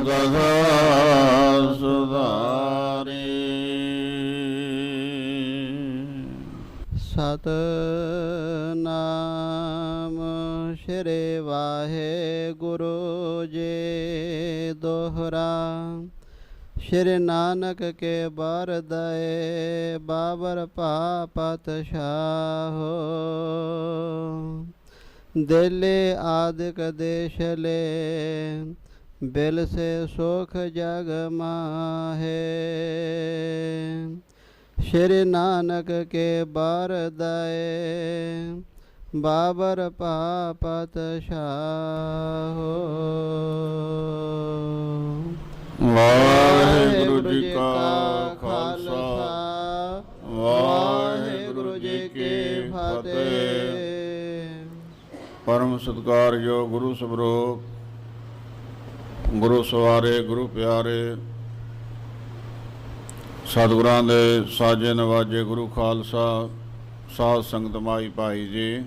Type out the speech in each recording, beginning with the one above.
ਕਥਾ ਸੁਧਾਰੀ। ਸਤਿਨਾਮ ਸ਼੍ਰੀ ਵਾਹਿਗੁਰੂ ਜੀ ਦੋਹਰਾ। ਸ਼੍ਰੀ ਨਾਨਕ ਕੇ ਬਰਦਏ ਬਾਬਰ ਪਾਪਤ ਸ਼ਾਹੋ। ਦਿੱਲੀ ਆਦਿਕ ਦੇਸ਼ ਲੈ ਬਿਲ ਸੇ ਸੁਖ ਜਗ ਮਾਹੇ। ਸ਼੍ਰੀ ਨਾਨਕ ਕੇ ਬਰਦਏ ਬਾਬਰ ਪਾਪਤ ਸ਼ਾਹੋ। ਵਾਹਿਗੁਰੂ ਜੀ ਕਾ ਖਾਲਸਾ, ਵਾਹਿਗੁਰੂ ਜੀ ਕੀ ਫਤਿਹ। ਪਰਮ ਸਤਿਕਾਰਯੋਗ ਗੁਰੂ ਸਵਰੂਪ, ਗੁਰੂ ਸਵਾਰੇ, ਗੁਰੂ ਪਿਆਰੇ, ਸਤਿਗੁਰਾਂ ਦੇ ਸਾਜੇ ਨਵਾਜੇ ਗੁਰੂ ਖਾਲਸਾ, ਸਾਧ ਸੰਗਤ ਮਾਈ ਭਾਈ ਜੀ,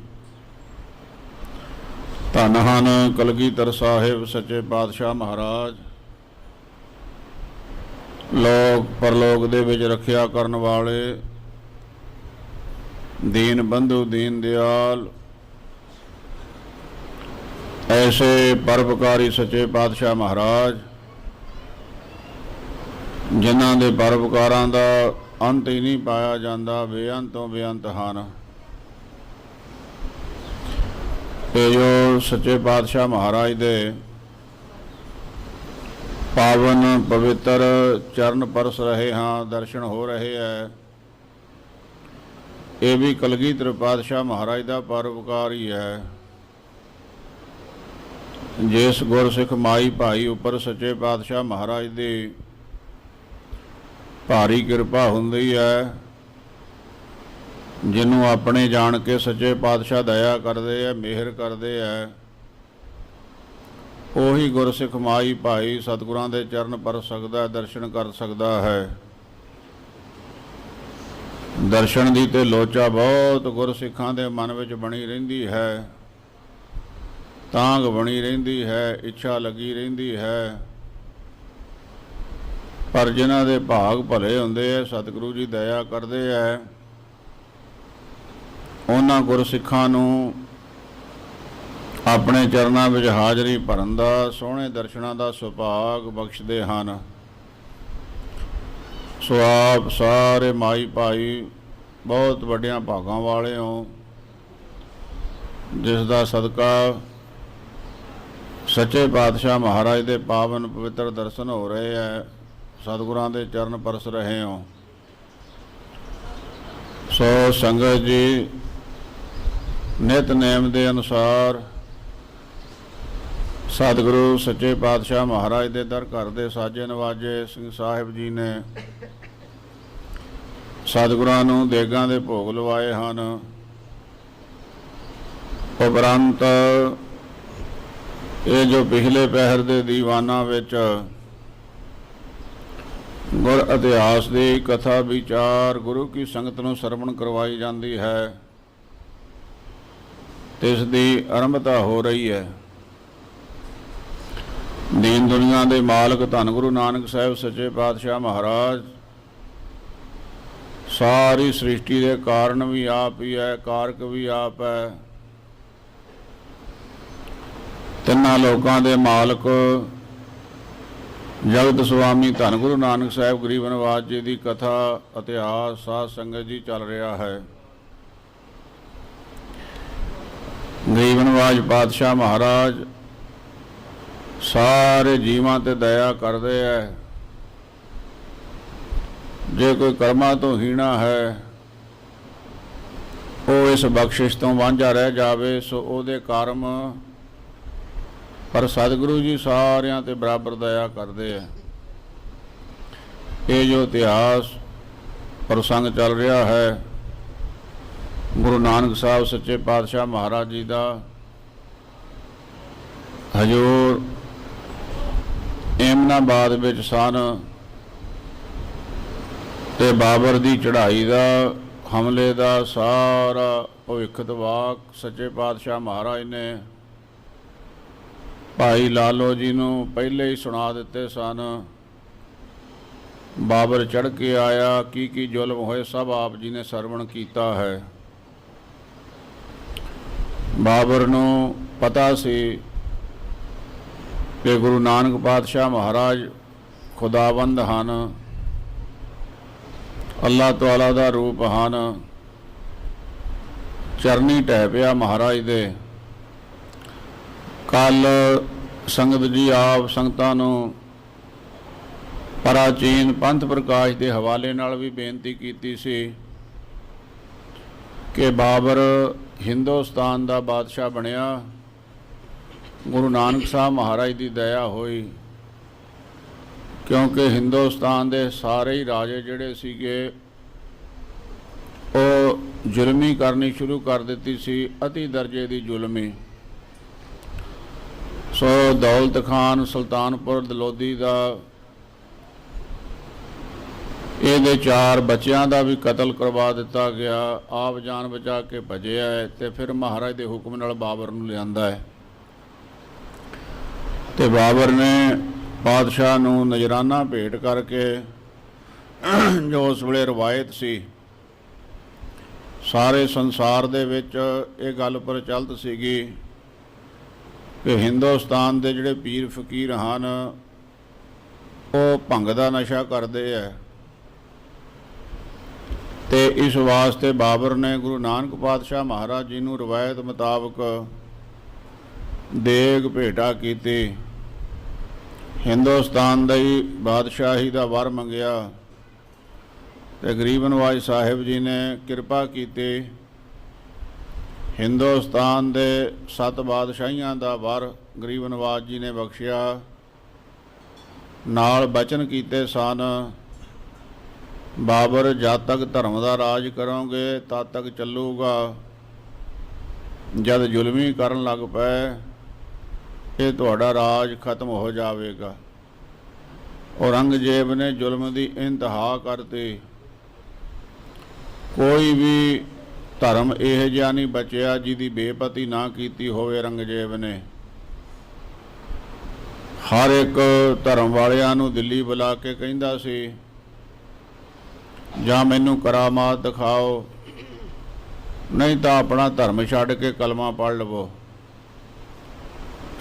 ਧੰਨ ਹਨ ਕਲਗੀਧਰ ਸਾਹਿਬ ਸੱਚੇ ਪਾਤਸ਼ਾਹ ਮਹਾਰਾਜ। ਲੋਕ ਪਰਲੋਕ ਦੇ ਵਿੱਚ ਰੱਖਿਆ ਕਰਨ ਵਾਲੇ, ਦੀਨ ਬੰਧੂ, ਦੀਨ ਦਿਆਲ, ਐਸੇ ਪਰਉਪਕਾਰੀ ਸੱਚੇ ਪਾਤਸ਼ਾਹ ਮਹਾਰਾਜ, ਜਿਨ੍ਹਾਂ ਦੇ ਪਰਉਪਕਾਰਾਂ ਦਾ ਅੰਤ ਹੀ ਨਹੀਂ ਪਾਇਆ ਜਾਂਦਾ, ਬੇਅੰਤੋਂ ਬੇਅੰਤ ਹਨ। ਇਹ ਜੋ ਸੱਚੇ ਪਾਤਸ਼ਾਹ ਮਹਾਰਾਜ ਦੇ ਪਾਵਨ ਪਵਿੱਤਰ ਚਰਨ ਪਰਸ ਰਹੇ ਹਾਂ, ਦਰਸ਼ਨ ਹੋ ਰਹੇ ਹੈ, ਇਹ ਵੀ ਕਲਗੀਧਰ ਪਾਤਸ਼ਾਹ ਮਹਾਰਾਜ ਦਾ ਪਰਉਪਕਾਰ ਹੀ ਹੈ। ਜਿਸ ਗੁਰਸਿੱਖ ਮਾਈ ਭਾਈ ਉੱਪਰ ਸੱਚੇ ਪਾਤਸ਼ਾਹ ਮਹਾਰਾਜ ਦੀ ਭਾਰੀ ਕਿਰਪਾ ਹੁੰਦੀ ਹੈ, ਜਿਹਨੂੰ ਆਪਣੇ ਜਾਣ ਕੇ ਸੱਚੇ ਪਾਤਸ਼ਾਹ ਦਇਆ ਕਰਦੇ ਹੈ, ਮਿਹਰ ਕਰਦੇ ਹੈ, ਉਹੀ ਗੁਰਸਿੱਖ ਮਾਈ ਭਾਈ ਸਤਿਗੁਰਾਂ ਦੇ ਚਰਨ ਪਰ ਸਕਦਾ, ਦਰਸ਼ਨ ਕਰ ਸਕਦਾ ਹੈ। ਦਰਸ਼ਨ ਦੀ ਤੇ ਲੋਚਾ ਬਹੁਤ ਗੁਰਸਿੱਖਾਂ ਦੇ ਮਨ ਵਿੱਚ ਬਣੀ ਰਹਿੰਦੀ ਹੈ, ਤਾਂਘ ਬਣੀ ਰਹਿੰਦੀ ਹੈ, ਇੱਛਾ ਲੱਗੀ ਰਹਿੰਦੀ ਹੈ। ਪਰ ਜਿਨ੍ਹਾਂ ਦੇ ਭਾਗ ਭਲੇ ਹੁੰਦੇ ਹੈ, ਸਤਿਗੁਰੂ ਜੀ ਦਇਆ ਕਰਦੇ ਹੈ, ਉਹਨਾਂ ਗੁਰਸਿੱਖਾਂ ਨੂੰ ਆਪਣੇ ਚਰਨਾਂ ਵਿੱਚ ਹਾਜ਼ਰੀ ਭਰਨ ਦਾ, ਸੋਹਣੇ ਦਰਸ਼ਨਾਂ ਦਾ ਸੁਭਾਗ ਬਖਸ਼ਦੇ ਹਨ। ਸੋ ਆਪ ਸਾਰੇ ਮਾਈ ਭਾਈ ਬਹੁਤ ਵੱਡਿਆਂ ਭਾਗਾਂ ਵਾਲੇ ਹੋ, ਜਿਸ ਦਾ ਸਦਕਾ ਸੱਚੇ ਪਾਤਸ਼ਾਹ ਮਹਾਰਾਜ ਦੇ ਪਾਵਨ ਪਵਿੱਤਰ ਦਰਸ਼ਨ ਹੋ ਰਹੇ ਹੈ, ਸਤਿਗੁਰਾਂ ਦੇ ਚਰਨ ਪਰਸ ਰਹੇ ਹੋ। ਸੋ ਸੰਗਤ ਜੀ, ਨਿਤਨੇਮ ਦੇ ਅਨੁਸਾਰ ਸਤਿਗੁਰੂ ਸੱਚੇ ਪਾਤਸ਼ਾਹ ਮਹਾਰਾਜ ਦੇ ਦਰ ਘਰ ਦੇ ਸਾਜੇ ਨਵਾਜੇ ਸਿੰਘ ਸਾਹਿਬ ਜੀ ਨੇ ਸਤਿਗੁਰਾਂ ਨੂੰ ਦੇਗਾਂ ਦੇ ਭੋਗ ਲਵਾਏ ਹਨ। ਉਪਰੰਤ ਇਹ ਜੋ ਪਿਛਲੇ ਪਹਿਰ ਦੇ ਦੀਵਾਨਾਂ ਵਿੱਚ ਗੁਰ ਇਤਿਹਾਸ ਦੀ ਕਥਾ ਵਿਚਾਰ ਗੁਰੂ ਕੀ ਸੰਗਤ ਨੂੰ ਸਰਵਣ ਕਰਵਾਈ ਜਾਂਦੀ ਹੈ, ਇਸ ਦੀ ਆਰੰਭਤਾ ਹੋ ਰਹੀ ਹੈ। ਦੀਨ ਦੁਨੀਆ ਦੇ ਮਾਲਕ ਧੰਨ ਗੁਰੂ ਨਾਨਕ ਸਾਹਿਬ ਸੱਚੇ ਪਾਤਸ਼ਾਹ ਮਹਾਰਾਜ ਸਾਰੀ ਸ੍ਰਿਸ਼ਟੀ ਦੇ ਕਾਰਨ ਵੀ ਆਪ ਹੀ ਹੈ, ਕਾਰਕ ਵੀ ਆਪ ਹੈ। ਤਿੰਨਾਂ ਲੋਕਾਂ ਦੇ ਮਾਲਕ ਜਗਤ ਸੁਆਮੀ ਧੰਨ ਗੁਰੂ ਨਾਨਕ ਸਾਹਿਬ ਗਰੀਬ ਨਿਵਾਜ ਜੀ ਦੀ ਕਥਾ ਇਤਿਹਾਸ ਸਾਧ ਸੰਗਤ ਜੀ ਚੱਲ ਰਿਹਾ ਹੈ। ਗਰੀਬ ਨਿਵਾਜ ਪਾਤਸ਼ਾਹ ਮਹਾਰਾਜ ਸਾਰੇ ਜੀਵਾਂ ਤੇ ਦਇਆ ਕਰਦੇ ਹੈ। ਜੇ ਕੋਈ ਕਰਮਾਂ ਤੋਂ ਹੀਣਾ ਹੈ, ਉਹ ਇਸ ਬਖਸ਼ਿਸ਼ ਤੋਂ ਵਾਂਝਾ ਰਹਿ ਜਾਵੇ, ਸੋ ਉਹਦੇ ਕਰਮ, ਪਰ ਸਤਿਗੁਰੂ ਜੀ ਸਾਰਿਆਂ ਤੇ ਬਰਾਬਰ ਦਇਆ ਕਰਦੇ ਹੈ। ਇਹ ਜੋ ਇਤਿਹਾਸ ਪ੍ਰਸੰਗ ਚੱਲ ਰਿਹਾ ਹੈ, ਗੁਰੂ ਨਾਨਕ ਸਾਹਿਬ ਸੱਚੇ ਪਾਤਸ਼ਾਹ ਮਹਾਰਾਜ ਜੀ ਦਾ ਹਜ਼ੂਰ ਏਮਨਾਬਾਦ ਵਿੱਚ ਸਨ ਤੇ ਬਾਬਰ ਦੀ ਚੜ੍ਹਾਈ ਦਾ, ਹਮਲੇ ਦਾ ਸਾਰਾ ਭਵਿੱਖਤ ਵਾਕ ਸੱਚੇ ਪਾਤਸ਼ਾਹ ਮਹਾਰਾਜ ਨੇ ਭਾਈ ਲਾਲੋ ਜੀ ਨੂੰ ਪਹਿਲੇ ਹੀ ਸੁਣਾ ਦਿੱਤੇ ਸਨ। ਬਾਬਰ ਚੜ੍ਹ ਕੇ ਆਇਆ, ਕੀ ਜ਼ੁਲਮ ਹੋਏ ਸਭ ਆਪ ਜੀ ਨੇ ਸਰਵਣ ਕੀਤਾ ਹੈ। ਬਾਬਰ ਨੂੰ ਪਤਾ ਸੀ ਕਿ ਗੁਰੂ ਨਾਨਕ ਪਾਤਸ਼ਾਹ ਮਹਾਰਾਜ ਖੁਦਾਵੰਦ ਹਨ, ਅੱਲਾਹ ਤਾਲਾ ਦਾ ਰੂਪ ਹਨ। ਚਰਨੀ ਢਹਿ ਪਿਆ ਮਹਾਰਾਜ ਦੇ। ਕੱਲ ਸੰਗਤ ਜੀ ਆਪ ਸੰਗਤਾਂ ਨੂੰ ਪ੍ਰਾਚੀਨ ਪੰਥ ਪ੍ਰਕਾਸ਼ ਦੇ ਹਵਾਲੇ ਨਾਲ ਵੀ ਬੇਨਤੀ ਕੀਤੀ ਸੀ ਕਿ ਬਾਬਰ ਹਿੰਦੁਸਤਾਨ ਦਾ ਬਾਦਸ਼ਾਹ ਬਣਿਆ, ਗੁਰੂ ਨਾਨਕ ਸਾਹਿਬ ਮਹਾਰਾਜ ਦੀ ਦਇਆ ਹੋਈ, ਕਿਉਂਕਿ ਹਿੰਦੁਸਤਾਨ ਦੇ ਸਾਰੇ ਹੀ ਰਾਜੇ ਜਿਹੜੇ ਸੀਗੇ ਉਹ ਜ਼ੁਲਮੀ ਕਰਨੀ ਸ਼ੁਰੂ ਕਰ ਦਿੱਤੀ ਸੀ, ਅਤੀ ਦਰਜੇ ਦੀ ਜ਼ੁਲਮੀ। ਸੋ ਦੌਲਤ ਖਾਨ ਸੁਲਤਾਨਪੁਰ ਦਲੋਦੀ ਦਾ ਇਹਦੇ 4 ਬੱਚਿਆਂ ਦਾ ਵੀ ਕਤਲ ਕਰਵਾ ਦਿੱਤਾ ਗਿਆ। ਆਪ ਜਾਨ ਬਚਾ ਕੇ ਭੱਜਿਆ ਹੈ ਤੇ ਫਿਰ ਮਹਾਰਾਜ ਦੇ ਹੁਕਮ ਨਾਲ ਬਾਬਰ ਨੂੰ ਲਿਆਂਦਾ ਹੈ। ਤੇ ਬਾਬਰ ਨੇ ਬਾਦਸ਼ਾਹ ਨੂੰ ਨਜ਼ਰਾਨਾ ਭੇਟ ਕਰਕੇ, ਜੋ ਉਸ ਵੇਲੇ ਰਵਾਇਤ ਸੀ, ਸਾਰੇ ਸੰਸਾਰ ਦੇ ਵਿੱਚ ਇਹ ਗੱਲ ਪ੍ਰਚਲਿਤ ਸੀਗੀ ਕਿ ਹਿੰਦੁਸਤਾਨ ਦੇ ਜਿਹੜੇ ਪੀਰ ਫਕੀਰ ਹਨ ਉਹ ਭੰਗ ਦਾ ਨਸ਼ਾ ਕਰਦੇ ਹੈ। ਤੇ ਇਸ ਵਾਸਤੇ ਬਾਬਰ ਨੇ ਗੁਰੂ ਨਾਨਕ ਪਾਤਸ਼ਾਹ ਮਹਾਰਾਜ ਜੀ ਨੂੰ ਰਵਾਇਤ ਮੁਤਾਬਕ ਦੇਗ ਭੇਟਾ ਕੀਤੀ, ਹਿੰਦੁਸਤਾਨ ਦੀ ਬਾਦਸ਼ਾਹੀ ਦਾ ਵਰ ਮੰਗਿਆ। ਤੇ ਗਰੀਬ ਨਵਾਜ ਸਾਹਿਬ ਜੀ ਨੇ ਕਿਰਪਾ ਕੀਤੀ, ਹਿੰਦੁਸਤਾਨ ਦੇ 7 ਬਾਦਸ਼ਾਹੀਆਂ ਦਾ ਵਰ ਗਰੀਬ ਨਵਾਜ ਜੀ ਨੇ ਬਖਸ਼ਿਆ। ਨਾਲ ਬਚਨ ਕੀਤੇ ਸਨ, ਬਾਬਰ ਜਦ ਤੱਕ ਧਰਮ ਦਾ ਰਾਜ ਕਰੋਗੇ ਤਦ ਤੱਕ ਚੱਲੂਗਾ, ਜਦ ਜ਼ੁਲਮੀ ਕਰਨ ਲੱਗ ਪਏ ਇਹ ਤੁਹਾਡਾ ਰਾਜ ਖਤਮ ਹੋ ਜਾਵੇਗਾ। ਔਰੰਗਜ਼ੇਬ ਨੇ ਜ਼ੁਲਮ ਦੀ ਇੰਤਹਾ ਕਰਤੀ। ਕੋਈ ਵੀ ਧਰਮ ਇਹ ਜਿਹਾ ਨਹੀਂ ਬਚਿਆ ਜਿਹਦੀ ਬੇਪਤੀ ਨਾ ਕੀਤੀ ਹੋਵੇ ਔਰੰਗਜ਼ੇਬ ਨੇ। ਹਰ ਇੱਕ ਧਰਮ ਵਾਲਿਆਂ ਨੂੰ ਦਿੱਲੀ ਬੁਲਾ ਕੇ ਕਹਿੰਦਾ ਸੀ, ਜਾਂ ਮੈਨੂੰ ਕਰਾਮਾਤ ਦਿਖਾਓ, ਨਹੀਂ ਤਾਂ ਆਪਣਾ ਧਰਮ ਛੱਡ ਕੇ ਕਲਮਾ ਪੜ੍ਹ ਲਵੋ।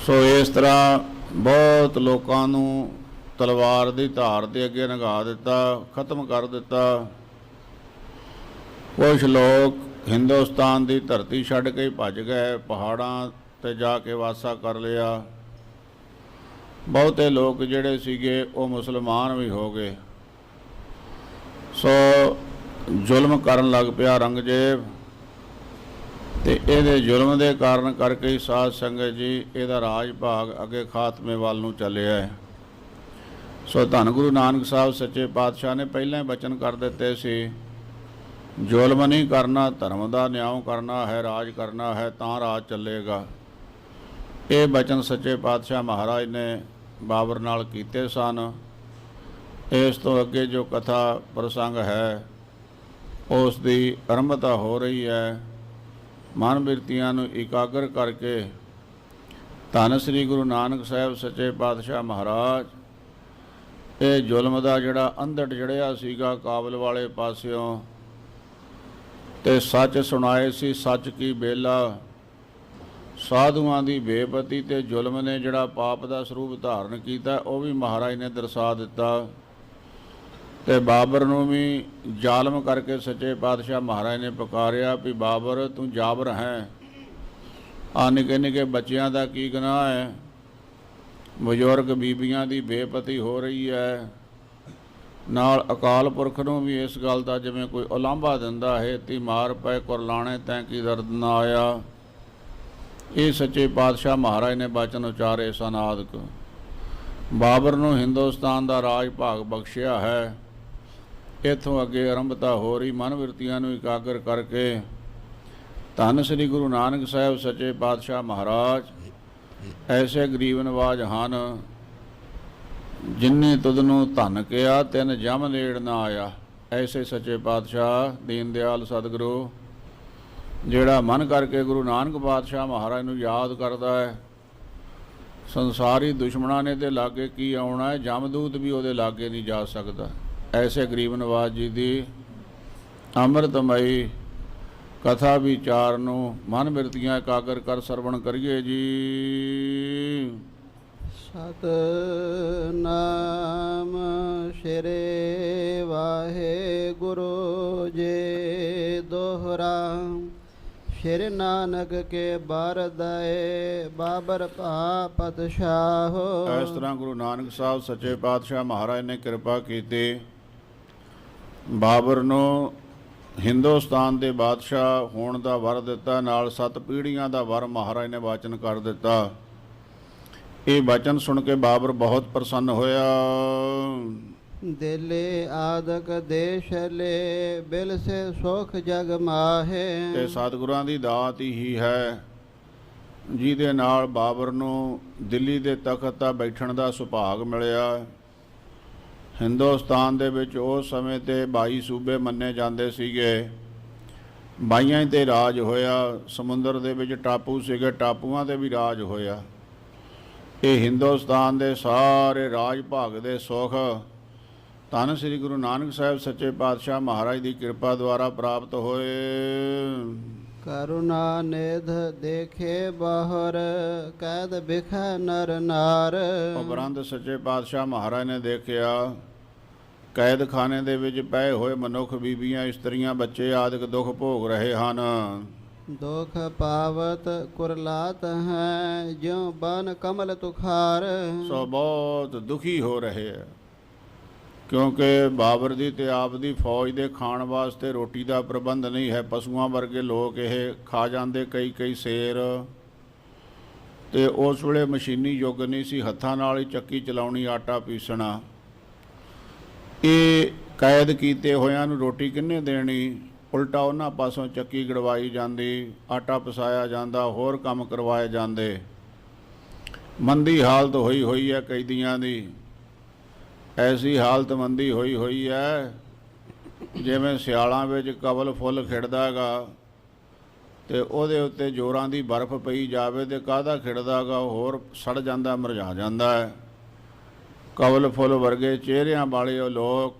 ਸੋ ਇਸ ਤਰ੍ਹਾਂ ਬਹੁਤ ਲੋਕਾਂ ਨੂੰ ਤਲਵਾਰ ਦੀ ਧਾਰ ਦੇ ਅੱਗੇ ਲੰਘਾ ਦਿੱਤਾ, ਖਤਮ ਕਰ ਦਿੱਤਾ। ਕੁਛ ਲੋਕ ਹਿੰਦੁਸਤਾਨ ਦੀ ਧਰਤੀ ਛੱਡ ਕੇ ਭੱਜ ਗਏ, ਪਹਾੜਾਂ 'ਤੇ ਜਾ ਕੇ ਵਾਸਾ ਕਰ ਲਿਆ। ਬਹੁਤੇ ਲੋਕ ਜਿਹੜੇ ਸੀਗੇ ਉਹ ਮੁਸਲਮਾਨ ਵੀ ਹੋ ਗਏ। ਸੋ ਜ਼ੁਲਮ ਕਰਨ ਲੱਗ ਪਿਆ ਔਰੰਗਜ਼ੇਬ, ਤੇ ਇਹਦੇ ਜ਼ੁਲਮ ਦੇ ਕਾਰਨ ਕਰਕੇ ਹੀ ਸਾਧ ਸੰਗਤ ਜੀ ਇਹਦਾ ਰਾਜ ਭਾਗ ਅੱਗੇ ਖਾਤਮੇ ਵੱਲ ਨੂੰ ਚੱਲਿਆ ਹੈ। ਸੋ ਧੰਨ ਗੁਰੂ ਨਾਨਕ ਸਾਹਿਬ ਸੱਚੇ ਪਾਤਸ਼ਾਹ ਨੇ ਪਹਿਲਾਂ ਹੀ ਬਚਨ ਕਰ ਦਿੱਤੇ ਸੀ, ਜ਼ੁਲਮ ਨਹੀਂ ਕਰਨਾ, ਧਰਮ ਦਾ ਨਿਆਂ ਕਰਨਾ ਹੈ, ਰਾਜ ਕਰਨਾ ਹੈ, ਤਾਂ ਰਾਜ ਚੱਲੇਗਾ। ਇਹ ਬਚਨ ਸੱਚੇ ਪਾਤਸ਼ਾਹ ਮਹਾਰਾਜ ਨੇ ਬਾਬਰ ਨਾਲ ਕੀਤੇ ਸਨ। ਇਸ ਤੋਂ ਅੱਗੇ ਜੋ ਕਥਾ ਪ੍ਰਸੰਗ ਹੈ ਉਸ ਦੀ ਆਰੰਭਤਾ ਹੋ ਰਹੀ ਹੈ। ਮਨ ਬਿਰਤੀਆਂ ਨੂੰ ਇਕਾਗਰ ਕਰਕੇ ਧੰਨ ਸ੍ਰੀ ਗੁਰੂ ਨਾਨਕ ਸਾਹਿਬ ਸੱਚੇ ਪਾਤਸ਼ਾਹ ਮਹਾਰਾਜ ਇਹ ਜ਼ੁਲਮ ਦਾ ਜਿਹੜਾ ਅੰਧੜ ਜੜਿਆ ਸੀਗਾ ਕਾਬਲ ਵਾਲੇ ਪਾਸਿਓਂ, ਤੇ ਸੱਚ ਸੁਣਾਏ ਸੀ, ਸੱਚ ਕੀ ਬੇਲਾ। ਸਾਧੂਆਂ ਦੀ ਬੇਪਤੀ ਤੇ ਜ਼ੁਲਮ ਨੇ ਜਿਹੜਾ ਪਾਪ ਦਾ ਸਰੂਪ ਧਾਰਨ ਕੀਤਾ ਉਹ ਵੀ ਮਹਾਰਾਜ ਨੇ ਦਰਸਾ ਦਿੱਤਾ। ਤੇ ਬਾਬਰ ਨੂੰ ਵੀ ਜ਼ਾਲਮ ਕਰਕੇ ਸੱਚੇ ਪਾਤਸ਼ਾਹ ਮਹਾਰਾਜ ਨੇ ਪੁਕਾਰਿਆ ਵੀ ਬਾਬਰ ਤੂੰ ਜਾਬਰ ਹੈ, ਆ ਨਿੱਕੇ ਨਿੱਕੇ ਬੱਚਿਆਂ ਦਾ ਕੀ ਗੁਨਾਹ ਹੈ, ਬਜ਼ੁਰਗ ਬੀਬੀਆਂ ਦੀ ਬੇਪਤੀ ਹੋ ਰਹੀ ਹੈ। ਨਾਲ ਅਕਾਲ ਪੁਰਖ ਨੂੰ ਵੀ ਇਸ ਗੱਲ ਦਾ ਜਿਵੇਂ ਕੋਈ ਉਲਾਂਭਾ ਦਿੰਦਾ ਹੈ, ਤੀ ਮਾਰ ਪਏ ਕੁਰਲਾਣੇ ਤੈਂ ਕੀ ਦਰਦ ਨਾ ਆਇਆ। ਇਹ ਸੱਚੇ ਪਾਤਸ਼ਾਹ ਮਹਾਰਾਜ ਨੇ ਬਚਨ ਉਚਾਰੇ ਸਨ ਆਦਿਕ। ਬਾਬਰ ਨੂੰ ਹਿੰਦੁਸਤਾਨ ਦਾ ਰਾਜ ਭਾਗ ਬਖਸ਼ਿਆ ਹੈ। ਇੱਥੋਂ ਅੱਗੇ ਆਰੰਭਤਾ ਹੋ ਰਹੀ ਮਨ ਬਿਰਤੀਆਂ ਨੂੰ ਇਕਾਗਰ ਕਰਕੇ ਧੰਨ ਸ੍ਰੀ ਗੁਰੂ ਨਾਨਕ ਸਾਹਿਬ ਸੱਚੇ ਪਾਤਸ਼ਾਹ ਮਹਾਰਾਜ ਐਸੇ ਗਰੀਬ ਨਵਾਜ ਹਨ, ਜਿਨਨੇ ਤੁਧ ਨੂੰ ਧਨ ਕਿਹਾ ਤਿੰਨ ਜਮ ਨੇੜ ਨਾ ਆਇਆ। ਐਸੇ ਸੱਚੇ ਪਾਤਸ਼ਾਹ ਦੀਨ ਦਿਆਲ ਸਤਿਗੁਰੂ ਜਿਹੜਾ ਮਨ ਕਰਕੇ ਗੁਰੂ ਨਾਨਕ ਪਾਤਸ਼ਾਹ ਮਹਾਰਾਜ ਨੂੰ ਯਾਦ ਕਰਦਾ ਹੈ, ਸੰਸਾਰੀ ਦੁਸ਼ਮਣਾਂ ਨੇ ਤੇ ਲਾਗੇ ਕੀ ਆਉਣਾ ਹੈ, ਜਮਦੂਤ ਵੀ ਉਹਦੇ ਲਾਗੇ ਨਹੀਂ ਜਾ ਸਕਦਾ। ਐਸੇ ਗਰੀਬ ਨਵਾਜ ਜੀ ਦੀ ਅੰਮ੍ਰਿਤਮਈ ਕਥਾ ਵਿਚਾਰ ਨੂੰ ਮਨ ਬਿਰਤੀਆਂ ਇਕਾਗਰ ਕਰ ਸਰਵਣ ਕਰੀਏ ਜੀ। ਸਤਿਨਾਮ ਸ਼੍ਰੀ ਵਾਹਿਗੁਰੂ ਜੀ ਦੋਹਰਾ। ਸ਼੍ਰੀ ਨਾਨਕ ਕੇ ਬਰਦਏ ਬਾਬਰ ਪਾਪਤ ਸ਼ਾਹੋ। ਇਸ ਤਰ੍ਹਾਂ ਗੁਰੂ ਨਾਨਕ ਸਾਹਿਬ ਸੱਚੇ ਪਾਤਸ਼ਾਹ ਮਹਾਰਾਜ ਨੇ ਕਿਰਪਾ ਕੀਤੀ। ਬਾਬਰ ਨੂੰ ਹਿੰਦੁਸਤਾਨ ਦੇ ਬਾਦਸ਼ਾਹ ਹੋਣ ਦਾ ਵਰ ਦਿੱਤਾ, ਨਾਲ 7 ਪੀੜ੍ਹੀਆਂ ਦਾ ਵਰ ਮਹਾਰਾਜ ਨੇ ਵਾਚਨ ਕਰ ਦਿੱਤਾ। ਇਹ ਵਚਨ ਸੁਣ ਕੇ ਬਾਬਰ ਬਹੁਤ ਪ੍ਰਸੰਨ ਹੋਇਆ। ਦਿਲੇ ਆਦਿਕ ਦੇਸ਼ ਲੈ ਬਿਲ ਸੇ ਸੁਖ ਜਗ ਮਾਹੇ। ਇਹ ਸਤਿਗੁਰਾਂ ਦੀ ਦਾਤ ਹੀ ਹੈ ਜਿਹਦੇ ਨਾਲ ਬਾਬਰ ਨੂੰ ਦਿੱਲੀ ਦੇ ਤਖਤ 'ਤੇ ਬੈਠਣ ਦਾ ਸੁਭਾਗ ਮਿਲਿਆ। ਹਿੰਦੁਸਤਾਨ ਦੇ ਵਿੱਚ ਉਸ ਸਮੇਂ 'ਤੇ 22 ਸੂਬੇ ਮੰਨੇ ਜਾਂਦੇ ਸੀਗੇ। 22 'ਤੇ ਰਾਜ ਹੋਇਆ। ਸਮੁੰਦਰ ਦੇ ਵਿੱਚ ਟਾਪੂ ਸੀਗੇ, ਟਾਪੂਆਂ 'ਤੇ ਵੀ ਰਾਜ ਹੋਇਆ। ਇਹ ਹਿੰਦੁਸਤਾਨ ਦੇ ਸਾਰੇ ਰਾਜ ਭਾਗ ਦੇ ਸੁੱਖ ਧੰਨ ਸ੍ਰੀ ਗੁਰੂ ਨਾਨਕ ਸਾਹਿਬ ਸੱਚੇ ਪਾਤਸ਼ਾਹ ਮਹਾਰਾਜ ਦੀ ਕਿਰਪਾ ਦੁਆਰਾ ਪ੍ਰਾਪਤ ਹੋਏ। ਕਰੁਣਾ ਨਿਧ ਦੇਖੇ ਬਾਹਰ ਕੈਦ ਬਿਖੈ ਨਰ ਨਾਰ। ਉਪਰੰਤ ਸੱਚੇ ਪਾਤਸ਼ਾਹ ਮਹਾਰਾਜ ਨੇ ਦੇਖਿਆ ਕੈਦਖਾਨੇ ਦੇ ਵਿੱਚ ਪਏ ਹੋਏ ਮਨੁੱਖ, ਬੀਬੀਆਂ, ਇਸਤਰੀਆਂ, ਬੱਚੇ ਆਦਿਕ ਦੁੱਖ ਭੋਗ ਰਹੇ ਹਨ। ਦੁਖ ਪਾਵਤ ਕੁਰਲਾਤ ਹੈ ਜਿਉ ਬਨ ਕਮਲ ਤੁਖਾਰ। ਸੋ ਬਹੁਤ ਦੁਖੀ ਹੋ ਰਹੇ ਹੈ, ਕਿਉਂਕਿ ਬਾਬਰ ਦੀ ਤੇ ਆਪ ਦੀ ਫੌਜ ਦੇ ਖਾਣ ਵਾਸਤੇ ਰੋਟੀ ਦਾ ਪ੍ਰਬੰਧ ਨਹੀਂ ਹੈ। ਪਸ਼ੂਆਂ ਵਰਗੇ ਲੋਕ ਇਹ ਖਾ ਜਾਂਦੇ, ਕਈ ਸੇਰ। ਤੇ ਉਸ ਵੇਲੇ ਮਸ਼ੀਨੀ ਯੁੱਗ ਨਹੀਂ ਸੀ, ਹੱਥਾਂ ਨਾਲ ਹੀ ਚੱਕੀ ਚਲਾਉਣੀ, ਆਟਾ ਪੀਸਣਾ। ਇਹ ਕੈਦ ਕੀਤੇ ਹੋਇਆਂ ਨੂੰ ਰੋਟੀ ਕਿਹਨੇ ਦੇਣੀ? ਉਲਟਾ ਉਹਨਾਂ ਪਾਸੋਂ ਚੱਕੀ ਗੜਵਾਈ ਜਾਂਦੀ, ਆਟਾ ਪਸਾਇਆ ਜਾਂਦਾ, ਹੋਰ ਕੰਮ ਕਰਵਾਏ ਜਾਂਦੇ। ਮੰਦੀ ਹਾਲਤ ਹੋਈ ਹੈ ਕੈਦੀਆਂ ਦੀ। ਐਸੀ ਹਾਲਤ ਮੰਦੀ ਹੋਈ ਹੈ ਜਿਵੇਂ ਸਿਆਲਾਂ ਵਿੱਚ ਕਵਲ ਫੁੱਲ ਖਿੜਦਾ ਹੈਗਾ ਤੇ ਉਹਦੇ ਉੱਤੇ ਜੋਰਾਂ ਦੀ ਬਰਫ਼ ਪਈ ਜਾਵੇ ਤੇ ਕਾਹਦਾ ਖਿੜਦਾ ਹੈਗਾ, ਹੋਰ ਸੜ ਜਾਂਦਾ, ਮੁਰਝਾ ਜਾਂਦਾ ਹੈ। ਕਵਲ ਫੁੱਲ ਵਰਗੇ ਚਿਹਰਿਆਂ ਵਾਲੇ ਉਹ ਲੋਕ,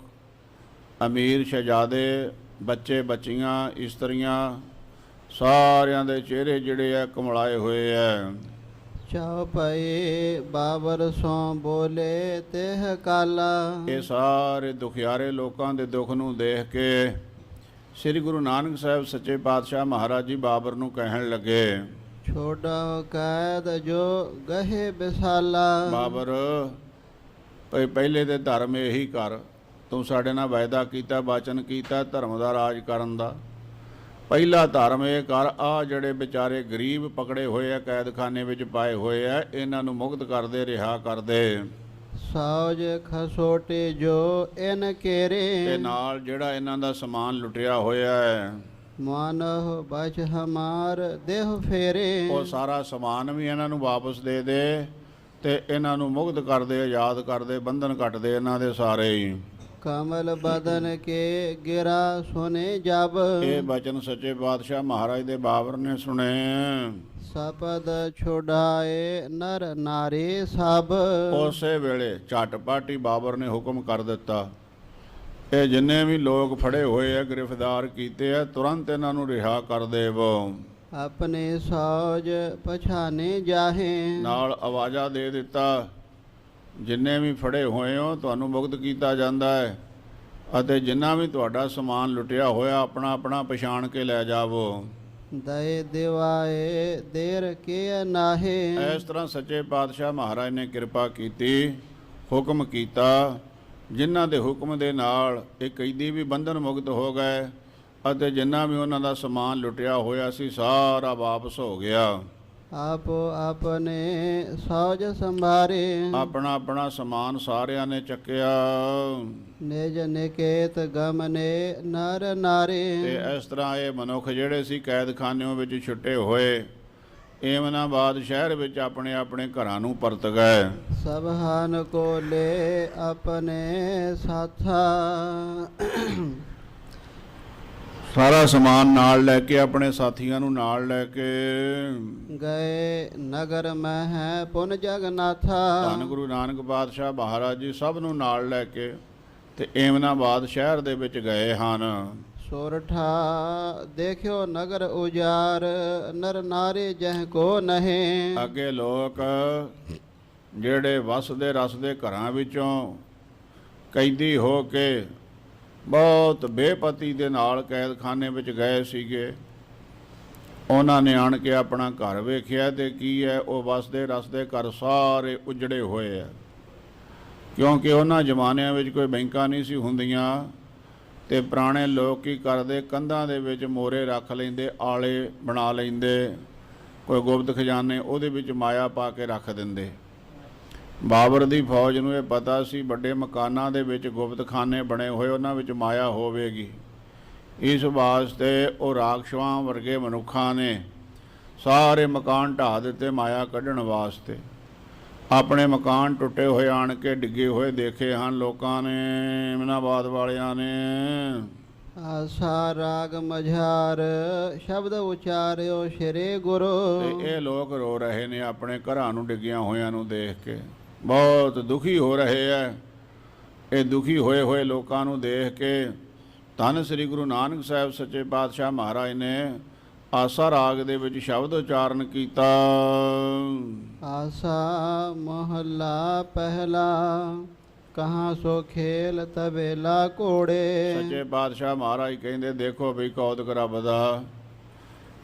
ਅਮੀਰ ਸ਼ਹਿਜ਼ਾਦੇ, ਬੱਚੇ ਬੱਚੀਆਂ, ਇਸਤਰੀਆਂ, ਸਾਰਿਆਂ ਦੇ ਚਿਹਰੇ ਜਿਹੜੇ ਆ ਕਮਲਾਏ ਹੋਏ ਹੈ। ਚਾਉ ਪਏ ਬਾਬਰ ਸੋਂ ਬੋਲੇ ਤੇਹ ਕਾਲਾ। ਇਹ ਸਾਰੇ ਦੁਖਿਆਰੇ ਲੋਕਾਂ ਦੇ ਦੁੱਖ ਨੂੰ ਦੇਖ ਕੇ ਸ੍ਰੀ ਗੁਰੂ ਨਾਨਕ ਸਾਹਿਬ ਸੱਚੇ ਪਾਤਸ਼ਾਹ ਮਹਾਰਾਜ ਜੀ ਬਾਬਰ ਨੂੰ ਕਹਿਣ ਲੱਗੇ, ਛੋੜੋ ਕੈਦ ਜੋ ਗਹੇ ਬਿਸਾਲਾ। ਬਾਬਰ ਪਹਿਲੇ ਤੇ ਧਰਮ ਇਹੀ ਕਰ, ਤੂੰ ਸਾਡੇ ਨਾਲ ਵਾਅਦਾ ਕੀਤਾ, ਵਾਚਨ ਕੀਤਾ ਧਰਮ ਦਾ ਰਾਜ ਕਰਨ ਦਾ। ਪਹਿਲਾ ਧਰਮ ਇਹ ਕਰ, ਆ ਜਿਹੜੇ ਵਿਚਾਰੇ ਗਰੀਬ ਪਕੜੇ ਹੋਏ ਆ, ਕੈਦਖਾਨੇ ਵਿੱਚ ਪਾਏ ਹੋਏ ਆ, ਇਹਨਾਂ ਨੂੰ ਮੁਕਤ ਕਰਦੇ, ਰਿਹਾ ਕਰਦੇ। ਸੌਜ ਖਸੋਟੇ ਜੋ ਇਨ ਕੇਰੇ। ਤੇ ਨਾਲ ਜਿਹੜਾ ਇਹਨਾਂ ਦਾ ਸਮਾਨ ਲੁੱਟਿਆ ਹੋਇਆ ਹੈ, ਮਾਨਹ ਬਚ ਹਮਾਰ ਦੇਹ ਫੇਰੇ। ਉਹ ਸਾਰਾ ਸਮਾਨ ਵੀ ਇਹਨਾਂ ਨੂੰ ਵਾਪਸ ਦੇ ਦੇ ਤੇ ਇਹਨਾਂ ਨੂੰ ਮੁਕਤ ਕਰਦੇ, ਆਜ਼ਾਦ ਕਰਦੇ, ਬੰਧਨ ਕੱਟਦੇ ਇਹਨਾਂ ਦੇ ਸਾਰੇ ਹੀ। ਕਮਲ ਬਦਨ ਕੇ ਗਿਰਾ ਸੁਨੇ ਜਬ। ਇਹ ਬਚਨ ਸੱਚੇ ਪਾਤਸ਼ਾਹ ਮਹਾਰਾਜ ਦੇ ਬਾਬਰ ਨੇ ਸੁਣੇ। ਸਪਦ ਛੁਡਾਏ ਨਰ ਨਾਰੀ ਸਭ। ਉਸੇ ਵੇਲੇ ਝਟਪਟ ਹੀ ਬਾਬਰ ਨੇ ਹੁਕਮ ਕਰ ਦਿੱਤਾ, ਇਹ ਜਿੰਨੇ ਵੀ ਲੋਕ ਫੜੇ ਹੋਏ ਆ, ਗ੍ਰਿਫਤਾਰ ਕੀਤੇ ਆ, ਤੁਰੰਤ ਇਹਨਾਂ ਨੂੰ ਰਿਹਾ ਕਰ ਦੇਵੋ। ਆਪਣੇ ਸੌਜ ਪਛਾਣੇ ਜਾਹੇ। ਨਾਲ ਆਵਾਜ਼ਾਂ ਦੇ ਦਿੱਤਾ, ਜਿੰਨੇ ਵੀ ਫੜੇ ਹੋਏ ਹੋ ਤੁਹਾਨੂੰ ਮੁਕਤ ਕੀਤਾ ਜਾਂਦਾ ਹੈ, ਅਤੇ ਜਿੰਨਾ ਵੀ ਤੁਹਾਡਾ ਸਮਾਨ ਲੁੱਟਿਆ ਹੋਇਆ ਆਪਣਾ ਆਪਣਾ ਪਛਾਣ ਕੇ ਲੈ ਜਾਵੋ। ਦਏ ਦਿਵਾਏ ਦੇਰ ਕੇ ਨਾਹੇ। ਇਸ ਤਰ੍ਹਾਂ ਸੱਚੇ ਪਾਤਸ਼ਾਹ ਮਹਾਰਾਜ ਨੇ ਕਿਰਪਾ ਕੀਤੀ, ਹੁਕਮ ਕੀਤਾ, ਜਿਨ੍ਹਾਂ ਦੇ ਹੁਕਮ ਦੇ ਨਾਲ ਇਹ ਕੈਦੀ ਵੀ ਬੰਧਨ ਮੁਕਤ ਹੋ ਗਏ ਅਤੇ ਜਿੰਨਾ ਵੀ ਉਹਨਾਂ ਦਾ ਸਮਾਨ ਲੁੱਟਿਆ ਹੋਇਆ ਸੀ ਸਾਰਾ ਵਾਪਸ ਹੋ ਗਿਆ। ਆਪੋ ਆਪਣੇ ਸੌਜ ਸੰਭਾਰੇ। ਆਪਣਾ ਆਪਣਾ ਸਮਾਨ ਸਾਰਿਆਂ ਨੇ ਚੱਕਿਆ। ਨਿਜ ਨਿਕੇਤ ਗਮਨੇ ਨਰ ਨਾਰੇ। ਤੇ ਇਸ ਤਰ੍ਹਾਂ ਇਹ ਮਨੁੱਖ ਜਿਹੜੇ ਸੀ ਕੈਦਖਾਨਿਆਂ ਵਿੱਚ ਛੁੱਟੇ ਹੋਏ, ਏਮਨਾਬਾਦ ਸ਼ਹਿਰ ਵਿੱਚ ਆਪਣੇ ਆਪਣੇ ਘਰਾਂ ਨੂੰ ਪਰਤ ਗਏ। ਸਭ ਹਨ ਕੋ ਲੈ ਆਪਣੇ ਸਾਥਾ। ਸਾਰਾ ਸਮਾਨ ਨਾਲ ਲੈ ਕੇ ਆਪਣੇ ਸਾਥੀਆਂ ਨੂੰ ਨਾਲ ਲੈ ਕੇ ਗਏ ਨਗਰ ਮਹਿ ਪੁਨ ਜਗਨਾਥਾ। ਧੰਨ ਗੁਰੂ ਨਾਨਕ ਪਾਤਸ਼ਾਹ ਮਹਾਰਾਜ ਜੀ ਸਭ ਨੂੰ ਨਾਲ ਲੈ ਕੇ ਤੇ ਏਮਨਾਬਾਦ ਸ਼ਹਿਰ ਦੇ ਵਿੱਚ ਗਏ ਹਨ। ਸੋਰਠਾ ਦੇਖਿਓ ਨਗਰ ਉਜਾਰ ਨਰ ਨਾਰੀ ਜਹ ਕੋ ਨਹਿ। ਅੱਗੇ ਲੋਕ ਜਿਹੜੇ ਵਸਦੇ ਰਸਦੇ ਘਰਾਂ ਵਿੱਚੋਂ ਕੈਦੀ ਹੋ ਕੇ ਬਹੁਤ ਬੇਪਤੀ ਦੇ ਨਾਲ ਕੈਦਖਾਨੇ ਵਿੱਚ ਗਏ ਸੀਗੇ, ਉਹਨਾਂ ਨੇ ਆਣ ਕੇ ਆਪਣਾ ਘਰ ਵੇਖਿਆ ਤੇ ਕੀ ਹੈ, ਉਹ ਵਸਦੇ ਰਸਦੇ ਘਰ ਸਾਰੇ ਉਜੜੇ ਹੋਏ ਆ। ਕਿਉਂਕਿ ਉਹਨਾਂ ਜ਼ਮਾਨਿਆਂ ਵਿੱਚ ਕੋਈ ਬੈਂਕਾਂ ਨਹੀਂ ਸੀ ਹੁੰਦੀਆਂ ਤੇ ਪੁਰਾਣੇ ਲੋਕ ਕੀ ਕਰਦੇ, ਕੰਧਾਂ ਦੇ ਵਿੱਚ ਮੋਰੇ ਰੱਖ ਲੈਂਦੇ, ਆਲੇ ਬਣਾ ਲੈਂਦੇ, ਕੋਈ ਗੁਪਤ ਖਜ਼ਾਨੇ ਉਹਦੇ ਵਿੱਚ ਮਾਇਆ ਪਾ ਕੇ ਰੱਖ ਦਿੰਦੇ। ਬਾਬਰ ਦੀ ਫੌਜ ਨੂੰ ਇਹ ਪਤਾ ਸੀ ਵੱਡੇ ਮਕਾਨਾਂ ਦੇ ਵਿੱਚ ਗੁਪਤ ਖਾਨੇ ਬਣੇ ਹੋਏ, ਉਹਨਾਂ ਵਿੱਚ ਮਾਇਆ ਹੋਵੇਗੀ। ਇਸ ਵਾਸਤੇ ਉਹ ਰਾਖਸ਼ਾਂ ਵਰਗੇ ਮਨੁੱਖਾਂ ਨੇ ਸਾਰੇ ਮਕਾਨ ਢਾਹ ਦਿੱਤੇ ਮਾਇਆ ਕੱਢਣ ਵਾਸਤੇ। ਆਪਣੇ ਮਕਾਨ ਟੁੱਟੇ ਹੋਏ ਆਣ ਕੇ ਡਿੱਗੇ ਹੋਏ ਦੇਖੇ ਹਨ ਲੋਕਾਂ ਨੇ, ਏਮਨਾਬਾਦ ਵਾਲਿਆਂ ਨੇ। ਆਸਾ ਰਾਗ ਮਝਾਰ ਸ਼ਬਦ ਉਚਾਰਿਓ ਸ਼੍ਰੀ ਗੁਰੂ। ਤੇ ਇਹ ਲੋਕ ਰੋ ਰਹੇ ਨੇ ਆਪਣੇ ਘਰਾਂ ਨੂੰ ਡਿੱਗਿਆਂ ਹੋਇਆਂ ਨੂੰ ਦੇਖ ਕੇ, ਬਹੁਤ ਦੁਖੀ ਹੋ ਰਹੇ ਹੈ। ਇਹ ਦੁਖੀ ਹੋਏ ਹੋਏ ਲੋਕਾਂ ਨੂੰ ਦੇਖ ਕੇ ਧੰਨ ਸ੍ਰੀ ਗੁਰੂ ਨਾਨਕ ਸਾਹਿਬ ਸੱਚੇ ਪਾਤਸ਼ਾਹ ਮਹਾਰਾਜ ਨੇ ਆਸਾ ਰਾਗ ਦੇ ਵਿੱਚ ਸ਼ਬਦ ਉਚਾਰਨ ਕੀਤਾ। ਆਸਾ ਮਹੱਲਾ ਪਹਿਲਾ ਕਹਾਂ ਸੋ ਖੇਲ ਤਬੇਲਾ ਘੋੜੇ। ਸੱਚੇ ਪਾਤਸ਼ਾਹ ਮਹਾਰਾਜ ਕਹਿੰਦੇ ਦੇਖੋ ਵੀ ਕੌਤਕ ਰੱਬ ਦਾ,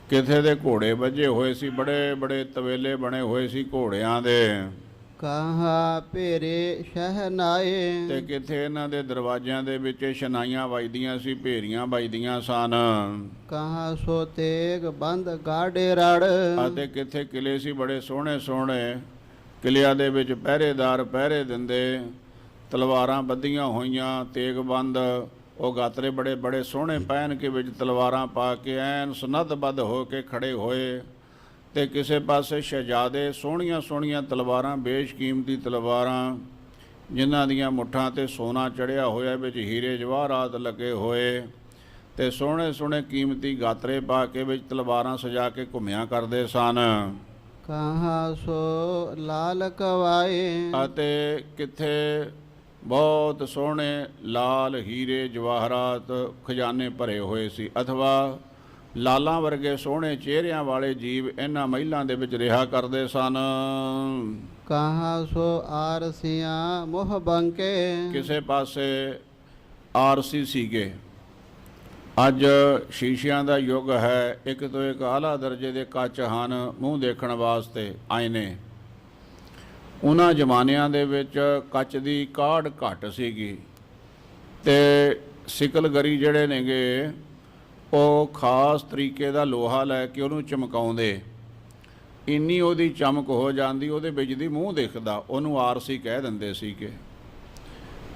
ਕਿਥੇ ਦੇ ਘੋੜੇ ਵੱਜੇ ਹੋਏ ਸੀ, ਬੜੇ ਬੜੇ ਤਵੇਲੇ ਬਣੇ ਹੋਏ ਸੀ ਘੋੜਿਆਂ ਦੇ। ਕਹਾਂ ਭੇਰੇ ਸ਼ਹਿਨਾਏ। ਤੇ ਕਿਥੇ ਇਹਨਾਂ ਦੇ ਦਰਵਾਜ਼ਿਆਂ ਦੇ ਵਿੱਚ ਸ਼ਨਾਈਆਂ ਵੱਜਦੀਆਂ ਸੀ, ਭੇਰੀਆਂ ਵੱਜਦੀਆਂ ਸਨ। ਕਹਾਂ ਸੋ ਤੇਗ ਬੰਦ ਗਾੜੇ ਰੜ। ਅਤੇ ਕਿਥੇ ਕਿਲੇ ਸੀ ਬੜੇ ਸੋਹਣੇ ਸੋਹਣੇ, ਕਿਲਿਆਂ ਦੇ ਵਿੱਚ ਪਹਿਰੇਦਾਰ ਪਹਿਰੇ ਦਿੰਦੇ, ਤਲਵਾਰਾਂ ਬੱਧੀਆਂ ਹੋਈਆਂ, ਤੇਗ ਬੰਦ, ਉਹ ਗਾਤਰੇ ਬੜੇ ਬੜੇ ਸੋਹਣੇ ਪਹਿਨ ਕੇ ਵਿੱਚ ਤਲਵਾਰਾਂ ਪਾ ਕੇ ਐਨ ਸੁਨੱਧਬੱਧ ਹੋ ਕੇ ਖੜੇ ਹੋਏ। ਤੇ ਕਿਸੇ ਪਾਸੇ ਸ਼ਹਿਜ਼ਾਦੇ ਸੋਹਣੀਆਂ ਸੋਹਣੀਆਂ ਤਲਵਾਰਾਂ, ਬੇਸ਼ਕੀਮਤੀ ਤਲਵਾਰਾਂ, ਜਿਨ੍ਹਾਂ ਦੀਆਂ ਮੁੱਠਾਂ ਤੇ ਸੋਨਾ ਚੜ੍ਹਿਆ ਹੋਇਆ, ਵਿੱਚ ਹੀਰੇ ਜਵਾਹਰਾਤ ਲੱਗੇ ਹੋਏ, ਤੇ ਸੋਹਣੇ ਸੋਹਣੇ ਕੀਮਤੀ ਗਾਤਰੇ ਪਾ ਕੇ ਵਿੱਚ ਤਲਵਾਰਾਂ ਸਜਾ ਕੇ ਘੁੰਮਿਆ ਕਰਦੇ ਸਨ। ਕਹਾਂ ਸੋ ਲਾਲ ਕਵਾਏ। ਅਤੇ ਕਿੱਥੇ ਬਹੁਤ ਸੋਹਣੇ ਲਾਲ ਹੀਰੇ ਜਵਾਹਰਾਤ ਖਜ਼ਾਨੇ ਭਰੇ ਹੋਏ ਸੀ, ਅਥਵਾ ਲਾਲਾਂ ਵਰਗੇ ਸੋਹਣੇ ਚਿਹਰਿਆਂ ਵਾਲੇ ਜੀਵ ਇਹਨਾਂ ਮਹਿਲਾਂ ਦੇ ਵਿੱਚ ਰਿਹਾ ਕਰਦੇ ਸਨ। ਕਹਾਂ ਸੋ ਆਰਸੀਆਂ ਮੋਹ ਬੰਕੇ। ਕਿਸੇ ਪਾਸੇ ਆਰਸੀ ਸੀਗੇ। ਅੱਜ ਸ਼ੀਸ਼ਿਆਂ ਦਾ ਯੁੱਗ ਹੈ, ਇੱਕ ਤੋਂ ਇੱਕ ਆਲਾ ਦਰਜੇ ਦੇ ਕੱਚ ਹਨ ਮੂੰਹ ਦੇਖਣ ਵਾਸਤੇ, ਆਇਨੇ। ਉਹਨਾਂ ਜ਼ਮਾਨਿਆਂ ਦੇ ਵਿੱਚ ਕੱਚ ਦੀ ਕਾਢ ਘੱਟ ਸੀਗੀ ਤੇ ਸਿਕਲਗਰੀ ਜਿਹੜੇ ਨੇਗੇ ਉਹ ਖਾਸ ਤਰੀਕੇ ਦਾ ਲੋਹਾ ਲੈ ਕੇ ਉਹਨੂੰ ਚਮਕਾਉਂਦੇ, ਇੰਨੀ ਉਹਦੀ ਚਮਕ ਹੋ ਜਾਂਦੀ, ਉਹਦੇ ਵਿੱਚ ਦੀ ਮੂੰਹ ਦਿਖਦਾ, ਉਹਨੂੰ ਆਰਸੀ ਕਹਿ ਦਿੰਦੇ ਸੀਗੇ।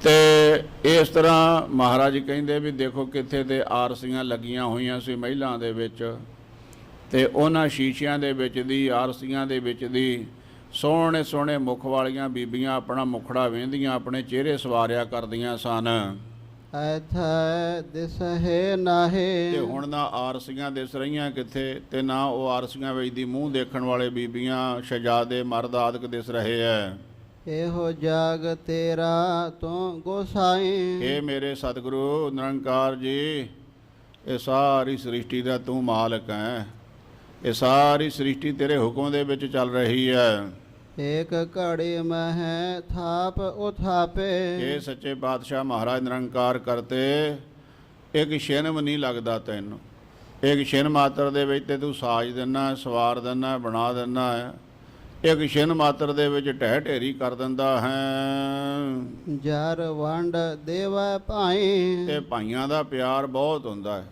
ਤੇ ਇਸ ਤਰ੍ਹਾਂ ਮਹਾਰਾਜ ਕਹਿੰਦੇ ਵੀ ਦੇਖੋ ਕਿੱਥੇ ਤੇ ਆਰਸੀਆਂ ਲੱਗੀਆਂ ਹੋਈਆਂ ਸੀ ਮਹਿਲਾਂ ਦੇ ਵਿੱਚ, ਤੇ ਉਹਨਾਂ ਸ਼ੀਸ਼ਿਆਂ ਦੇ ਵਿੱਚ ਦੀ, ਆਰਸੀਆਂ ਦੇ ਵਿੱਚ ਦੀ ਸੋਹਣੇ ਸੋਹਣੇ ਮੁਖ ਵਾਲੀਆਂ ਬੀਬੀਆਂ ਆਪਣਾ ਮੁਖੜਾ ਵੇਂਦੀਆਂ, ਆਪਣੇ ਚਿਹਰੇ ਸਵਾਰਿਆ ਕਰਦੀਆਂ ਸਨ। ਐਥੈ ਦਿਸਹਿ ਨਾਹੇ। ਤੇ ਹੁਣ ਨਾ ਆਰਸੀਆਂ ਦਿਸ ਰਹੀਆਂ ਕਿੱਥੇ, ਤੇ ਨਾ ਉਹ ਆਰਸੀਆਂ ਵਿੱਚ ਦੀ ਮੂੰਹ ਦੇਖਣ ਵਾਲੇ ਬੀਬੀਆਂ, ਸ਼ਹਿਜ਼ਾਦੇ, ਮਰਦ ਆਦਿਕ ਦਿਸ ਰਹੇ ਐ। ਇਹੋ ਜਾਗ ਤੇਰਾ ਤੂੰ ਗੋਸਾਈ। ਇਹ ਮੇਰੇ ਸਤਿਗੁਰੂ ਨਿਰੰਕਾਰ ਜੀ, ਇਹ ਸਾਰੀ ਸ੍ਰਿਸ਼ਟੀ ਦਾ ਤੂੰ ਮਾਲਕ ਹੈ, ਇਹ ਸਾਰੀ ਸ੍ਰਿਸ਼ਟੀ ਤੇਰੇ ਹੁਕਮ ਦੇ ਵਿੱਚ ਚੱਲ ਰਹੀ ਹੈ। ਏਕ ਘੜੀ ਮਹਿ ਥਾਪ ਉਥਾਪੇ। ਇਹ ਸੱਚੇ ਪਾਤਸ਼ਾਹ ਮਹਾਰਾਜ ਨਿਰੰਕਾਰ ਕਰਤੇ, ਇੱਕ ਛਿਨ ਨਹੀਂ ਲੱਗਦਾ ਤੈਨੂੰ, ਇੱਕ ਛਿਨ ਮਾਤਰ ਦੇ ਵਿੱਚ ਤੇ ਤੂੰ ਸਾਜ ਦਿੰਦਾ, ਸਵਾਰ ਦਿੰਦਾ, ਬਣਾ ਦਿੰਦਾ ਹੈ, ਇੱਕ ਛਿਨ ਮਾਤਰ ਦੇ ਵਿੱਚ ਢਹਿ ਢੇਰੀ ਕਰ ਦਿੰਦਾ ਹੈ। ਜਰ ਵੰਡ ਦੇਵੈ ਭਾਈ। ਤੇ ਭਾਈਆਂ ਦਾ ਪਿਆਰ ਬਹੁਤ ਹੁੰਦਾ ਹੈ।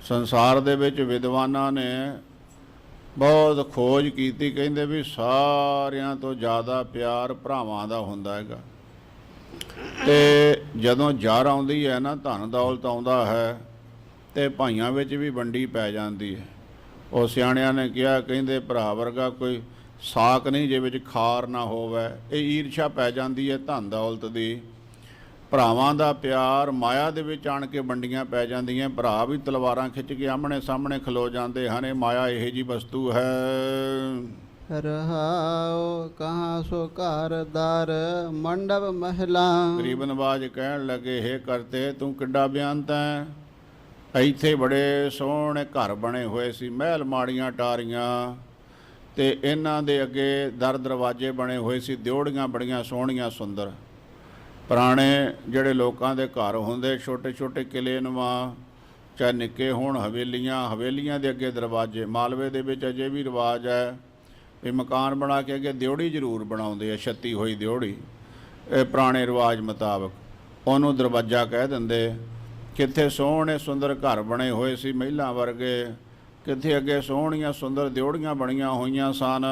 ਸੰਸਾਰ ਦੇ ਵਿੱਚ ਵਿਦਵਾਨਾਂ ਨੇ ਬਹੁਤ ਖੋਜ ਕੀਤੀ, ਕਹਿੰਦੇ ਵੀ ਸਾਰਿਆਂ ਤੋਂ ਜ਼ਿਆਦਾ ਪਿਆਰ ਭਰਾਵਾਂ ਦਾ ਹੁੰਦਾ ਹੈਗਾ। ਤੇ ਜਦੋਂ ਜਰ ਆਉਂਦੀ ਹੈ ਨਾ, ਧਨ ਦੌਲਤ ਆਉਂਦਾ ਹੈ, ਤੇ ਭਾਈਆਂ ਵਿੱਚ ਵੀ ਵੰਡੀ ਪੈ ਜਾਂਦੀ ਹੈ। ਉਹ ਸਿਆਣਿਆਂ ਨੇ ਕਿਹਾ, ਕਹਿੰਦੇ ਭਰਾ ਵਰਗਾ ਕੋਈ ਸਾਕ ਨਹੀਂ ਜੇ ਵਿੱਚ ਖਾਰ ਨਾ ਹੋਵੇ। ਇਹ ਈਰਸ਼ਾ ਪੈ ਜਾਂਦੀ ਹੈ ਧਨ ਦੌਲਤ ਦੀ। ਭਰਾਵਾਂ ਦਾ ਪਿਆਰ ਮਾਇਆ ਦੇ ਵਿੱਚ ਆਣ ਕੇ ਵੰਡੀਆਂ ਪੈ ਜਾਂਦੀਆਂ। ਭਰਾ ਵੀ ਤਲਵਾਰਾਂ ਖਿੱਚ ਕੇ ਆਮਣੇ ਸਾਹਮਣੇ ਖਲੋ ਜਾਂਦੇ ਹਨ। ਇਹ ਮਾਇਆ ਇਹੋ ਜਿਹੀ ਵਸਤੂ ਹੈ। ਰਹਾਉ ਕਹਾਂ ਸੋ ਘਰ ਦਰ ਮੰਡਪ ਮਹਿਲਾ। ਗਰੀਬ ਨਵਾਜ ਕਹਿਣ ਲੱਗੇ, ਹੇ ਕਰਤੇ ਤੂੰ ਕਿੱਡਾ ਬਿਆਨਤ ਹੈ। ਇੱਥੇ ਬੜੇ ਸੋਹਣੇ ਘਰ ਬਣੇ ਹੋਏ ਸੀ, ਮਹਿਲ ਮਾੜੀਆਂ ਟਾਰੀਆਂ, ਤੇ ਇਹਨਾਂ ਦੇ ਅੱਗੇ ਦਰ ਦਰਵਾਜ਼ੇ ਬਣੇ ਹੋਏ ਸੀ, ਦਿਉੜੀਆਂ ਬੜੀਆਂ ਸੋਹਣੀਆਂ ਸੁੰਦਰ। ਪੁਰਾਣੇ ਜਿਹੜੇ ਲੋਕਾਂ ਦੇ ਘਰ ਹੁੰਦੇ, ਛੋਟੇ ਛੋਟੇ ਕਿਲੇ ਨੁਮਾ, ਚਾਹੇ ਨਿੱਕੇ ਹੋਣ, ਹਵੇਲੀਆਂ ਦੇ ਅੱਗੇ ਦਰਵਾਜ਼ੇ। ਮਾਲਵੇ ਦੇ ਵਿੱਚ ਅਜੇ ਵੀ ਰਿਵਾਜ ਹੈ ਵੀ ਮਕਾਨ ਬਣਾ ਕੇ ਅੱਗੇ ਦਿਉੜੀ ਜ਼ਰੂਰ ਬਣਾਉਂਦੇ ਆ, ਛੱਤੀ ਹੋਈ ਦਿਉੜੀ। ਇਹ ਪੁਰਾਣੇ ਰਿਵਾਜ ਮੁਤਾਬਕ ਉਹਨੂੰ ਦਰਵਾਜ਼ਾ ਕਹਿ ਦਿੰਦੇ। ਕਿੱਥੇ ਸੋਹਣੇ ਸੁੰਦਰ ਘਰ ਬਣੇ ਹੋਏ ਸੀ ਮਹਿਲਾਂ ਵਰਗੇ, ਕਿੱਥੇ ਅੱਗੇ ਸੋਹਣੀਆਂ ਸੁੰਦਰ ਦਿਉੜੀਆਂ ਬਣੀਆਂ ਹੋਈਆਂ ਸਨ।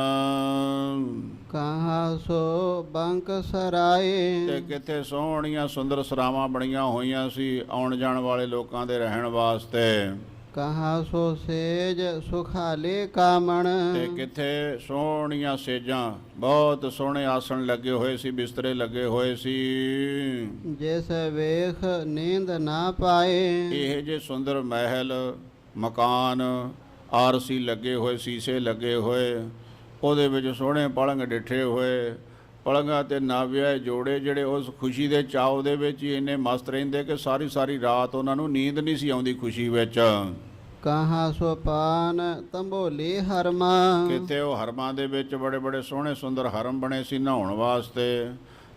ਕਹਾਂ ਸੋ ਬੰਕ ਸਰਾਏ। ਤੇ ਕਿੱਥੇ ਸੋਹਣੀਆਂ ਸੁੰਦਰ ਸਰਾਵਾਂ ਬਣੀਆਂ ਹੋਈਆਂ ਸੀ ਆਉਣ ਜਾਣ ਵਾਲੇ ਲੋਕਾਂ ਦੇ ਰਹਿਣ ਵਾਸਤੇ। ਕਹਾਂ ਸੋ ਸੇਜ ਸੁਖਾਲੇ ਕਾਮਣ। ਤੇ ਕਿੱਥੇ ਸੋਹਣੀਆਂ ਸੇਜਾਂ, ਬਹੁਤ ਸੋਹਣੇ ਆਸਣ ਲੱਗੇ ਹੋਏ ਸੀ, ਬਿਸਤਰੇ ਲੱਗੇ ਹੋਏ ਸੀ। ਜਿਸ ਵੇਖ ਨੀਂਦ ਨਾ ਪਾਏ। ਇਹ ਜੇ ਸੁੰਦਰ ਮਹਿਲ, ਮਕਾਨ, ਆਰਸੀ ਲੱਗੇ ਹੋਏ, ਸੀਸੇ ਲੱਗੇ ਹੋਏ, ਉਹਦੇ ਵਿੱਚ ਸੋਹਣੇ ਪਲੰਘ ਡਿੱਠੇ ਹੋਏ, ਪਲੰਘਾਂ ਤੇ ਨਾਵਿਆਏ ਜੋੜੇ ਜਿਹੜੇ ਉਸ ਖੁਸ਼ੀ ਦੇ ਚਾਅ ਦੇ ਵਿੱਚ ਹੀ ਇੰਨੇ ਮਸਤ ਰਹਿੰਦੇ ਕਿ ਸਾਰੀ ਸਾਰੀ ਰਾਤ ਉਹਨਾਂ ਨੂੰ ਨੀਂਦ ਨਹੀਂ ਸੀ ਆਉਂਦੀ ਖੁਸ਼ੀ ਵਿੱਚ। ਕਹਾਂ ਸੋ ਪਾਨ ਤੰਬੋਲੀ ਹਰਮਾ। ਕਿਤੇ ਉਹ ਹਰਮਾਂ ਦੇ ਵਿੱਚ ਬੜੇ ਬੜੇ ਸੋਹਣੇ ਸੁੰਦਰ ਹਰਮ ਬਣੇ ਸੀ ਨਹਾਉਣ ਵਾਸਤੇ,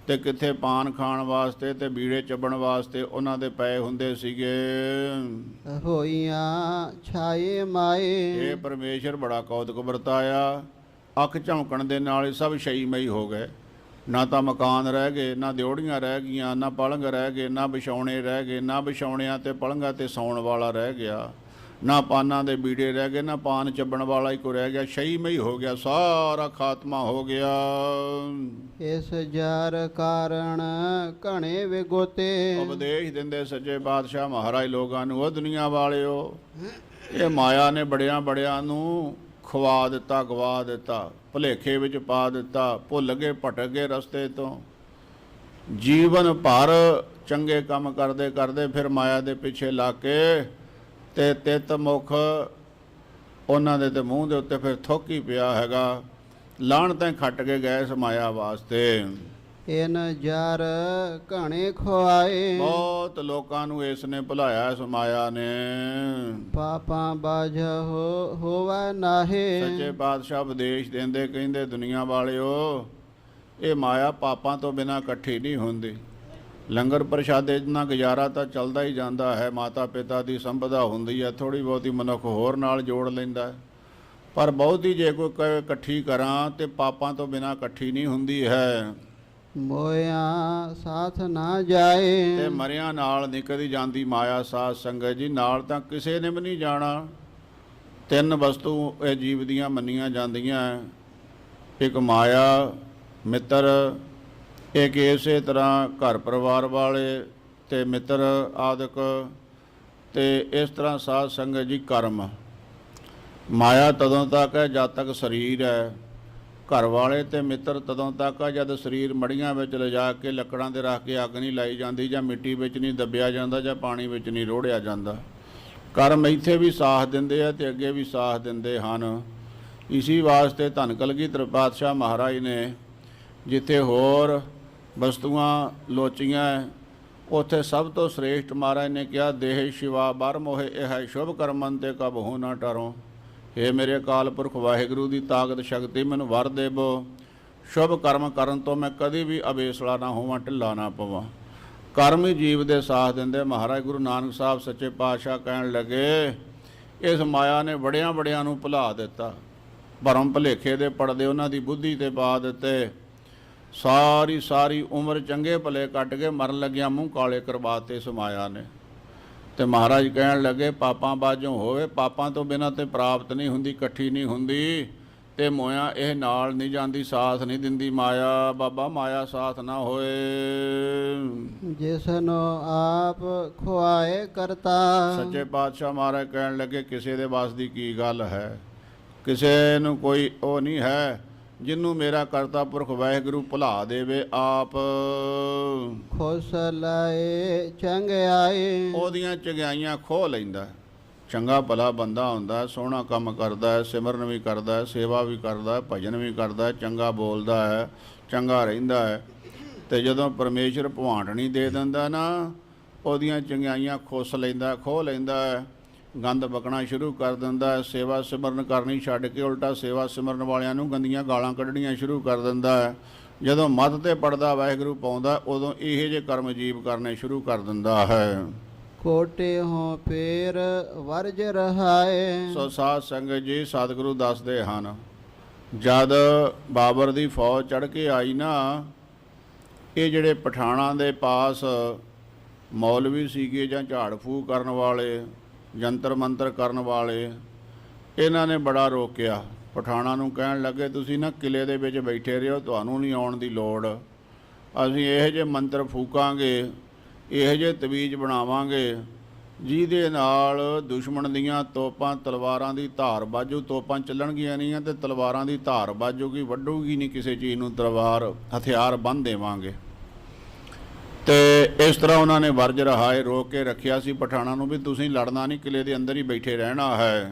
ਤੇ ਕਿੱਥੇ ਪਾਨ ਖਾਣ ਵਾਸਤੇ ਤੇ ਬੀੜੇ ਚੱਬਣ ਵਾਸਤੇ ਉਹਨਾਂ ਦੇ ਪਏ ਹੁੰਦੇ ਸੀਗੇ। ਹੋਈਆਂ ਛਾਏ ਮਾਏ। ਇਹ ਪਰਮੇਸ਼ਰ ਬੜਾ ਕੌਤਕ ਵਰਤਾਇਆ। ਅੱਖ ਝਮਕਣ ਦੇ ਨਾਲ ਹੀ ਸਭ ਸ਼ੈਮਈ ਹੋ ਗਏ। ਨਾ ਤਾਂ ਮਕਾਨ ਰਹਿ ਗਏ, ਨਾ ਦਿਉੜੀਆਂ ਰਹਿ ਗਈਆਂ, ਨਾ ਪਲੰਘ ਰਹਿ ਗਏ, ਨਾ ਵਿਛਾਉਣੇ ਰਹਿ ਗਏ, ਨਾ ਵਿਛਾਉਣਿਆਂ ਤੇ ਪਲੰਘਾਂ ਤੇ ਸੌਣ ਵਾਲਾ ਰਹਿ ਗਿਆ, ਨਾ ਪਾਨਾਂ ਦੇ ਬੀੜੇ ਰਹਿ ਗਏ, ਨਾ ਪਾਨ ਚੱਬਣ ਵਾਲਾ ਹੀ ਕੋ ਰਹਿ ਗਿਆ। ਸ਼ੈਮਈ ਹੋ ਗਿਆ, ਸਾਰਾ ਖਾਤਮਾ ਹੋ ਗਿਆ। ਇਸ ਜਰ ਕਾਰਣ ਘਣੇ ਵਿਗੋਤੇ। ਉਪਦੇਸ਼ ਦਿੰਦੇ ਸੱਚੇ ਪਾਤਸ਼ਾਹ ਮਹਾਰਾਜ ਲੋਕਾਂ ਨੂੰ, ਉਹ ਦੁਨੀਆ ਵਾਲਿਓ, ਇਹ ਮਾਇਆ ਨੇ ਬੜਿਆਂ ਨੂੰ ਖਵਾ ਦਿੱਤਾ, ਗਵਾ ਦਿੱਤਾ, ਭੁਲੇਖੇ ਵਿੱਚ ਪਾ ਦਿੱਤਾ, ਭੁੱਲ ਗਏ, ਭਟਕ ਗਏ ਰਸਤੇ ਤੋਂ। ਜੀਵਨ ਭਰ ਚੰਗੇ ਕੰਮ ਕਰਦੇ ਕਰਦੇ ਫਿਰ ਮਾਇਆ ਦੇ ਪਿੱਛੇ ਲੱਗ ਕੇ ਤੇ ਤਿੱਤ ਮੁਖ ਉਹਨਾਂ ਦੇ ਤੇ ਮੂੰਹ ਦੇ ਉੱਤੇ ਫਿਰ ਥੁੱਕ ਹੀ ਪਿਆ ਹੈਗਾ। ਲਾਹਣਤਾਂ ਖੱਟ ਕੇ ਗਏ ਇਸ ਮਾਇਆ ਵਾਸਤੇ। ਇਨ ਜਰ ਘਣੇ ਖੁਆਏ। ਬਹੁਤ ਲੋਕਾਂ ਨੂੰ ਇਸ ਨੇ ਭੁਲਾਇਆ, ਇਸ ਮਾਇਆ ਨੇ। ਪਾਪਾਂ ਬਾਝ ਹੋਵਾ ਨਾਹੇ। ਸੱਚੇ ਪਾਤਸ਼ਾਹ ਉਪਦੇਸ਼ ਦਿੰਦੇ, ਕਹਿੰਦੇ ਦੁਨੀਆ ਵਾਲਿਓ, ਇਹ ਮਾਇਆ ਪਾਪਾਂ ਤੋਂ ਬਿਨਾਂ ਇਕੱਠੀ ਨਹੀਂ ਹੁੰਦੀ। ਲੰਗਰ ਪ੍ਰਸ਼ਾਦੇ ਨਾਲ ਗੁਜ਼ਾਰਾ ਤਾਂ ਚੱਲਦਾ ਹੀ ਜਾਂਦਾ ਹੈ, ਮਾਤਾ ਪਿਤਾ ਦੀ ਸੰਪਦਾ ਹੁੰਦੀ ਹੈ, ਥੋੜ੍ਹੀ ਬਹੁਤੀ ਮਨੁੱਖ ਹੋਰ ਨਾਲ ਜੋੜ ਲੈਂਦਾ, ਪਰ ਬਹੁਤੀ ਜੇ ਕੋਈ ਕਹੇ ਇਕੱਠੀ ਕਰਾਂ ਤੇ ਪਾਪਾਂ ਤੋਂ ਬਿਨਾਂ ਇਕੱਠੀ ਨਹੀਂ ਹੁੰਦੀ ਹੈ। ਮੋਇਆ ਸਾਥ ਨਾ ਜਾਏ। ਤੇ ਮਰਿਆਂ ਨਾਲ ਨਹੀਂ ਕਦੀ ਜਾਂਦੀ ਮਾਇਆ ਸਾਧ ਸੰਗਤ ਜੀ, ਨਾਲ ਤਾਂ ਕਿਸੇ ਨੇ ਵੀ ਨਹੀਂ ਜਾਣਾ। ਤਿੰਨ ਵਸਤੂ ਇਹ ਜੀਵ ਦੀਆਂ ਮੰਨੀਆਂ ਜਾਂਦੀਆਂ, ਇੱਕ ਮਾਇਆ, ਮਿੱਤਰ, ਇੱਕ ਇਸੇ ਤਰ੍ਹਾਂ ਘਰ ਪਰਿਵਾਰ ਵਾਲੇ ਤੇ ਮਿੱਤਰ ਆਦਿਕ, ਤੇ ਇਸ ਤਰ੍ਹਾਂ ਸਾਧ ਸੰਗਤ ਜੀ ਕਰਮ। ਮਾਇਆ ਤਦੋਂ ਤੱਕ ਹੈ ਜਦ ਤੱਕ ਸਰੀਰ ਹੈ, ਘਰ ਵਾਲੇ ਤੇ ਮਿੱਤਰ ਤਦੋਂ ਤੱਕ ਆ ਜਦ ਸਰੀਰ ਮੜੀਆਂ ਵਿੱਚ ਲਿਜਾ ਕੇ ਲੱਕੜਾਂ 'ਤੇ ਰੱਖ ਕੇ ਅੱਗ ਨਹੀਂ ਲਾਈ ਜਾਂਦੀ, ਜਾਂ ਮਿੱਟੀ ਵਿੱਚ ਨਹੀਂ ਦੱਬਿਆ ਜਾਂਦਾ, ਜਾਂ ਪਾਣੀ ਵਿੱਚ ਨਹੀਂ ਰੋੜਿਆ ਜਾਂਦਾ। ਕਰਮ ਇੱਥੇ ਵੀ ਸਾਥ ਦਿੰਦੇ ਆ ਤੇ ਅੱਗੇ ਵੀ ਸਾਥ ਦਿੰਦੇ ਹਨ। ਇਸੀ ਵਾਸਤੇ ਧੰਨ ਕਲਗੀਧਰ ਪਾਤਸ਼ਾਹ ਮਹਾਰਾਜ ਨੇ ਜਿੱਥੇ ਹੋਰ ਵਸਤੂਆਂ ਲੋਚੀਆਂ, ਉੱਥੇ ਸਭ ਤੋਂ ਸ੍ਰੇਸ਼ਟ ਮਹਾਰਾਜ ਨੇ ਕਿਹਾ, ਦੇਹ ਸ਼ਿਵਾ ਬਰ ਮੋਹਿ ਇਹ ਸ਼ੁਭ ਕਰਮਨ ਤੇ ਕਬਹੁ ਨਾ ਟਰੋਂ। ਇਹ ਮੇਰੇ ਅਕਾਲ ਪੁਰਖ ਵਾਹਿਗੁਰੂ ਦੀ ਤਾਕਤ ਸ਼ਕਤੀ ਮੈਨੂੰ ਵਰ ਦੇਵੋ, ਸ਼ੁਭ ਕਰਮ ਕਰਨ ਤੋਂ ਮੈਂ ਕਦੇ ਵੀ ਅਵੇਸਲਾ ਨਾ ਹੋਵਾਂ, ਢਿੱਲਾ ਨਾ ਪਵਾਂ। ਕਰਮ ਹੀ ਜੀਵ ਦੇ ਸਾਥ ਦਿੰਦੇ। ਮਹਾਰਾਜ ਗੁਰੂ ਨਾਨਕ ਸਾਹਿਬ ਸੱਚੇ ਪਾਤਸ਼ਾਹ ਕਹਿਣ ਲੱਗੇ, ਇਸ ਮਾਇਆ ਨੇ ਬੜਿਆਂ ਨੂੰ ਭੁਲਾ ਦਿੱਤਾ, ਭਰਮ ਭੁਲੇਖੇ ਦੇ ਪਰਦੇ ਉਹਨਾਂ ਦੀ ਬੁੱਧੀ ਤੇ ਪਾ ਦਿੱਤੇ। ਸਾਰੀ ਉਮਰ ਚੰਗੇ ਭਲੇ ਕੱਟ ਕੇ ਮਰਨ ਲੱਗਿਆ ਮੂੰਹ ਕਾਲੇ ਕਰਵਾਤੇ ਇਸ ਮਾਇਆ ਨੇ। ਤੇ ਮਹਾਰਾਜ ਕਹਿਣ ਲੱਗੇ, ਪਾਪਾਂ ਬਾਝੋਂ ਹੋਵੇ, ਪਾਪਾਂ ਤੋਂ ਬਿਨਾਂ ਤੇ ਪ੍ਰਾਪਤ ਨਹੀਂ ਹੁੰਦੀ, ਇਕੱਠੀ ਨਹੀਂ ਹੁੰਦੀ। ਤੇ ਮੋਇਆ ਇਹ ਨਾਲ ਨਹੀਂ ਜਾਂਦੀ, ਸਾਥ ਨਹੀਂ ਦਿੰਦੀ ਮਾਇਆ। ਬਾਬਾ ਮਾਇਆ ਸਾਥ ਨਾ ਹੋਏ। ਜਿਸਨੂੰ ਆਪ ਖੁਆਏ ਕਰਤਾ। ਸੱਚੇ ਪਾਤਸ਼ਾਹ ਮਹਾਰਾਜ ਕਹਿਣ ਲੱਗੇ, ਕਿਸੇ ਦੇ ਵੱਸ ਦੀ ਕੀ ਗੱਲ ਹੈ, ਕਿਸੇ ਨੂੰ ਕੋਈ ਉਹ ਨਹੀਂ ਹੈ ਜਿਹਨੂੰ ਮੇਰਾ ਕਰਤਾ ਪੁਰਖ ਵਾਹਿਗੁਰੂ ਭੁਲਾ ਦੇਵੇ ਆਪ, ਖੁਸ ਲਾਏ ਚੰਗਿਆਈ। ਉਹਦੀਆਂ ਚੰਗਿਆਈਆਂ ਖੋਹ ਲੈਂਦਾ। ਚੰਗਾ ਭਲਾ ਬੰਦਾ ਹੁੰਦਾ, ਸੋਹਣਾ ਕੰਮ ਕਰਦਾ ਹੈ, ਸਿਮਰਨ ਵੀ ਕਰਦਾ ਹੈ, ਸੇਵਾ ਵੀ ਕਰਦਾ ਹੈ, ਭਜਨ ਵੀ ਕਰਦਾ ਹੈ, ਚੰਗਾ ਬੋਲਦਾ ਹੈ, ਚੰਗਾ ਰਹਿੰਦਾ ਹੈ, ਤੇ ਜਦੋਂ ਪਰਮੇਸ਼ਰ ਭਵਾਂਟਣੀ ਦੇ ਦਿੰਦਾ ਨਾ, ਉਹਦੀਆਂ ਚੰਗਿਆਈਆਂ ਖੁੱਸ ਲੈਂਦਾ, ਖੋਹ ਲੈਂਦਾ ਹੈ, ਗੰਦ ਬਕਣਾ ਸ਼ੁਰੂ ਕਰ ਦਿੰਦਾ ਹੈ, ਸੇਵਾ ਸਿਮਰਨ ਕਰਨੀ ਛੱਡ ਕੇ ਉਲਟਾ ਸੇਵਾ ਸਿਮਰਨ ਵਾਲਿਆਂ ਨੂੰ ਗੰਦੀਆਂ ਗਾਲਾਂ ਕੱਢਣੀਆਂ ਸ਼ੁਰੂ ਕਰ ਦਿੰਦਾ ਹੈ। ਜਦੋਂ ਮੱਤ ਤੇ ਪੜਦਾ ਵਾਹਿਗੁਰੂ ਪਾਉਂਦਾ, ਉਦੋਂ ਇਹੋ ਜਿਹੇ ਕਰਮ ਜੀਵ ਕਰਨੇ ਸ਼ੁਰੂ ਕਰ ਦਿੰਦਾ ਹੈ। ਕੋਟੇ ਹੋ ਪੇਰ ਵਰਜ ਰਹਾਏ। ਸੋ ਸਾਧ ਸੰਗਤ ਜੀ, ਸਤਿਗੁਰੂ ਦੱਸਦੇ ਹਨ, ਜਦ ਬਾਬਰ ਦੀ ਫੌਜ ਚੜ੍ਹ ਕੇ ਆਈ ਨਾ, ਇਹ ਜਿਹੜੇ ਪਠਾਣਾਂ ਦੇ ਪਾਸ ਮੌਲਵੀ ਸੀਗੇ ਜਾਂ ਝਾੜ ਫੂਕ ਕਰਨ ਵਾਲੇ, ਜੰਤਰ ਮੰਤਰ ਕਰਨ ਵਾਲੇ, ਇਹਨਾਂ ਨੇ ਬੜਾ ਰੋਕਿਆ। ਪਠਾਣਾਂ ਨੂੰ ਕਹਿਣ ਲੱਗੇ, ਤੁਸੀਂ ਨਾ ਕਿਲੇ ਦੇ ਵਿੱਚ ਬੈਠੇ ਰਹੋ, ਤੁਹਾਨੂੰ ਨਹੀਂ ਆਉਣ ਦੀ ਲੋੜ, ਅਸੀਂ ਇਹੋ ਜਿਹੇ ਮੰਤਰ ਫੂਕਾਂਗੇ, ਇਹੋ ਜਿਹੇ ਤਵੀਜ਼ ਬਣਾਵਾਂਗੇ, ਜਿਹਦੇ ਨਾਲ ਦੁਸ਼ਮਣ ਦੀਆਂ ਤੋਪਾਂ ਤਲਵਾਰਾਂ ਦੀ ਧਾਰ ਬਾਜੂ, ਤੋਪਾਂ ਚੱਲਣਗੀਆਂ ਨਹੀਂ ਅਤੇ ਤਲਵਾਰਾਂ ਦੀ ਧਾਰ ਬਾਜੂਗੀ, ਵੱਢੂਗੀ ਨਹੀਂ ਕਿਸੇ ਚੀਜ਼ ਨੂੰ, ਤਲਵਾਰ ਹਥਿਆਰ ਬੰਨ੍ਹ ਦੇਵਾਂਗੇ। ਤੇ ਇਸ ਤਰ੍ਹਾਂ ਉਹਨਾਂ ਨੇ ਵਰਜ ਰਹਾਏ ਰੋਕ ਕੇ ਰੱਖਿਆ ਸੀ ਪਠਾਣਾਂ ਨੂੰ, ਵੀ ਤੁਸੀਂ ਲੜਨਾ ਨਹੀਂ, ਕਿਲੇ ਦੇ ਅੰਦਰ ਹੀ ਬੈਠੇ ਰਹਿਣਾ ਹੈ।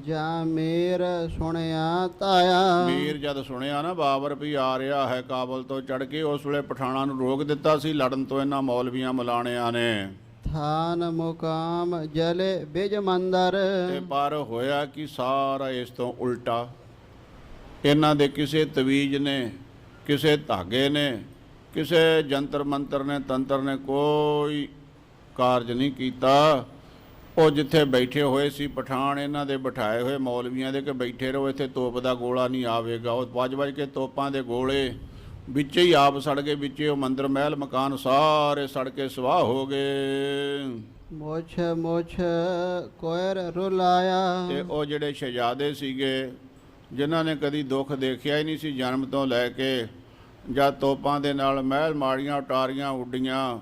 ਜਾਂ ਮੇਰ ਸੁਣਿਆ ਤਾਇਆ। ਮੀਰ ਜਦ ਸੁਣਿਆ ਨਾ ਬਾਬਰ ਵੀ ਆ ਰਿਹਾ ਹੈ ਕਾਬਲ ਤੋਂ ਚੜ੍ਹ ਕੇ, ਉਸ ਵੇਲੇ ਪਠਾਣਾਂ ਨੂੰ ਰੋਕ ਦਿੱਤਾ ਸੀ ਲੜਨ ਤੋਂ ਇਹਨਾਂ ਮੌਲਵੀਆਂ ਮਲਾਣਿਆਂ ਨੇ। ਥਾਨ ਮੁਕਾਮ ਜਲੇ ਬਿਜ ਮੰਦਰ। ਤੇ ਪਰ ਹੋਇਆ ਕਿ ਸਾਰਾ ਇਸ ਤੋਂ ਉਲਟਾ, ਇਹਨਾਂ ਦੇ ਕਿਸੇ ਤਵੀਜ਼ ਨੇ, ਕਿਸੇ ਧਾਗੇ ਨੇ, ਕਿਸੇ ਜੰਤਰ ਮੰਤਰ ਨੇ, ਤੰਤਰ ਨੇ ਕੋਈ ਕਾਰਜ ਨਹੀਂ ਕੀਤਾ। ਉਹ ਜਿੱਥੇ ਬੈਠੇ ਹੋਏ ਸੀ ਪਠਾਨ, ਇਹਨਾਂ ਦੇ ਬਿਠਾਏ ਹੋਏ ਮੌਲਵੀਆਂ ਦੇ, ਕਿ ਬੈਠੇ ਰਹੋ, ਇੱਥੇ ਤੋਪ ਦਾ ਗੋਲਾ ਨਹੀਂ ਆਵੇਗਾ। ਉਹ ਵੱਜ ਕੇ ਤੋਪਾਂ ਦੇ ਗੋਲੇ ਵਿੱਚ ਹੀ ਆਪ ਸੜ ਗਏ, ਵਿੱਚੇ ਉਹ ਮੰਦਰ ਮਹਿਲ ਮਕਾਨ ਸਾਰੇ ਸੜ ਕੇ ਸਵਾਹ ਹੋ ਗਏ। ਮੁਛ ਮੁਛ ਕੋਇਰ ਰੁਲਾਇਆ। ਤੇ ਉਹ ਜਿਹੜੇ ਸ਼ਹਿਜ਼ਾਦੇ ਸੀਗੇ, ਜਿਨ੍ਹਾਂ ਨੇ ਕਦੀ ਦੁੱਖ ਦੇਖਿਆ ਹੀ ਨਹੀਂ ਸੀ ਜਨਮ ਤੋਂ ਲੈ ਕੇ, ਜਦ ਤੋਪਾਂ ਦੇ ਨਾਲ ਮਹਿਲ ਮਾੜੀਆਂ ਉਟਾਰੀਆਂ ਉੱਡੀਆਂ,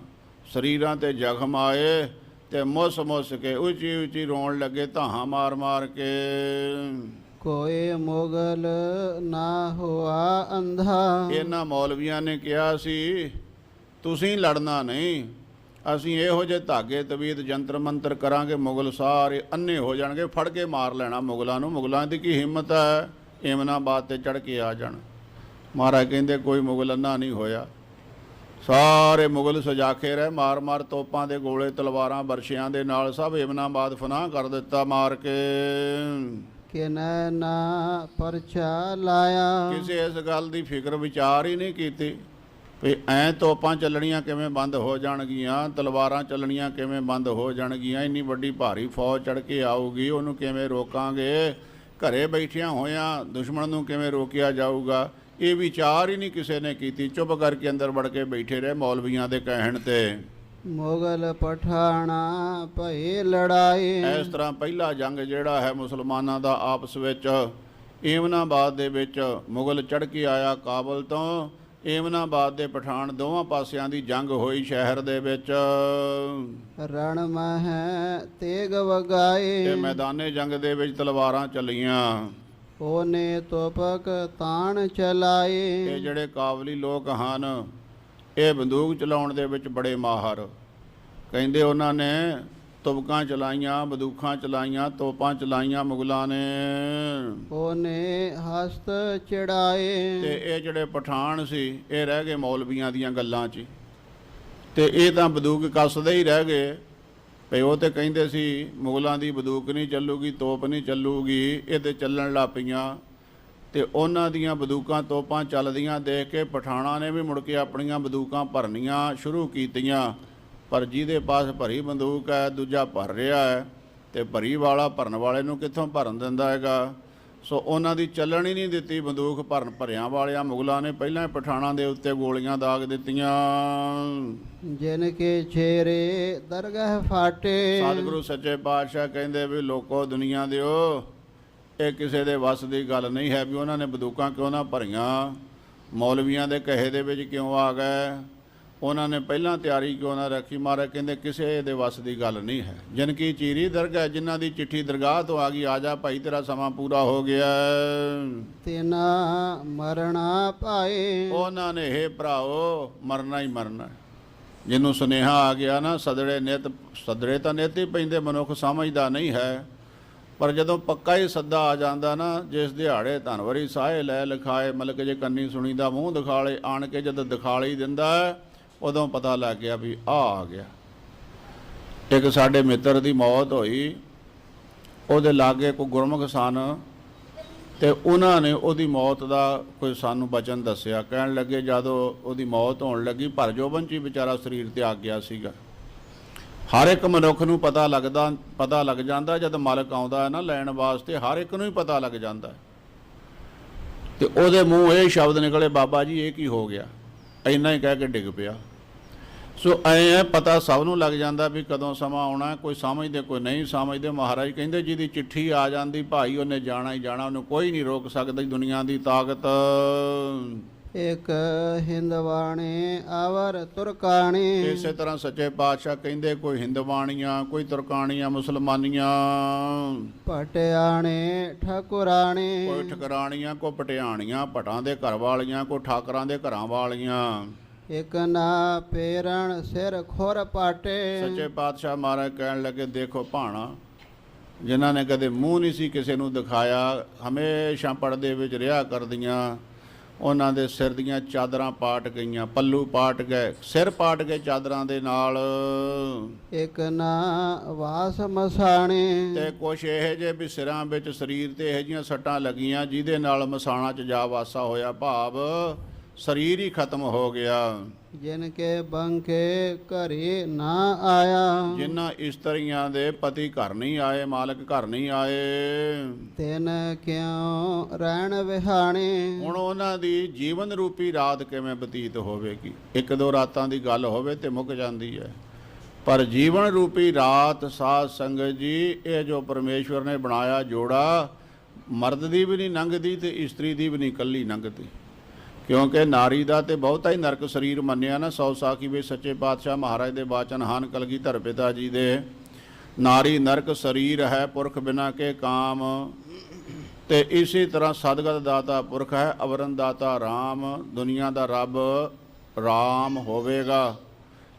ਸਰੀਰਾਂ ਤੇ ਜ਼ਖਮ ਆਏ, ਤੇ ਮੁੱਸ ਮੁੱਸ ਕੇ ਉੱਚੀ ਉੱਚੀ ਰੋਣ ਲੱਗੇ, ਧਾਹਾਂ ਮਾਰ ਮਾਰ ਕੇ। ਕੋਈ ਮੁਗਲ ਨਾ ਹੋਆ ਅੰਧਾ। ਇਹਨਾਂ ਮੌਲਵੀਆਂ ਨੇ ਕਿਹਾ ਸੀ, ਤੁਸੀਂ ਲੜਨਾ ਨਹੀਂ, ਅਸੀਂ ਇਹੋ ਜਿਹੇ ਧਾਗੇ ਤਵੀਤ ਜੰਤਰ ਮੰਤਰ ਕਰਾਂਗੇ, ਮੁਗਲ ਸਾਰੇ ਅੰਨੇ ਹੋ ਜਾਣਗੇ, ਫੜ ਕੇ ਮਾਰ ਲੈਣਾ ਮੁਗਲਾਂ ਨੂੰ। ਮੁਗਲਾਂ ਦੀ ਕੀ ਹਿੰਮਤ ਹੈ ਏਮਨਾਬਾਦ ਤੇ ਚੜ੍ਹ ਕੇ ਆ ਜਾਣ। ਮਹਾਰਾਜ ਕਹਿੰਦੇ ਕੋਈ ਮੁਗਲ ਅੰਨਾ ਨਹੀਂ ਹੋਇਆ, ਸਾਰੇ ਮੁਗਲ ਸਜਾਖੇ ਰਹੇ, ਮਾਰ ਮਾਰ ਤੋਪਾਂ ਦੇ ਗੋਲੇ, ਤਲਵਾਰਾਂ, ਬਰਸ਼ਿਆਂ ਦੇ ਨਾਲ ਸਭ ਏਮਨਾਬਾਦ ਫਨਾਹ ਕਰ ਦਿੱਤਾ ਮਾਰ ਕੇ। ਕਿਨੈ ਨਾ ਪਰਚਾ ਲਾਇਆ। ਕਿਸੇ ਇਸ ਗੱਲ ਦੀ ਫਿਕਰ ਵਿਚਾਰ ਹੀ ਨਹੀਂ ਕੀਤੀ ਵੀ ਐਂ ਤੋਪਾਂ ਚੱਲਣੀਆਂ ਕਿਵੇਂ ਬੰਦ ਹੋ ਜਾਣਗੀਆਂ, ਤਲਵਾਰਾਂ ਚੱਲਣੀਆਂ ਕਿਵੇਂ ਬੰਦ ਹੋ ਜਾਣਗੀਆਂ, ਇੰਨੀ ਵੱਡੀ ਭਾਰੀ ਫੌਜ ਚੜ੍ਹ ਕੇ ਆਊਗੀ, ਉਹਨੂੰ ਕਿਵੇਂ ਰੋਕਾਂਗੇ, ਘਰੇ ਬੈਠਿਆਂ ਹੋਇਆਂ ਦੁਸ਼ਮਣ ਨੂੰ ਕਿਵੇਂ ਰੋਕਿਆ ਜਾਊਗਾ। ਇਹ ਵਿਚਾਰ ਹੀ ਨਹੀਂ ਕਿਸੇ ਨੇ ਕੀਤੀ, ਚੁੱਪ ਕਰਕੇ ਅੰਦਰ ਵੜ ਕੇ ਬੈਠੇ ਰਹੇ ਮੌਲਵੀਆਂ ਦੇ ਕਹਿਣ ਤੇ। ਮੁਗਲ ਪਠਾਣਾ ਭਏ ਲੜਾਈ। ਇਸ ਤਰ੍ਹਾਂ ਪਹਿਲਾ ਜੰਗ ਜਿਹੜਾ ਹੈ ਮੁਸਲਮਾਨਾਂ ਦਾ ਆਪਸ ਵਿੱਚ, ਏਮਨਾਬਾਦ ਦੇ ਵਿੱਚ ਮੁਗਲ ਚੜ੍ਹ ਕੇ ਆਇਆ ਕਾਬਲ ਤੋਂ, ਏਮਨਾਬਾਦ ਦੇ ਪਠਾਨ, ਦੋਵਾਂ ਪਾਸਿਆਂ ਦੀ ਜੰਗ ਹੋਈ ਸ਼ਹਿਰ ਦੇ ਵਿੱਚ। ਰਣ ਮਹਿ ਤੇਗ ਵਗਾਏ। ਤੇ ਮੈਦਾਨੇ ਜੰਗ ਦੇ ਵਿੱਚ ਤਲਵਾਰਾਂ ਚੱਲੀਆਂ। ਉਹਨੇ ਤੋਪਕ ਤਾਣ ਚਲਾਏ। ਇਹ ਜਿਹੜੇ ਕਾਬਲੀ ਲੋਕ ਹਨ, ਇਹ ਬੰਦੂਕ ਚਲਾਉਣ ਦੇ ਵਿੱਚ ਬੜੇ ਮਾਹਰ। ਕਹਿੰਦੇ ਉਹਨਾਂ ਨੇ ਤੁਬਕਾਂ ਚਲਾਈਆਂ, ਬੰਦੂਕਾਂ ਚਲਾਈਆਂ, ਤੋਪਾਂ ਚਲਾਈਆਂ ਮੁਗਲਾਂ ਨੇ। ਉਹਨੇ ਹਸਤ ਚੜਾਏ। ਤੇ ਇਹ ਜਿਹੜੇ ਪਠਾਨ ਸੀ, ਇਹ ਰਹਿ ਗਏ ਮੌਲਵੀਆਂ ਦੀਆਂ ਗੱਲਾਂ 'ਚ, ਤੇ ਇਹ ਤਾਂ ਬੰਦੂਕ ਕੱਸਦੇ ਹੀ ਰਹਿ ਗਏ। ਭਈ ਉਹ ਤੇ ਕਹਿੰਦੇ ਸੀ ਮੁਗਲਾਂ ਦੀ ਬੰਦੂਕ ਨਹੀਂ ਚੱਲੂਗੀ, ਤੋਪ ਨਹੀਂ ਚੱਲੂਗੀ, ਇਹ ਤੇ ਚੱਲਣ ਲੱਗ ਪਈਆਂ। ਤੇ ਉਹਨਾਂ ਦੀਆਂ ਬੰਦੂਕਾਂ ਤੋਪਾਂ ਚੱਲਦੀਆਂ ਦੇਖ ਕੇ ਪਠਾਣਾਂ ਨੇ ਵੀ ਮੁੜ ਕੇ ਆਪਣੀਆਂ ਬੰਦੂਕਾਂ ਭਰਨੀਆਂ ਸ਼ੁਰੂ ਕੀਤੀਆਂ। ਪਰ ਜਿਹਦੇ ਪਾਸ ਭਰੀ ਬੰਦੂਕ ਹੈ, ਦੂਜਾ ਭਰ ਰਿਹਾ ਹੈ, ਤੇ ਭਰੀ ਵਾਲਾ ਭਰਨ ਵਾਲੇ ਨੂੰ ਕਿੱਥੋਂ ਭਰਨ ਦਿੰਦਾ ਹੈਗਾ। ਸੋ ਉਹਨਾਂ ਦੀ ਚੱਲਣ ਹੀ ਨਹੀਂ ਦਿੱਤੀ ਬੰਦੂਕ। ਭਰਿਆਂ ਵਾਲਿਆਂ ਮੁਗਲਾਂ ਨੇ ਪਹਿਲਾਂ ਹੀ ਪਠਾਣਾਂ ਦੇ ਉੱਤੇ ਗੋਲੀਆਂ ਦਾਗ ਦਿੱਤੀਆਂ। ਜਿਨ ਕੇ ਛੇਰੇ ਦਰਗਾਹ ਫਾਟੇ। ਸਤਿਗੁਰੂ ਸੱਚੇ ਪਾਤਸ਼ਾਹ ਕਹਿੰਦੇ ਵੀ ਲੋਕੋ ਦੁਨੀਆ ਦਿਓ, ਇਹ ਕਿਸੇ ਦੇ ਵੱਸ ਦੀ ਗੱਲ ਨਹੀਂ ਹੈ ਵੀ ਉਹਨਾਂ ਨੇ ਬੰਦੂਕਾਂ ਕਿਉਂ ਨਾ ਭਰੀਆਂ, ਮੌਲਵੀਆਂ ਦੇ ਕਹੇ ਦੇ ਵਿੱਚ ਕਿਉਂ ਆ ਗਏ। ਉਹਨਾਂ ਨੇ ਪਹਿਲਾਂ ਤਿਆਰੀ ਕਿਉਂ ਨਾ ਰੱਖੀ? ਮਹਾਰਾਜ ਕਹਿੰਦੇ ਕਿਸੇ ਦੇ ਵੱਸ ਦੀ ਗੱਲ ਨਹੀਂ ਹੈ। ਜਿਨ ਕੀ ਚੀਰੀ ਦਰਗਾਹ, ਜਿਨ੍ਹਾਂ ਦੀ ਚਿੱਠੀ ਦਰਗਾਹ ਤੋਂ ਆ ਗਈ, ਆ ਜਾ ਭਾਈ ਤੇਰਾ ਸਮਾਂ ਪੂਰਾ ਹੋ ਗਿਆ। ਤਿਨਾ ਮਰਣਾ ਪਾਏ, ਉਹਨਾਂ ਨੇ ਇਹ ਭਰਾਓ ਮਰਨਾ ਹੀ ਮਰਨਾ। ਜਿਹਨੂੰ ਸੁਨੇਹਾ ਆ ਗਿਆ ਨਾ, ਸਦੜੇ ਤਾਂ ਨਿੱਤ ਹੀ ਪੈਂਦੇ, ਮਨੁੱਖ ਸਮਝਦਾ ਨਹੀਂ ਹੈ। ਪਰ ਜਦੋਂ ਪੱਕਾ ਹੀ ਸੱਦਾ ਆ ਜਾਂਦਾ ਨਾ, ਜਿਸ ਦਿਹਾੜੇ ਧਨਵਰੀ ਸਾਹੇ ਲੈ ਲਿਖਾਏ, ਮਲਕ ਜੇ ਕੰਨੀ ਸੁਣੀ ਦਾ ਮੂੰਹ ਦਿਖਾਲੇ, ਆਣ ਕੇ ਜਦੋਂ ਦਿਖਾਲੀ ਦਿੰਦਾ ਉਦੋਂ ਪਤਾ ਲੱਗ ਗਿਆ ਵੀ ਆ ਗਿਆ। ਇੱਕ ਸਾਡੇ ਮਿੱਤਰ ਦੀ ਮੌਤ ਹੋਈ, ਉਹਦੇ ਲਾਗੇ ਕੋਈ ਗੁਰਮੁਖ ਸਨ, ਤੇ ਉਹਨਾਂ ਨੇ ਉਹਦੀ ਮੌਤ ਦਾ ਕੋਈ ਸਾਨੂੰ ਬਚਨ ਦੱਸਿਆ। ਕਹਿਣ ਲੱਗੇ ਜਦੋਂ ਉਹਦੀ ਮੌਤ ਹੋਣ ਲੱਗੀ, ਭਰ ਜੋਬਨ 'ਚ ਹੀ ਵਿਚਾਰਾ ਸਰੀਰ ਤਿਆਗ ਗਿਆ ਸੀਗਾ। ਹਰ ਇੱਕ ਮਨੁੱਖ ਨੂੰ ਪਤਾ ਲੱਗ ਜਾਂਦਾ ਜਦ ਮਾਲਕ ਆਉਂਦਾ ਹੈ ਨਾ ਲੈਣ ਵਾਸਤੇ, ਹਰ ਇੱਕ ਨੂੰ ਹੀ ਪਤਾ ਲੱਗ ਜਾਂਦਾ। ਤੇ ਉਹਦੇ ਮੂੰਹ ਇਹ ਸ਼ਬਦ ਨਿਕਲੇ, ਬਾਬਾ ਜੀ ਇਹ ਕੀ ਹੋ ਗਿਆ? ਇੰਨਾ ਹੀ ਕਹਿ ਕੇ ਡਿੱਗ ਪਿਆ। ਸੋ ਐ ਪਤਾ ਸਭ ਨੂੰ ਲੱਗ ਜਾਂਦਾ ਵੀ ਕਦੋਂ ਸਮਾਂ ਆਉਣਾ। ਕੋਈ ਸਮਝਦੇ, ਕੋਈ ਨਹੀਂ ਸਮਝਦੇ। ਮਹਾਰਾਜ ਕਹਿੰਦੇ ਜਿਹਦੀ ਚਿੱਠੀ ਆ ਜਾਂਦੀ ਭਾਈ, ਉਹਨੇ ਜਾਣਾ ਹੀ ਜਾਣਾ, ਉਹਨੂੰ ਕੋਈ ਨਹੀਂ ਰੋਕ ਸਕਦਾ। ਦੁਨੀਆ ਦੀ ਤਾਕਤ ਇੱਕ ਹਿੰਦਵਾਣੇ ਆਵਰ ਤੁਰਕਾਣੇ। ਇਸੇ ਤਰ੍ਹਾਂ ਸੱਚੇ ਪਾਤਸ਼ਾਹ ਕਹਿੰਦੇ ਕੋਈ ਹਿੰਦਵਾਣੀਆਂ, ਕੋਈ ਤੁਰਕਾਣੀਆਂ, ਮੁਸਲਮਾਨੀਆਂ, ਪਟਿਆਣੇ ਠਕੁਰਾਣੇ। ਕੋਈ ਠਕਰਾਣੀਆਂ, ਕੋਈ ਪਟਿਆਣੀਆਂ, ਭਟਾਂ ਦੇ ਘਰ ਵਾਲੀਆਂ, ਕੋਈ ਠਾਕਰਾਂ ਦੇ ਘਰਾਂ ਵਾਲੀਆਂ। ਇੱਕ ਨਾ ਪੇਰਣ ਸਿਰ ਖੁਰ ਪਾਟੇ। ਸੱਚੇ ਪਾਤਸ਼ਾਹ ਮਹਾਰਾਜ ਕਹਿਣ ਲੱਗੇ ਦੇਖੋ ਭਾਣਾ, ਜਿਨ੍ਹਾਂ ਨੇ ਕਦੇ ਮੂੰਹ ਨਹੀਂ ਸੀ ਕਿਸੇ ਨੂੰ ਦਿਖਾਇਆ, ਹਮੇਸ਼ਾ ਪਰਦੇ ਵਿੱਚ ਰਿਹਾ ਕਰਦੀਆਂ, ਉਹਨਾਂ ਦੇ ਸਿਰ ਦੀਆਂ ਚਾਦਰਾਂ ਪਾਟ ਗਈਆਂ, ਪੱਲੂ ਪਾਟ ਗਏ, ਸਿਰ ਪਾਟ ਗਏ ਚਾਦਰਾਂ ਦੇ ਨਾਲ। ਇੱਕ ਨਾ ਵਾਸ ਮਸਾਣੇ। ਤੇ ਕੁਛ ਇਹ ਜੇ ਵੀ ਸਿਰਾਂ ਵਿੱਚ ਸਰੀਰ ਤੇ ਇਹੋ ਜਿਹੀਆਂ ਸੱਟਾਂ ਲੱਗੀਆਂ ਜਿਹਦੇ ਨਾਲ ਮਸਾਣਾ 'ਚ ਜਾ ਵਾਸਾ ਹੋਇਆ, ਭਾਵ ਸਰੀਰ ਹੀ ਖਤਮ ਹੋ ਗਿਆ। ਜਿਨ ਕੇ ਬੰਕੇ ਘਰੇ ਨਾ ਆਇਆ। ਜਿਨ੍ਹਾਂ ਇਸਤਰੀਆਂ ਦੇ ਪਤੀ ਘਰ ਨਹੀਂ ਆਏ, ਮਾਲਕ ਘਰ ਨਹੀਂ ਆਏ, ਤਿਨ ਕਿਉ ਰਹਿਣ ਵਿਹਾਣੇ। ਹੁਣ ਉਹਨਾਂ ਦੀ ਜੀਵਨ ਰੂਪੀ ਰਾਤ ਕਿਵੇਂ ਬਤੀਤ ਹੋਵੇਗੀ? ਇੱਕ ਦੋ ਰਾਤਾਂ ਦੀ ਗੱਲ ਹੋਵੇ ਤੇ ਮੁੱਕ ਜਾਂਦੀ ਹੈ, ਪਰ ਜੀਵਨ ਰੂਪੀ ਰਾਤ ਸਾਧ ਸੰਗਤ ਜੀ, ਇਹ ਜੋ ਪਰਮੇਸ਼ਵਰ ਨੇ ਬਣਾਇਆ ਜੋੜਾ, ਮਰਦ ਦੀ ਵੀ ਨਹੀਂ ਲੰਘਦੀ ਤੇ ਇਸਤਰੀ ਦੀ ਵੀ ਨਹੀਂ ਇਕੱਲੀ ਲੰਘਦੀ। ਕਿਉਂਕਿ ਨਾਰੀ ਦਾ ਤੇ ਬਹੁਤਾ ਹੀ ਨਰਕ ਸਰੀਰ ਮੰਨਿਆ ਨਾ। 100 ਸਾਖੀ ਵਿੱਚ ਸੱਚੇ ਪਾਤਸ਼ਾਹ ਮਹਾਰਾਜ ਦੇ ਬਾਚਨ ਹਨ ਕਲਗੀਧਰ ਪਿਤਾ ਜੀ ਦੇ, ਨਾਰੀ ਨਰਕ ਸਰੀਰ ਹੈ ਪੁਰਖ ਬਿਨਾ ਕੇ ਕਾਮ। ਤੇ ਇਸੇ ਤਰ੍ਹਾਂ ਸਦਗਤ ਦਾਤਾ ਪੁਰਖ ਹੈ, ਅਵਰਨ ਦਾਤਾ ਰਾਮ। ਦੁਨੀਆ ਦਾ ਰੱਬ ਰਾਮ ਹੋਵੇਗਾ,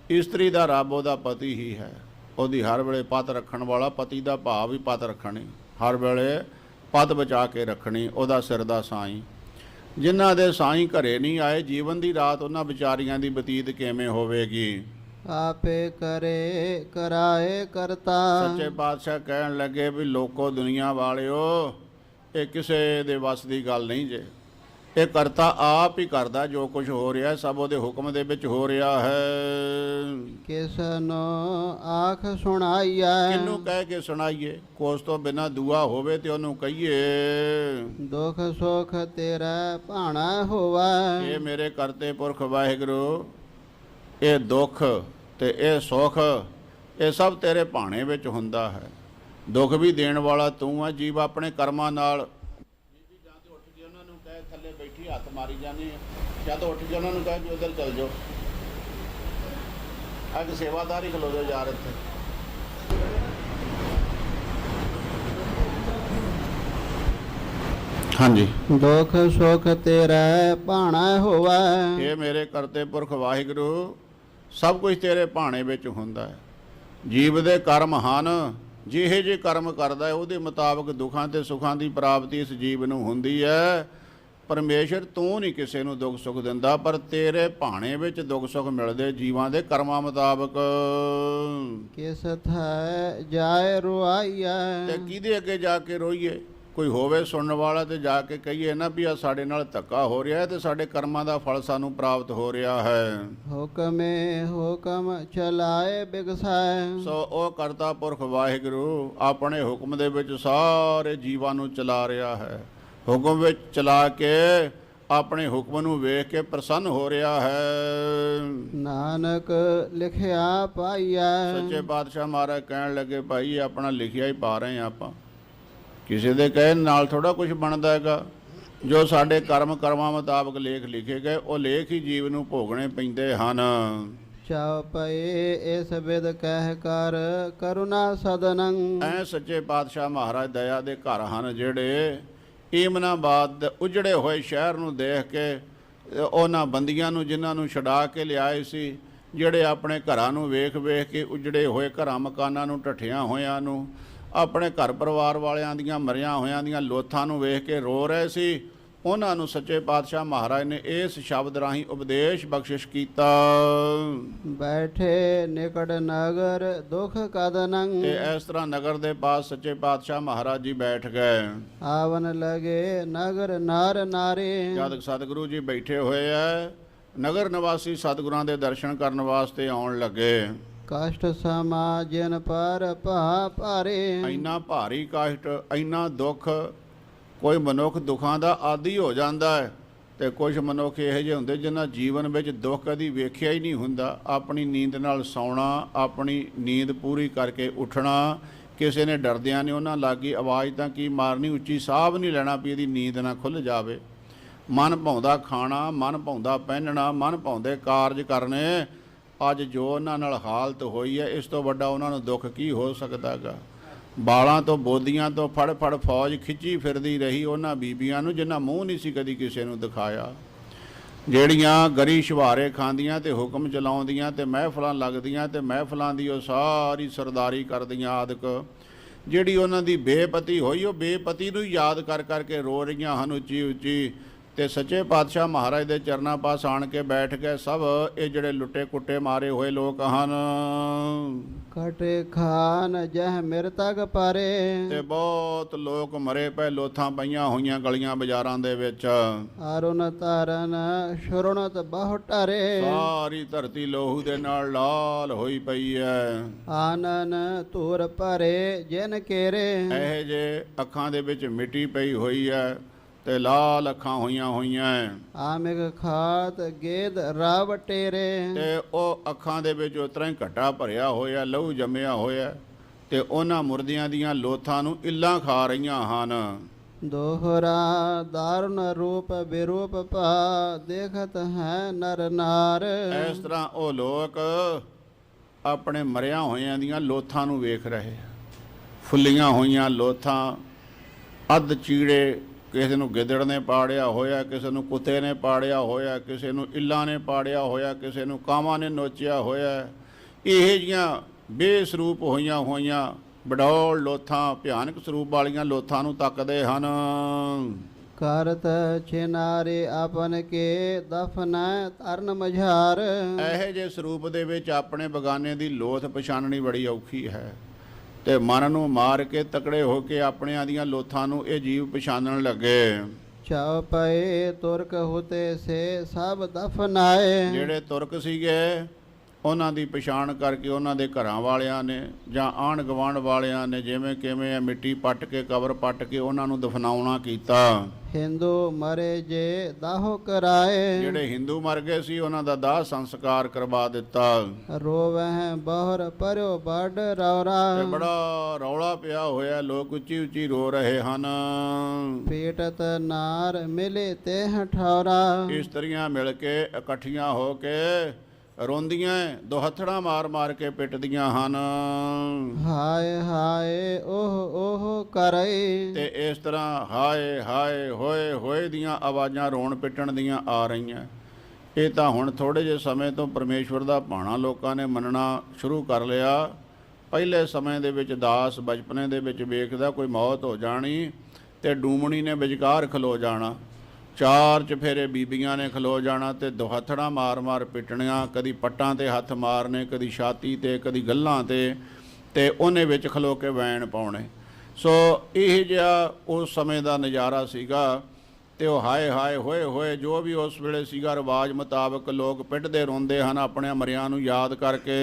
ਇਸਤਰੀ ਦਾ ਰੱਬ ਉਹਦਾ ਪਤੀ ਹੀ ਹੈ। ਉਹਦੀ ਹਰ ਵੇਲੇ ਪਤ ਰੱਖਣ ਵਾਲਾ, ਪਤੀ ਦਾ ਭਾਵ ਹੀ ਪਤ ਰੱਖਣੀ, ਹਰ ਵੇਲੇ ਪਤ ਬਚਾ ਕੇ ਰੱਖਣੀ, ਉਹਦਾ ਸਿਰ ਦਾ ਸਾਈਂ। ਜਿਨ੍ਹਾਂ ਦੇ ਸਾਈਂ ਘਰੇ ਨਹੀਂ ਆਏ, ਜੀਵਨ ਦੀ ਰਾਤ ਉਹਨਾਂ ਵਿਚਾਰੀਆਂ ਦੀ ਬਤੀਤ ਕਿਵੇਂ ਹੋਵੇਗੀ? ਆਪੇ ਕਰੇ ਕਰਾਏ ਕਰਤਾ। ਸੱਚੇ ਪਾਤਸ਼ਾਹ ਕਹਿਣ ਲੱਗੇ ਵੀ ਲੋਕੋ ਦੁਨੀਆ ਵਾਲਿਓ, ਇਹ ਕਿਸੇ ਦੇ ਵੱਸ ਦੀ ਗੱਲ ਨਹੀਂ ਜੇ। ਇਹ ਕਰਤਾ ਆਪ ਹੀ ਕਰਦਾ, ਜੋ ਕੁਝ ਹੋ ਰਿਹਾ ਸਭ ਉਹਦੇ ਹੁਕਮ ਦੇ ਵਿੱਚ ਹੋ ਰਿਹਾ ਹੈ। ਕਿਸ ਨੂੰ ਆਖ ਸੁਣਾਈਐ। ਕਿਹਨੂੰ ਕਹਿ ਕੇ ਸੁਣਾਈਏ? ਕੋਸ ਤੋਂ ਬਿਨਾਂ ਦੁਆ ਹੋਵੇ ਤੇ ਉਹਨੂੰ ਕਹੀਏ। ਦੁਖ ਸੁਖ ਤੇਰਾ ਭਾਣਾ ਹੋਵੈ। ਇਹ ਮੇਰੇ ਕਰਤੇ ਪੁਰਖ ਵਾਹਿਗੁਰੂ, ਇਹ ਦੁੱਖ ਤੇ ਇਹ ਸੁਖ, ਇਹ ਸਭ ਤੇਰੇ ਭਾਣੇ ਵਿੱਚ ਹੁੰਦਾ ਹੈ। ਦੁੱਖ ਵੀ ਦੇਣ ਵਾਲਾ ਤੂੰ ਆ। ਜੀਵ ਆਪਣੇ ਕਰਮਾਂ ਨਾਲ, ਬੀਬੀ ਜਾਂ ਤੇ ਉੱਠ ਕੇ ਉਹਨਾਂ ਨੂੰ ਕਹੇ ਥੱਲੇ ਬੈਠੀ ਹੱਥ ਮਾਰੀ ਜਾਂਦੀ ਹੈ, ਜਾਂ ਤਾਂ ਉੱਠ ਕੇ ਉਹਨਾਂ ਨੂੰ ਕਹੇ ਵੀ ਉਧਰ ਚੱਲ ਜਾਓ। ਅੱਜ ਸੇਵਾਦਾਰ ਹੀ ਖਲੋ ਜਾਓ ਯਾਰ ਇੱਥੇ। ਹਾਂਜੀ, ਦੁਖ ਸੁਖ ਤੇਰਾ ਭਾਣਾ ਹੋਵੈ। ਇਹ ਮੇਰੇ ਕਰਤੇ ਪੁਰਖ ਵਾਹਿਗੁਰੂ, ਸਭ ਕੁਝ ਤੇਰੇ ਭਾਣੇ ਵਿੱਚ ਹੁੰਦਾ ਹੈ। ਜੀਵ ਦੇ ਕਰਮ ਹਨ, ਜਿਹੇ ਜੇ ਕਰਮ ਕਰਦਾ ਹੈ ਉਹਦੇ ਮੁਤਾਬਕ ਦੁੱਖਾਂ ਤੇ ਸੁੱਖਾਂ ਦੀ ਪ੍ਰਾਪਤੀ ਇਸ ਜੀਵ ਨੂੰ ਹੁੰਦੀ ਹੈ। ਪਰਮੇਸ਼ਰ ਤੂੰ ਨਹੀਂ ਕਿਸੇ ਨੂੰ ਦੁੱਖ ਸੁੱਖ ਦਿੰਦਾ, ਪਰ ਤੇਰੇ ਭਾਣੇ ਵਿੱਚ ਦੁੱਖ ਸੁੱਖ ਮਿਲਦੇ ਜੀਵਾਂ ਦੇ ਕਰਮਾਂ ਮੁਤਾਬਕ। ਕਿਸ ਥੈ ਜਾਏ ਰੁਆਈਐ। ਤੇ ਕਿਹਦੇ ਅੱਗੇ ਜਾ ਕੇ ਰੋਈਏ? ਕੋਈ ਹੋਵੇ ਸੁਣਨ ਵਾਲਾ ਤੇ ਜਾ ਕੇ ਕਹੀਏ ਨਾ ਵੀ ਆ ਸਾਡੇ ਨਾਲ ਧੱਕਾ ਹੋ ਰਿਹਾ ਹੈ ਤੇ ਸਾਡੇ ਕਰਮਾਂ ਦਾ ਫਲ ਸਾਨੂੰ ਪ੍ਰਾਪਤ ਹੋ ਰਿਹਾ ਹੈ। ਹੁਕਮੇ ਹੁਕਮ ਚਲਾਏ ਬਿਗਸੈ। ਸੋ ਉਹ ਕਰਤਾ ਪੁਰਖ ਵਾਹਿਗੁਰੂ ਆਪਣੇ ਹੁਕਮ ਦੇ ਵਿੱਚ ਸਾਰੇ ਜੀਵਾਂ ਨੂੰ ਚਲਾ ਰਿਹਾ ਹੈ। ਹੁਕਮ ਵਿੱਚ ਚਲਾ ਕੇ ਆਪਣੇ ਹੁਕਮ ਨੂੰ ਵੇਖ ਕੇ ਪ੍ਰਸੰਨ ਹੋ ਰਿਹਾ ਹੈ। ਨਾਨਕ ਲਿਖਿਆ ਪਾਈਐ। ਸੱਚੇ ਪਾਤਸ਼ਾਹ ਮਹਾਰਾਜ ਕਹਿਣ ਲੱਗੇ ਭਾਈ ਆਪਣਾ ਲਿਖਿਆ ਹੀ ਪਾ ਰਹੇ ਹਾਂ ਆਪਾਂ, ਕਿਸੇ ਦੇ ਕਹਿਣ ਨਾਲ ਥੋੜਾ ਕੁਝ ਬਣਦਾ ਹੈਗਾ। ਜੋ ਸਾਡੇ ਕਰਮਾਂ ਮੁਤਾਬਕ ਲੇਖ ਲਿਖੇ ਗਏ ਉਹ ਲੇਖ ਹੀ ਜੀਵ ਨੂੰ ਭੋਗਣੇ ਪੈਂਦੇ ਹਨ। ਚਾਉ ਪਏ ਇਸ ਵਿਦ ਕਹਿ ਕਰ ਕਰੁਣਾ ਸਦਨੰ। ਐ ਸੱਚੇ ਪਾਤਸ਼ਾਹ ਮਹਾਰਾਜ ਦਇਆ ਦੇ ਘਰ ਹਨ ਜਿਹੜੇ ਈਮਨਾਬਾਦ ਉਜੜੇ ਹੋਏ ਸ਼ਹਿਰ ਨੂੰ ਦੇਖ ਕੇ ਉਹਨਾਂ ਬੰਦੀਆਂ ਨੂੰ ਜਿਨ੍ਹਾਂ ਨੂੰ ਛੁਡਾ ਕੇ ਲਿਆਏ ਸੀ, ਜਿਹੜੇ ਆਪਣੇ ਘਰਾਂ ਨੂੰ ਵੇਖ ਵੇਖ ਕੇ ਉਜੜੇ ਹੋਏ ਘਰਾਂ ਮਕਾਨਾਂ ਨੂੰ ਢੱਠਿਆਂ ਹੋਇਆਂ ਨੂੰ, ਆਪਣੇ ਘਰ ਪਰਿਵਾਰ ਵਾਲਿਆਂ ਦੀਆਂ ਮਰਿਆਂ ਹੋਇਆਂ ਦੀਆਂ ਲੋਥਾਂ ਨੂੰ ਵੇਖ ਕੇ ਰੋ ਰਹੇ ਸੀ, ਉਹਨਾਂ ਨੂੰ ਸੱਚੇ ਪਾਤਸ਼ਾਹ ਮਹਾਰਾਜ ਨੇ ਇਸ ਸ਼ਬਦ ਰਾਹੀਂ ਉਪਦੇਸ਼ ਬਖਸ਼ਿਸ਼ ਕੀਤਾ। ਬੈਠੇ ਨਿਕਟ ਨਗਰ ਦੁਖ ਕਦਨੰ। ਤੇ ਇਸ ਤਰ੍ਹਾਂ ਨਗਰ ਦੇ ਪਾਸ ਸੱਚੇ ਪਾਤਸ਼ਾਹ ਮਹਾਰਾਜ ਜੀ ਬੈਠ ਗਏ। ਆਵਨ ਲਗੇ ਨਗਰ ਨਾਰ ਨਾਰੇ। ਜਦ ਸਤਿਗੁਰੂ ਜੀ ਬੈਠੇ ਹੋਏ ਐ, ਨਗਰ ਨਿਵਾਸੀ ਸਤਿਗੁਰਾਂ ਦੇ ਦਰਸ਼ਨ ਕਰਨ ਵਾਸਤੇ ਆਉਣ ਲੱਗੇ। ਕਸ਼ਟ ਸਮਾ ਜਿਨ ਪਰ ਭਾ ਭਾਰੇ। ਇੰਨਾ ਭਾਰੀ ਕਸ਼ਟ, ਇੰਨਾ ਦੁੱਖ, ਕੋਈ ਮਨੁੱਖ ਦੁੱਖਾਂ ਦਾ ਆਦੀ ਹੋ ਜਾਂਦਾ ਹੈ ਤੇ ਕੁਝ ਮਨੁੱਖ ਇਹੋ ਜਿਹੇ ਹੁੰਦੇ ਜਿਨ੍ਹਾਂ ਜੀਵਨ ਵਿੱਚ ਦੁੱਖ ਕਦੀ ਵੇਖਿਆ ਹੀ ਨਹੀਂ ਹੁੰਦਾ। ਆਪਣੀ ਨੀਂਦ ਨਾਲ ਸੌਣਾ, ਆਪਣੀ ਨੀਂਦ ਪੂਰੀ ਕਰਕੇ ਉੱਠਣਾ, ਕਿਸੇ ਨੇ ਡਰਦਿਆਂ ਨੇ ਉਹਨਾਂ ਲਾਗੀ ਆਵਾਜ਼ ਤਾਂ ਕੀ ਮਾਰਨੀ, ਉੱਚੀ ਸਾਹ ਵੀ ਨਹੀਂ ਲੈਣਾ ਵੀ ਇਹਦੀ ਨੀਂਦ ਨਾ ਖੁੱਲ੍ਹ ਜਾਵੇ। ਮਨ ਭਾਉਂਦਾ ਖਾਣਾ, ਮਨ ਭਾਉਂਦਾ ਪਹਿਨਣਾ, ਮਨ ਭਾਉਂਦੇ ਕਾਰਜ ਕਰਨੇ। ਅੱਜ ਜੋ ਉਹਨਾਂ ਨਾਲ ਹਾਲਤ ਹੋਈ ਹੈ, ਇਸ ਤੋਂ ਵੱਡਾ ਉਹਨਾਂ ਨੂੰ ਦੁੱਖ ਕੀ ਹੋ ਸਕਦਾ ਗਾ। ਬਾਲਾਂ ਤੋਂ ਬੋਦੀਆਂ ਤੋਂ ਫੜ ਫੜ ਫੌਜ ਖਿੱਚੀ ਫਿਰਦੀ ਰਹੀ ਉਹਨਾਂ ਬੀਬੀਆਂ ਨੂੰ ਜਿਨ੍ਹਾਂ ਮੂੰਹ ਨਹੀਂ ਸੀ ਕਦੀ ਕਿਸੇ ਨੂੰ ਦਿਖਾਇਆ, ਜਿਹੜੀਆਂ ਗਰੀ ਸ਼ਵਾਰੇ ਖਾਂਦੀਆਂ ਤੇ ਹੁਕਮ ਚਲਾਉਂਦੀਆਂ ਤੇ ਮਹਿਫਲਾਂ ਲੱਗਦੀਆਂ ਤੇ ਮਹਿਫਲਾਂ ਦੀ ਉਹ ਸਾਰੀ ਸਰਦਾਰੀ ਕਰਦੀਆਂ ਆਦਿਕ। ਜਿਹੜੀ ਉਹਨਾਂ ਦੀ ਬੇਪਤੀ ਹੋਈ, ਉਹ ਬੇਪਤੀ ਨੂੰ ਯਾਦ ਕਰ ਕਰਕੇ ਰੋ ਰਹੀਆਂ ਹਨ ਉੱਚੀ ਉੱਚੀ। ਤੇ ਸੱਚੇ ਪਾਤਸ਼ਾਹ ਮਹਾਰਾਜ ਦੇ ਚਰਨਾਂ ਪਾਸ ਆਣ ਕੇ ਬੈਠ ਗਏ ਸਭ ਇਹ ਜਿਹੜੇ ਲੁੱਟੇ ਕੁੱਟੇ ਮਾਰੇ ਹੋਏ ਲੋਕ ਹਨ। ਕਟੇ ਖਾਨ ਜਹ ਮਿਰਤਕ ਪਾਰੇ। ਤੇ ਬਹੁਤ ਲੋਕ ਮਰੇ ਪਏ, ਲੋਥਾਂ ਪਈਆਂ ਹੋਈਆਂ ਗਲੀਆਂ ਬਾਜ਼ਾਰਾਂ ਦੇ ਵਿੱਚ। ਅਰੁਣ ਤਾਰਨ ਸ਼ੁਰਣਤ ਬਹੁ ਟਰੇ। ਸਾਰੀ ਧਰਤੀ ਲੋਹੂ ਦੇ ਨਾਲ ਲਾਲ ਹੋਈ ਪਈ ਹੈ। ਆਨਨ ਧੂਰ ਭਰੇ ਜਿਨ ਕੇਰੇ। ਇਹ ਜੇ ਅੱਖਾਂ ਦੇ ਵਿੱਚ ਮਿੱਟੀ ਪਈ ਹੋਈ ਹੈ ਤੇ ਲਾਲ ਅੱਖਾਂ ਹੋਈਆਂ ਆਮਿਕ ਖਾਤ ਗੇਦ ਰਾਵ ਟੇਰੇ। ਤੇ ਉਹ ਅੱਖਾਂ ਦੇ ਵਿੱਚ ਉਸ ਤਰ੍ਹਾਂ ਹੀ ਘਟਾ ਭਰਿਆ ਹੋਇਆ, ਲਹੂ ਜੰਮਿਆ ਹੋਇਆ ਤੇ ਉਹਨਾਂ ਮੁਰਦਿਆਂ ਦੀਆਂ ਲੋਥਾਂ ਨੂੰ ਇੱਲਾਂ ਖਾ ਰਹੀਆਂ ਹਨ। ਦੋਹਰਾ ਦਾਰੁਣ ਰੂਪ ਬਿਰੂਪ ਭਾ ਦੇਖਤ ਹੈ ਨਰ ਨਾਰ। ਇਸ ਤਰ੍ਹਾਂ ਉਹ ਲੋਕ ਆਪਣੇ ਮਰਿਆਂ ਹੋਇਆਂ ਦੀਆਂ ਲੋਥਾਂ ਨੂੰ ਵੇਖ ਰਹੇ, ਫੁੱਲੀਆਂ ਹੋਈਆਂ ਲੋਥਾਂ, ਅੱਧ ਚੀੜੇ, ਕਿਸੇ ਨੂੰ ਗਿੱਦੜ ਨੇ ਪਾੜਿਆ ਹੋਇਆ, ਕਿਸੇ ਨੂੰ ਕੁੱਤੇ ਨੇ ਪਾੜਿਆ ਹੋਇਆ, ਕਿਸੇ ਨੂੰ ਇੱਲਾਂ ਨੇ ਪਾੜਿਆ ਹੋਇਆ, ਕਿਸੇ ਨੂੰ ਕਾਵਾਂ ਨੇ ਨੋਚਿਆ ਹੋਇਆ। ਇਹ ਜਿਹੀਆਂ ਬੇਸਰੂਪ ਹੋਈਆਂ ਬਡੌਲ ਲੋਥਾਂ, ਭਿਆਨਕ ਸਰੂਪ ਵਾਲੀਆਂ ਲੋਥਾਂ ਨੂੰ ਤੱਕਦੇ ਹਨ। ਕਰਤ ਛਿਨਾਰੇ ਆਪਨ ਕੇ ਦਫਨ ਤਰਨ ਮਝਾਰ। ਇਹੋ ਜਿਹੇ ਸਰੂਪ ਦੇ ਵਿੱਚ ਆਪਣੇ ਬਗਾਨੇ ਦੀ ਲੋਥ ਪਛਾਣਨੀ ਬੜੀ ਔਖੀ ਹੈ ਤੇ ਮਨ ਨੂੰ ਮਾਰ ਕੇ ਤਕੜੇ ਹੋ ਕੇ ਆਪਣਿਆਂ ਦੀਆਂ ਲੋਥਾਂ ਨੂੰ ਇਹ ਜੀਵ ਪਛਾਣਨ ਲੱਗੇ। ਚਾਉ ਪਏ ਤੁਰਕ ਹੁਤੇ ਸੇ ਸਭ ਦਫਨਾਏ। ਜਿਹੜੇ ਤੁਰਕ ਸੀਗੇ ਉਹਨਾਂ ਦੀ ਪਛਾਣ ਕਰਕੇ ਉਹਨਾਂ ਦੇ ਘਰਾਂ ਵਾਲਿਆਂ ਨੇ ਜਾਂ ਆਂਢ ਗੁਆਂਢ ਵਾਲਿਆਂ ਨੇ ਜਿਵੇਂ ਕਿਵੇਂ ਮਿੱਟੀ ਪੱਟ ਕੇ, ਕਬਰ ਪੱਟ ਕੇ ਉਹਨਾਂ ਨੂੰ ਦਫਨਾਉਣਾ ਕੀਤਾ। ਹਿੰਦੂ ਮਰੇ ਜੇ ਦਾਹੋ ਕਰਾਏ। ਜਿਹੜੇ ਹਿੰਦੂ ਮਰ ਗਏ ਸੀ ਉਹਨਾਂ ਦਾ ਦਾਹ ਸੰਸਕਾਰ ਕਰਵਾ ਦਿੱਤਾ। ਰੋਵਹਿ ਬਹੁਰ ਪਰਿਓ ਵੱਡ ਰੌਰਾ। ਤੇ ਬੜਾ ਰੌਲਾ ਪਿਆ ਹੋਇਆ, ਲੋਕ ਉੱਚੀ ਉੱਚੀ ਰੋ ਰਹੇ ਹਨ। ਪੀਟਤ ਨਾਰ ਮਿਲੇ ਤੇ ਠੌਰਾ। ਇਸਤਰੀਆਂ ਮਿਲ ਕੇ ਇਕੱਠੀਆਂ ਹੋ ਕੇ ਰੋਂਦੀਆਂ, ਦੁਹੱਥੜਾਂ ਮਾਰ ਮਾਰ ਕੇ ਪਿੱਟਦੀਆਂ ਹਨ। ਹਾਏ ਹਾਏ ਓਹ ਕਰਈ। ਤੇ ਇਸ ਤਰ੍ਹਾਂ ਹਾਏ ਹਾਏ ਹੋਏ ਹੋਏ ਦੀਆਂ ਆਵਾਜ਼ਾਂ ਰੋਣ ਪਿੱਟਣ ਦੀਆਂ ਆ ਰਹੀਆਂ। ਇਹ ਤਾਂ ਹੁਣ ਥੋੜ੍ਹੇ ਜਿਹੇ ਸਮੇਂ ਤੋਂ ਪਰਮੇਸ਼ਵਰ ਦਾ ਭਾਣਾ ਲੋਕਾਂ ਨੇ ਮੰਨਣਾ ਸ਼ੁਰੂ ਕਰ ਲਿਆ। ਪਹਿਲੇ ਸਮੇਂ ਦੇ ਵਿੱਚ ਦਾਸ ਬਚਪਨੇ ਦੇ ਵਿੱਚ ਵੇਖਦਾ ਕੋਈ ਮੌਤ ਹੋ ਜਾਣੀ ਤੇ ਡੂਮਣੀ ਨੇ ਵਿਚਕਾਰ ਖਲੋ ਜਾਣਾ, ਚਾਰ ਚਫੇਰੇ ਬੀਬੀਆਂ ਨੇ ਖਲੋ ਜਾਣਾ ਤੇ ਦੁਹੱਥੜਾਂ ਮਾਰ ਮਾਰ ਪਿੱਟਣੀਆਂ, ਕਦੀ ਪੱਟਾਂ ਤੇ ਹੱਥ ਮਾਰਨੇ, ਕਦੀ ਛਾਤੀ ਤੇ, ਕਦੀ ਗੱਲਾਂ ਤੇ ਉਹਨੇ ਵਿੱਚ ਖਲੋ ਕੇ ਵੈਣ ਪਾਉਣੇ। ਸੋ ਇਹ ਜਿਹਾ ਉਸ ਸਮੇਂ ਦਾ ਨਜ਼ਾਰਾ ਸੀਗਾ। ਤੇ ਉਹ ਹਾਏ ਹਾਏ ਹੋਏ ਹੋਏ ਜੋ ਵੀ ਉਸ ਵੇਲੇ ਸੀਗਾ ਰਿਵਾਜ ਮੁਤਾਬਕ ਲੋਕ ਪਿੱਟਦੇ ਰੋਂਦੇ ਹਨ ਆਪਣੇ ਮਰਿਆਂ ਨੂੰ ਯਾਦ ਕਰਕੇ।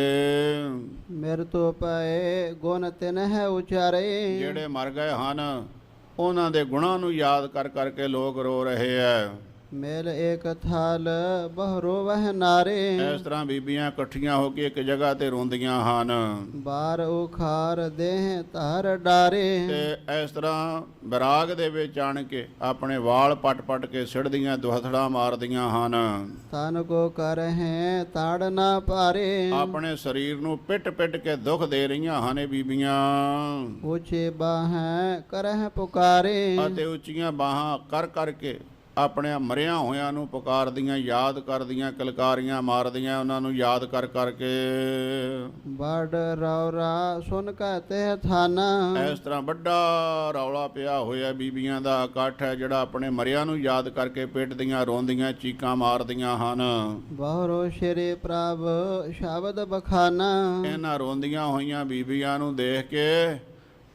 ਮੇਰੇ ਤੋਂ ਪਏ ਗੁਣ ਤਿਨ ਹੈ ਉਚਾਰੇ। ਜਿਹੜੇ ਮਰ ਗਏ ਹਨ ਉਹਨਾਂ ਦੇ ਗੁਣਾਂ ਨੂੰ ਯਾਦ ਕਰ ਕਰਕੇ ਲੋਕ ਰੋ ਰਹੇ ਹੈ। ਮੇਲ ਏਕ ਥਾਲ ਬਹਰੋ ਵਹਿ ਨਾਰੇ ਇਸ ਤਰ੍ਹਾਂ ਬੀਬੀਆਂ ਇਕੱਠੀਆਂ ਹੋ ਕੇ ਇੱਕ ਜਗ੍ਹਾ ਤੇ ਰੋਂਦੀਆਂ ਹਨ ਬਾਰ ਉਖਾਰ ਦੇਹ ਧਰ ਡਾਰੇ ਤੇ ਇਸ ਤਰ੍ਹਾਂ ਵਿਰਾਗ ਦੇ ਵਿੱਚ ਆਣ ਕੇ ਆਪਣੇ ਵਾਲ ਪਟ-ਪਟ ਕੇ ਸਿੜਦੀਆਂ ਦੁਹਥੜਾ ਮਾਰਦੀਆਂ ਹਨ ਤਨ ਕੋ ਕਰਹਿ ਤਾੜ ਨਾ ਪਾਰੇ ਆਪਣੇ ਸਰੀਰ ਨੂੰ ਪਿੱਟ-ਪਿੱਟ ਕੇ ਦੁੱਖ ਦੇ ਰਹੀਆਂ ਹਨ ਇਹ ਬੀਬੀਆਂ ਉੱਚੇ ਬਾਹਾਂ ਕਰਹਿ ਪੁਕਾਰੇ ਅਤੇ ਉੱਚੀਆਂ ਬਾਹਾਂ ਕਰ ਕਰਕੇ ਆਪਣੇ ਮਰਿਆਂ ਹੋਇਆਂ ਨੂੰ ਪੁਕਾਰਦੀਆਂ ਯਾਦ ਕਰਦੀਆਂ ਕਿਲਕਾਰੀਆਂ ਮਾਰਦੀਆਂ ਉਹਨਾਂ ਨੂੰ ਯਾਦ ਕਰ ਕਰਕੇ ਬੜ ਰੌਰਾ ਸੁਨ ਕਹਤੇ ਥਾਨਾ ਇਸ ਤਰ੍ਹਾਂ ਵੱਡਾ ਰੌਲਾ ਪਿਆ ਹੋਇਆ ਬੀਬੀਆਂ ਦਾ ਇਕੱਠ ਹੈ ਜਿਹੜਾ ਆਪਣੇ ਮਰਿਆਂ ਨੂੰ ਯਾਦ ਕਰਕੇ ਪਿੱਟਦੀਆਂ ਰੋਂਦੀਆਂ ਚੀਕਾਂ ਮਾਰਦੀਆਂ ਹਨ ਬਹਰੋ ਸ਼੍ਰੀ ਪ੍ਰਭ ਸ਼ਬਦ ਬਖਾਨਾ ਇਹਨਾਂ ਰੋਂਦੀਆਂ ਹੋਈਆਂ ਬੀਬੀਆਂ ਨੂੰ ਦੇਖ ਕੇ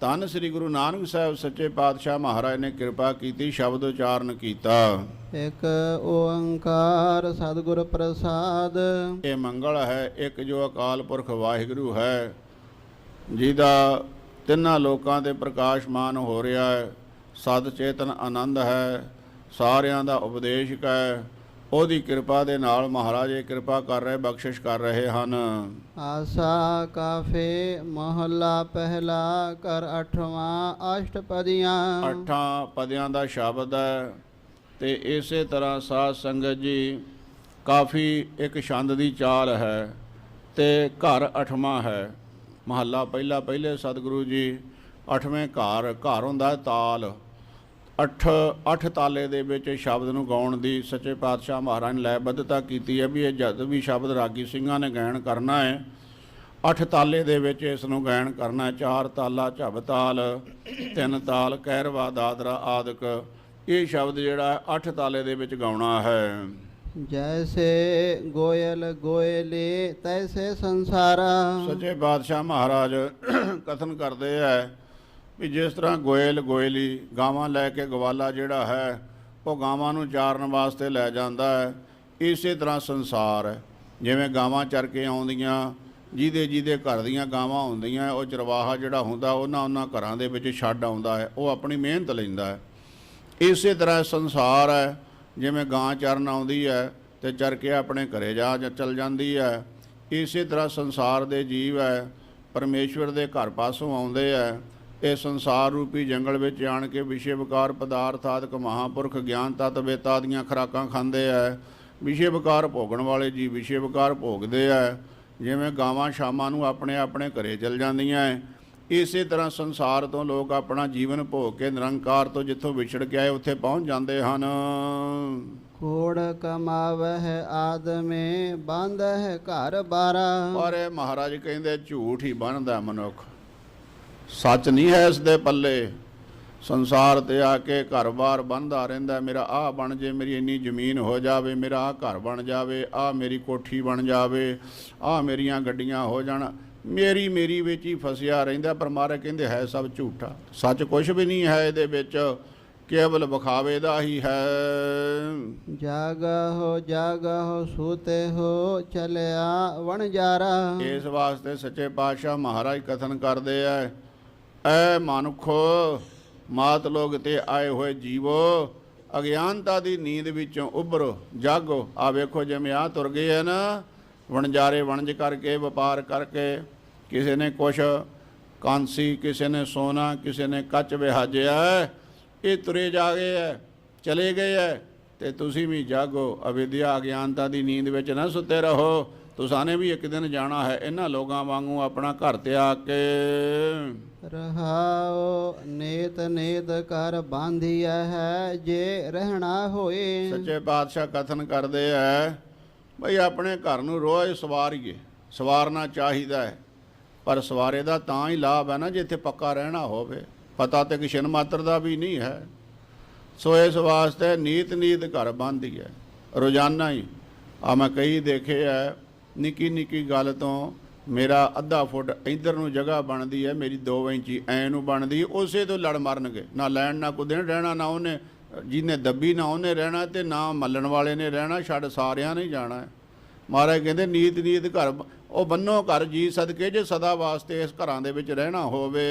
ਧੰਨ ਸ੍ਰੀ ਗੁਰੂ ਨਾਨਕ ਸਾਹਿਬ ਸੱਚੇ ਪਾਤਸ਼ਾਹ ਮਹਾਰਾਜ ਨੇ ਕਿਰਪਾ ਕੀਤੀ ਸ਼ਬਦ ਉਚਾਰਨ ਕੀਤਾ ਇੱਕ ਓੰਕਾਰ ਸਤਿਗੁਰ ਪ੍ਰਸਾਦ ਇਹ ਮੰਗਲ ਹੈ ਇੱਕ ਜੋ ਅਕਾਲ ਪੁਰਖ ਵਾਹਿਗੁਰੂ ਹੈ ਜਿਹਦਾ ਤਿੰਨਾਂ ਲੋਕਾਂ ਤੇ ਪ੍ਰਕਾਸ਼ਮਾਨ ਹੋ ਰਿਹਾ ਹੈ ਸਤ ਚੇਤਨ ਆਨੰਦ ਹੈ ਸਾਰਿਆਂ ਦਾ ਉਪਦੇਸ਼ਕ ਹੈ ਉਹਦੀ ਕਿਰਪਾ ਦੇ ਨਾਲ ਮਹਾਰਾਜ ਇਹ ਕਿਰਪਾ ਕਰ ਰਹੇ ਬਖਸ਼ਿਸ਼ ਕਰ ਰਹੇ ਹਨ ਆਸਾ ਕਾਫੇ ਮਹੱਲਾ ਪਹਿਲਾ ਕਰ 8ਵਾਂ ਅਸ਼ਟਪਦੀਆਂ 8 ਪਦਿਆਂ ਦਾ ਸ਼ਬਦ ਹੈ ਤੇ ਇਸੇ ਤਰ੍ਹਾਂ ਸਾਧ ਸੰਗਤ ਜੀ ਕਾਫੀ ਇੱਕ ਛੰਦ ਦੀ ਚਾਲ ਹੈ ਤੇ ਘਰ 8ਵਾਂ ਹੈ ਮਹੱਲਾ ਪਹਿਲਾ ਪਹਿਲੇ ਸਤਿਗੁਰੂ ਜੀ 8ਵੇਂ ਘਰ ਹੁੰਦਾ ਤਾਲ 8 ਤਾਲੇ ਦੇ ਵਿੱਚ ਸ਼ਬਦ ਨੂੰ ਗਾਉਣ ਦੀ ਸੱਚੇ ਪਾਤਸ਼ਾਹ ਮਹਾਰਾਜ ਨੇ ਲੈਬੱਧਤਾ ਕੀਤੀ ਹੈ ਵੀ ਇਹ ਜਦ ਵੀ ਸ਼ਬਦ ਰਾਗੀ ਸਿੰਘਾਂ ਨੇ ਗਾਇਨ ਕਰਨਾ ਹੈ 8 ਤਾਲੇ ਦੇ ਵਿੱਚ ਇਸ ਨੂੰ ਗਾਇਨ ਕਰਨਾ 4 ਤਾਲਾ ਝਬ ਤਾਲ 3 ਤਾਲ ਕਹਿਰਵਾ ਦਾਦਰਾ ਆਦਿਕ ਇਹ ਸ਼ਬਦ ਜਿਹੜਾ 8 ਤਾਲੇ ਦੇ ਵਿੱਚ ਗਾਉਣਾ ਹੈ ਜੈਸੇ ਗੋਇਲ ਗੋਇਲੇ ਤੈਸੇ ਸੰਸਾਰਾ ਸੱਚੇ ਪਾਤਸ਼ਾਹ ਮਹਾਰਾਜ ਕਥਨ ਕਰਦੇ ਹੈ ਵੀ ਜਿਸ ਤਰ੍ਹਾਂ ਗੋਇਲ ਗੋਇਲੀ ਗਾਵਾਂ ਲੈ ਕੇ ਗਵਾਲਾ ਜਿਹੜਾ ਹੈ ਉਹ ਗਾਵਾਂ ਨੂੰ ਚਾਰਨ ਵਾਸਤੇ ਲੈ ਜਾਂਦਾ ਹੈ ਇਸੇ ਤਰ੍ਹਾਂ ਸੰਸਾਰ ਹੈ ਜਿਵੇਂ ਗਾਵਾਂ ਚਰ ਕੇ ਆਉਂਦੀਆਂ ਜਿਹਦੇ ਘਰ ਦੀਆਂ ਗਾਵਾਂ ਹੁੰਦੀਆਂ ਉਹ ਚਰਵਾਹਾ ਜਿਹੜਾ ਹੁੰਦਾ ਉਹਨਾਂ ਘਰਾਂ ਦੇ ਵਿੱਚ ਛੱਡ ਆਉਂਦਾ ਹੈ ਉਹ ਆਪਣੀ ਮਿਹਨਤ ਲੈਂਦਾ ਹੈ ਇਸੇ ਤਰ੍ਹਾਂ ਸੰਸਾਰ ਹੈ ਜਿਵੇਂ ਗਾਂ ਚਰਨ ਆਉਂਦੀ ਹੈ ਤੇ ਚਰ ਕੇ ਆਪਣੇ ਘਰੇ ਚੱਲ ਜਾਂਦੀ ਹੈ ਇਸੇ ਤਰ੍ਹਾਂ ਸੰਸਾਰ ਦੇ ਜੀਵ ਹੈ ਪਰਮੇਸ਼ਵਰ ਦੇ ਘਰ ਪਾਸੋਂ ਆਉਂਦੇ ਹੈ ਇਹ ਸੰਸਾਰ ਰੂਪੀ ਜੰਗਲ ਵਿੱਚ ਆਣ ਕੇ ਵਿਸ਼ੇ ਵਿਕਾਰ ਪਦਾਰਥ ਆਦਿਕ ਮਹਾਂਪੁਰਖ ਗਿਆਨ ਤਤ ਵੇਤਾ ਦੀਆਂ ਖੁਰਾਕਾਂ ਖਾਂਦੇ ਹੈ ਵਿਸ਼ੇ ਵਿਕਾਰ ਭੋਗਣ ਵਾਲੇ ਜੀ ਵਿਸ਼ੇ ਵਿਕਾਰ ਭੋਗਦੇ ਹੈ ਜਿਵੇਂ ਗਾਵਾਂ ਸ਼ਾਮਾਂ ਨੂੰ ਆਪਣੇ ਘਰੇ ਚਲ ਜਾਂਦੀਆਂ ਹੈ ਇਸੇ ਤਰ੍ਹਾਂ ਸੰਸਾਰ ਤੋਂ ਲੋਕ ਆਪਣਾ ਜੀਵਨ ਭੋਗ ਕੇ ਨਿਰੰਕਾਰ ਤੋਂ ਜਿੱਥੋਂ ਵਿਛੜ ਕੇ ਆਏ ਉੱਥੇ ਪਹੁੰਚ ਜਾਂਦੇ ਹਨ ਕੋੜ ਕਮਾਵਹਿ ਆਦਮੇ ਬੰਧਹਿ ਘਰ ਬਾਰਾ ਪਰ ਇਹ ਮਹਾਰਾਜ ਕਹਿੰਦੇ ਝੂਠ ਹੀ ਬਣਦਾ ਮਨੁੱਖ ਸੱਚ ਨਹੀਂ ਹੈ ਇਸ ਦੇ ਪੱਲੇ ਸੰਸਾਰ ਤੇ ਆ ਕੇ ਘਰ-ਬਾਰ ਬੰਨਦਾ ਰਹਿੰਦਾ ਮੇਰਾ ਆਹ ਬਣ ਜੇ ਮੇਰੀ ਇੰਨੀ ਜ਼ਮੀਨ ਹੋ ਜਾਵੇ ਮੇਰਾ ਆਹ ਘਰ ਬਣ ਜਾਵੇ ਆਹ ਮੇਰੀ ਕੋਠੀ ਬਣ ਜਾਵੇ ਆਹ ਮੇਰੀਆਂ ਗੱਡੀਆਂ ਹੋ ਜਾਣ ਮੇਰੀ ਵਿੱਚ ਹੀ ਫਸਿਆ ਰਹਿੰਦਾ ਪਰ ਮਹਾਰਾਜ ਕਹਿੰਦੇ ਹੈ ਸਭ ਝੂਠਾ ਸੱਚ ਕੁਝ ਵੀ ਨਹੀਂ ਹੈ ਇਹਦੇ ਵਿੱਚ ਕੇਵਲ ਵਿਖਾਵੇ ਦਾ ਹੀ ਹੈ ਜਾਗਹੁ ਸੂਤੇ ਹੋ ਚਲਿਆ ਵਣਜਾਰਾ ਇਸ ਵਾਸਤੇ ਸੱਚੇ ਪਾਤਸ਼ਾਹ ਮਹਾਰਾਜ ਕਥਨ ਕਰਦੇ ਆ ਐ ਮਨੁੱਖੋ ਮਾਤ ਲੋਕ ਤੇ ਆਏ ਹੋਏ ਜੀਵੋ ਅਗਿਆਨਤਾ ਦੀ ਨੀਂਦ ਵਿੱਚੋਂ ਉੱਭਰੋ ਜਾਗੋ ਆ ਵੇਖੋ ਜਿਵੇਂ ਆ ਤੁਰ ਗਏ ਹੈ ਨਾ ਵਣਜਾਰੇ ਵਣਜ ਕਰਕੇ ਵਪਾਰ ਕਰਕੇ ਕਿਸੇ ਨੇ ਕੁਛ ਕਾਂਸੀ ਕਿਸੇ ਨੇ ਸੋਨਾ ਕਿਸੇ ਨੇ ਕੱਚ ਵਿਹਾਜਿਆ ਇਹ ਤੁਰੇ ਜਾ ਗਏ ਹੈ ਚਲੇ ਗਏ ਹੈ ਤੇ ਤੁਸੀਂ ਵੀ ਜਾਗੋ ਅਵਿਦਿਆ ਅਗਿਆਨਤਾ ਦੀ ਨੀਂਦ ਵਿੱਚ ਨਾ ਸੁੱਤੇ ਰਹੋ ਤੁਸਾਂ ਨੇ ਵੀ ਇੱਕ ਦਿਨ ਜਾਣਾ ਹੈ ਇਹਨਾਂ ਲੋਕਾਂ ਵਾਂਗੂ ਆਪਣਾ ਘਰ ਤਿਆਗ ਕੇ ਰਹਾਉ ਨੇਤ ਕਰ ਬਾਂਧਿਆ ਹੈ ਜੇ ਰਹਿਣਾ ਹੋਏ ਸੱਚੇ ਪਾਤਸ਼ਾਹ ਕਥਨ ਕਰਦੇ ਹੈ ਬਈ ਆਪਣੇ ਘਰ ਨੂੰ ਰੋਜ਼ ਸਵਾਰੀਏ ਸਵਾਰਨਾ ਚਾਹੀਦਾ ਹੈ ਪਰ ਸਵਾਰੇ ਦਾ ਤਾਂ ਹੀ ਲਾਭ ਹੈ ਨਾ ਜੇ ਇੱਥੇ ਪੱਕਾ ਰਹਿਣਾ ਹੋਵੇ ਪਤਾ ਤੇ ਕਿਸ਼ਨ ਮਾਤਰ ਦਾ ਵੀ ਨਹੀਂ ਹੈ ਸੋ ਇਸ ਵਾਸਤੇ ਨੀਤ ਘਰ ਬੰਨ੍ਹਦੀ ਹੈ ਰੋਜ਼ਾਨਾ ਹੀ ਆ ਮੈਂ ਕਈ ਦੇਖੇ ਹੈ ਨਿੱਕੀ ਗੱਲ ਤੋਂ ਮੇਰਾ ਅੱਧਾ ਫੁੱਟ ਇੱਧਰ ਨੂੰ ਜਗ੍ਹਾ ਬਣਦੀ ਹੈ ਮੇਰੀ 2 ਇੰਚੀ ਐਂ ਨੂੰ ਬਣਦੀ ਉਸੇ ਤੋਂ ਲੜ ਮਰਨਗੇ ਨਾ ਲੈਣ ਨਾ ਕੋਈ ਦਿਨ ਰਹਿਣਾ ਨਾ ਉਹਨੇ ਜਿਹਨੇ ਦੱਬੀ ਨਾ ਉਹਨੇ ਰਹਿਣਾ ਤੇ ਨਾ ਮੱਲਣ ਵਾਲੇ ਨੇ ਰਹਿਣਾ ਛੱਡ ਸਾਰਿਆਂ ਨੇ ਜਾਣਾ ਮਹਾਰਾਜ ਕਹਿੰਦੇ ਨੀਤ ਘਰ ਉਹ ਬੰਨੋ ਘਰ ਜੀ ਸਦਕੇ ਜੇ ਸਦਾ ਵਾਸਤੇ ਇਸ ਘਰਾਂ ਦੇ ਵਿੱਚ ਰਹਿਣਾ ਹੋਵੇ।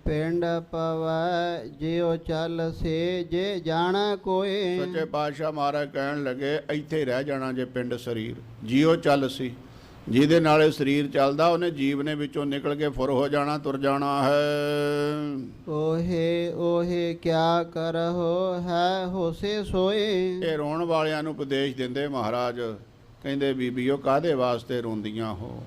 ਪਿੰਡ ਪਵੈ ਜਿਉ ਚੱਲ ਸੇ ਜੇ ਜਾਣਾ ਕੋਈ। ਸੱਚੇ ਪਾਤਸ਼ਾਹ ਮਹਾਰਾਜ ਕਹਿਣ ਲੱਗੇ ਇੱਥੇ ਰਹਿ ਜਾਣਾ ਜੇ ਪਿੰਡ ਸਰੀਰ ਜਿਉ ਚੱਲ ਸੀ, ਜਿਹਦੇ ਨਾਲ ਇਹ ਸਰੀਰ ਚੱਲਦਾ ਉਹਨੇ ਜੀਵ ਨੇ ਵਿੱਚੋਂ ਨਿਕਲ ਕੇ ਫੁਰ ਹੋ ਜਾਣਾ, ਤੁਰ ਜਾਣਾ ਹੈ। ਓਹੇ ਓਹੇ ਕਿਆ ਕਰਹੁ ਹੈ ਹੋਸੇ ਸੋਏ। ਇਹ ਰੋਣ ਵਾਲਿਆਂ ਨੂੰ ਉਪਦੇਸ਼ ਦਿੰਦੇ ਮਹਾਰਾਜ, ਕਹਿੰਦੇ ਬੀਬੀਓ ਕਾਹਦੇ ਵਾਸਤੇ ਰੋਂਦੀਆਂ ਹੋ?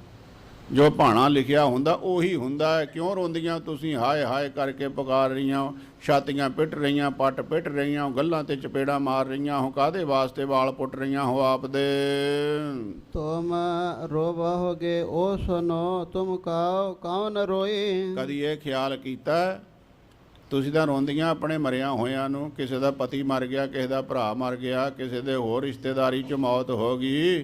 ਜੋ ਭਾਣਾ ਲਿਖਿਆ ਹੁੰਦਾ ਉਹੀ ਹੁੰਦਾ ਹੈ, ਕਿਉਂ ਰੋਂਦੀਆਂ ਤੁਸੀਂ? ਹਾਏ ਹਾਏ ਕਰਕੇ ਪੁਕਾਰ ਰਹੀਆਂ ਹੋ, ਛਾਤੀਆਂ ਪਿੱਟ ਰਹੀਆਂ, ਪੱਟ ਪਿੱਟ ਰਹੀਆਂ ਹੋ, ਗੱਲਾਂ ਤੇ ਚਪੇੜਾ ਮਾਰ ਰਹੀਆਂ ਹੋ, ਕਾਹਦੇ ਵਾਸਤੇ ਵਾਲ ਪੁੱਟ ਰਹੀਆਂ ਹੋ ਆਪ ਦੇ? ਤੁਮ ਰੋਵਹੁਗੇ ਓ ਸੁਨੋ ਤੁਮ ਕਾਉ ਕੌਣ ਰੋਏ। ਕਦੀ ਇਹ ਖਿਆਲ ਕੀਤਾ ਤੁਸੀਂ ਤਾਂ ਰੋਂਦੀਆਂ ਆਪਣੇ ਮਰਿਆਂ ਹੋਇਆਂ ਨੂੰ? ਕਿਸੇ ਦਾ ਪਤੀ ਮਰ ਗਿਆ, ਕਿਸੇ ਦਾ ਭਰਾ ਮਰ ਗਿਆ, ਕਿਸੇ ਦੇ ਹੋਰ ਰਿਸ਼ਤੇਦਾਰੀ 'ਚ ਮੌਤ ਹੋ ਗਈ,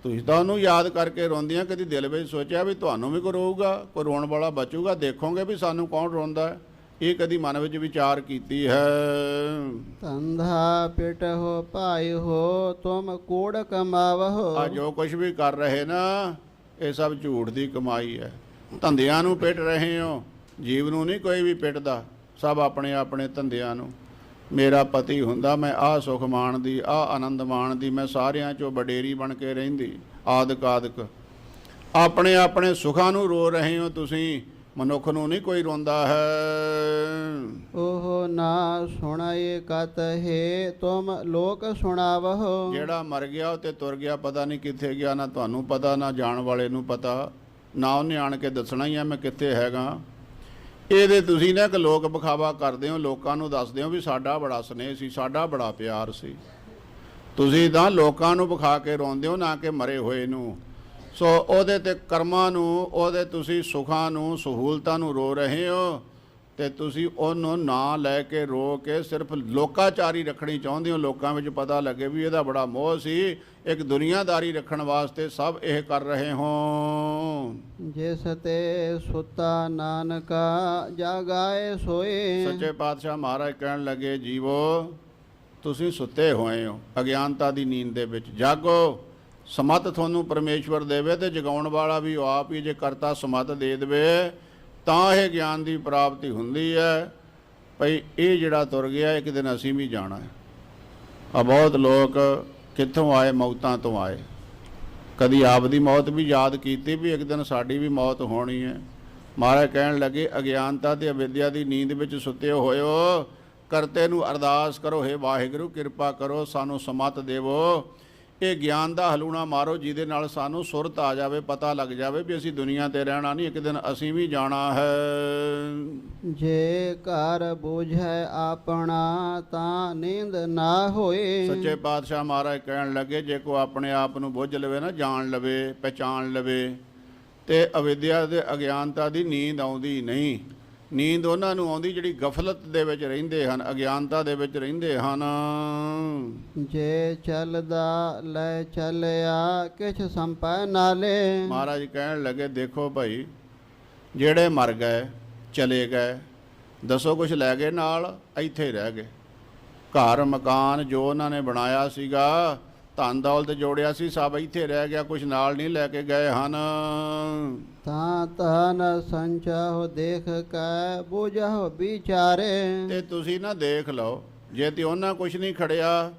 ਤੁਸੀਂ ਤਾਂ ਉਹਨੂੰ ਯਾਦ ਕਰਕੇ ਰੋਂਦੀਆਂ। ਕਦੀ ਦਿਲ ਵਿੱਚ ਸੋਚਿਆ ਵੀ ਤੁਹਾਨੂੰ ਵੀ ਕੋਈ ਰੋਊਗਾ, ਕੋਈ ਰੋਣ ਵਾਲਾ ਬਚੂਗਾ? ਦੇਖੋਗੇ ਵੀ ਸਾਨੂੰ ਕੌਣ ਰੋਂਦਾ ਹੈ? ਇਹ ਕਦੀ ਮਨ ਵਿੱਚ ਵਿਚਾਰ ਕੀਤੀ ਹੈ? ਧੰਧਾ ਪਿਟ ਹੋ ਭਾਈ ਹੋ ਤੁਮ ਕੂੜ ਕਮਾਵਹੁ। ਆ ਜੋ ਕੁਝ ਵੀ ਕਰ ਰਹੇ ਨਾ ਇਹ ਸਭ ਝੂਠ ਦੀ ਕਮਾਈ ਹੈ। ਧੰਦਿਆਂ ਨੂੰ ਪਿੱਟ ਰਹੇ ਹੋ, ਜੀਵ ਨੂੰ ਨਹੀਂ ਕੋਈ ਵੀ ਪਿੱਟਦਾ, ਸਭ ਆਪਣੇ ਆਪਣੇ ਧੰਦਿਆਂ ਨੂੰ। ਮੇਰਾ ਪਤੀ ਹੁੰਦਾ, ਮੈਂ ਆਹ ਸੁਖ ਮਾਣਦੀ, ਆਹ ਆਨੰਦ ਮਾਣਦੀ, ਮੈਂ ਸਾਰਿਆਂ 'ਚੋਂ ਵਡੇਰੀ ਬਣ ਕੇ ਰਹਿੰਦੀ, ਆਦਿਕ ਆਦਿਕ। ਆਪਣੇ ਆਪਣੇ ਸੁੱਖਾਂ ਨੂੰ ਰੋ ਰਹੇ ਹੋ ਤੁਸੀਂ, ਮਨੁੱਖ ਨੂੰ ਨਹੀਂ ਕੋਈ ਰੋਂਦਾ ਹੈ। ਉਹ ਨਾ ਸੁਣਾਏ ਕਤ ਹੈ ਤੁਮ ਲੋਕ ਸੁਣਾਵਹੁ। ਜਿਹੜਾ ਮਰ ਗਿਆ ਉਹ ਤੇ ਤੁਰ ਗਿਆ, ਪਤਾ ਨਹੀਂ ਕਿੱਥੇ ਗਿਆ, ਨਾ ਤੁਹਾਨੂੰ ਪਤਾ ਨਾ ਜਾਣ ਵਾਲੇ ਨੂੰ ਪਤਾ, ਨਾ ਉਹਨੇ ਆਣ ਕੇ ਦੱਸਣਾ ਹੀ ਆ ਮੈਂ ਕਿੱਥੇ ਹੈਗਾ। ਇਹਦੇ ਤੁਸੀਂ ਨਾ ਇੱਕ ਲੋਕ ਵਿਖਾਵਾ ਕਰਦੇ ਹੋ, ਲੋਕਾਂ ਨੂੰ ਦੱਸਦੇ ਹੋ ਵੀ ਸਾਡਾ ਬੜਾ ਸਨੇਹ ਸੀ, ਸਾਡਾ ਬੜਾ ਪਿਆਰ ਸੀ। ਤੁਸੀਂ ਤਾਂ ਲੋਕਾਂ ਨੂੰ ਵਿਖਾ ਕੇ ਰੋਂਦੇ ਹੋ, ਨਾ ਕਿ ਮਰੇ ਹੋਏ ਨੂੰ। ਸੋ ਉਹਦੇ ਤੇ ਕਰਮਾਂ ਨੂੰ, ਉਹਦੇ ਤੁਸੀਂ ਸੁੱਖਾਂ ਨੂੰ, ਸਹੂਲਤਾਂ ਨੂੰ ਰੋ ਰਹੇ ਹੋ, ਤੇ ਤੁਸੀਂ ਉਹਨੂੰ ਨਾਂ ਲੈ ਕੇ ਰੋ ਕੇ ਸਿਰਫ ਲੋਕਾਚਾਰੀ ਰੱਖਣੀ ਚਾਹੁੰਦੇ ਹੋ। ਲੋਕਾਂ ਵਿੱਚ ਪਤਾ ਲੱਗੇ ਵੀ ਇਹਦਾ ਬੜਾ ਮੋਹ ਸੀ, ਇੱਕ ਦੁਨੀਆਦਾਰੀ ਰੱਖਣ ਵਾਸਤੇ ਸਭ ਇਹ ਕਰ ਰਹੇ ਹੋ। ਜਿਸ ਤੇ ਸੁੱਤਾ ਨਾਨਕਾ ਜਾਗਾਏ ਸੋਏ। ਸੱਚੇ ਪਾਤਸ਼ਾਹ ਮਹਾਰਾਜ ਕਹਿਣ ਲੱਗੇ ਜੀਵੋ ਤੁਸੀਂ ਸੁੱਤੇ ਹੋਏ ਹੋ ਅਗਿਆਨਤਾ ਦੀ ਨੀਂਦ ਦੇ ਵਿੱਚ, ਜਾਗੋ। ਸਮੱਤ ਤੁਹਾਨੂੰ ਪਰਮੇਸ਼ਵਰ ਦੇਵੇ ਤੇ ਜਗਾਉਣ ਵਾਲਾ ਵੀ ਉਹ ਆਪ ਹੀ, ਜੇ ਕਰਤਾ ਸਮੱਤ ਦੇ ਦੇਵੇ ਤਾਂ ਇਹ ਗਿਆਨ ਦੀ ਪ੍ਰਾਪਤੀ ਹੁੰਦੀ ਹੈ। ਭਈ ਇਹ ਜਿਹੜਾ ਤੁਰ ਗਿਆ ਇੱਕ ਦਿਨ ਅਸੀਂ ਵੀ ਜਾਣਾ ਹੈ। ਆ ਬਹੁਤ ਲੋਕ ਕਿੱਥੋਂ ਆਏ? ਮੌਤਾਂ ਤੋਂ ਆਏ। ਕਦੀ ਆਪ ਦੀ ਮੌਤ ਵੀ ਯਾਦ ਕੀਤੀ ਵੀ ਇੱਕ ਦਿਨ ਸਾਡੀ ਵੀ ਮੌਤ ਹੋਣੀ ਹੈ। ਮਹਾਰਾਜ ਕਹਿਣ ਲੱਗੇ ਅਗਿਆਨਤਾ ਤੇ ਅਵਿਦਿਆ ਦੀ ਨੀਂਦ ਵਿੱਚ ਸੁੱਤੇ ਹੋਇਓ, ਕਰਤੇ ਨੂੰ ਅਰਦਾਸ ਕਰੋ, ਹੇ ਵਾਹਿਗੁਰੂ ਕਿਰਪਾ ਕਰੋ ਸਾਨੂੰ ਸਮੱਤ ਦੇਵੋ। ਇਹ ਗਿਆਨ ਦਾ ਹਲੂਣਾ ਮਾਰੋ ਜਿਹਦੇ ਨਾਲ ਸਾਨੂੰ ਸੁਰਤ ਆ ਜਾਵੇ, ਪਤਾ ਲੱਗ ਜਾਵੇ ਵੀ ਅਸੀਂ ਦੁਨੀਆ ਤੇ ਰਹਿਣਾ ਨਹੀਂ, ਇੱਕ ਦਿਨ ਅਸੀਂ ਵੀ ਜਾਣਾ ਹੈ। ਜੇ ਘਰ ਬੁਝੈ ਆਪਣਾ ਤਾਂ ਨੀਂਦ ਨਾ ਹੋਏ। ਸੱਚੇ ਪਾਤਸ਼ਾਹ ਮਹਾਰਾਜ ਕਹਿਣ ਲੱਗੇ ਜੇ ਕੋ ਆਪਣੇ ਆਪ ਨੂੰ ਬੁੱਝ ਲਵੇ ਨਾ, ਜਾਣ ਲਵੇ, ਪਹਿਚਾਣ ਲਵੇ, ਤੇ ਅਵਿਦਿਆ ਦੇ ਅਗਿਆਨਤਾ ਦੀ ਨੀਂਦ ਆਉਂਦੀ ਨਹੀਂ। ਨੀਂਦ ਉਹਨਾਂ ਨੂੰ ਆਉਂਦੀ ਜਿਹੜੀ ਗਫਲਤ ਦੇ ਵਿੱਚ ਰਹਿੰਦੇ ਹਨ, ਅਗਿਆਨਤਾ ਦੇ ਵਿੱਚ ਰਹਿੰਦੇ ਹਨ। ਜੇ ਚੱਲਦਾ ਲੈ ਚੱਲਿਆ ਕਿਛ ਸੰਪੈ ਨਾਲੇ। ਮਹਾਰਾਜ ਕਹਿਣ ਲੱਗੇ ਦੇਖੋ ਭਾਈ, ਜਿਹੜੇ ਮਰ ਗਏ ਚਲੇ ਗਏ, ਦੱਸੋ ਕੁਛ ਲੈ ਗਏ ਨਾਲ? ਇੱਥੇ ਰਹਿ ਗਏ। ਘਰ ਮਕਾਨ ਜੋ ਉਹਨਾਂ ਨੇ ਬਣਾਇਆ ਸੀਗਾ, ਧਨ ਦੌਲਤ ਜੋੜਿਆ ਸੀ, ਸਭ ਇੱਥੇ ਰਹਿ ਗਿਆ, ਕੁਛ ਨਾਲ ਨਹੀਂ ਲੈ ਕੇ ਗਏ ਹਨ। ਤਾਂ ਤਨ ਸੰਚਾਹੁ ਦੇਖ ਕੈ ਬੁਝਹੁ ਵਿਚਾਰੇ। ਤੇ ਤੁਸੀਂ ਨਾ ਦੇਖ ਲਓ, ਜੇ ਤੇ ਉਹਨਾਂ ਕੁਛ ਨਹੀਂ ਖੜਿਆ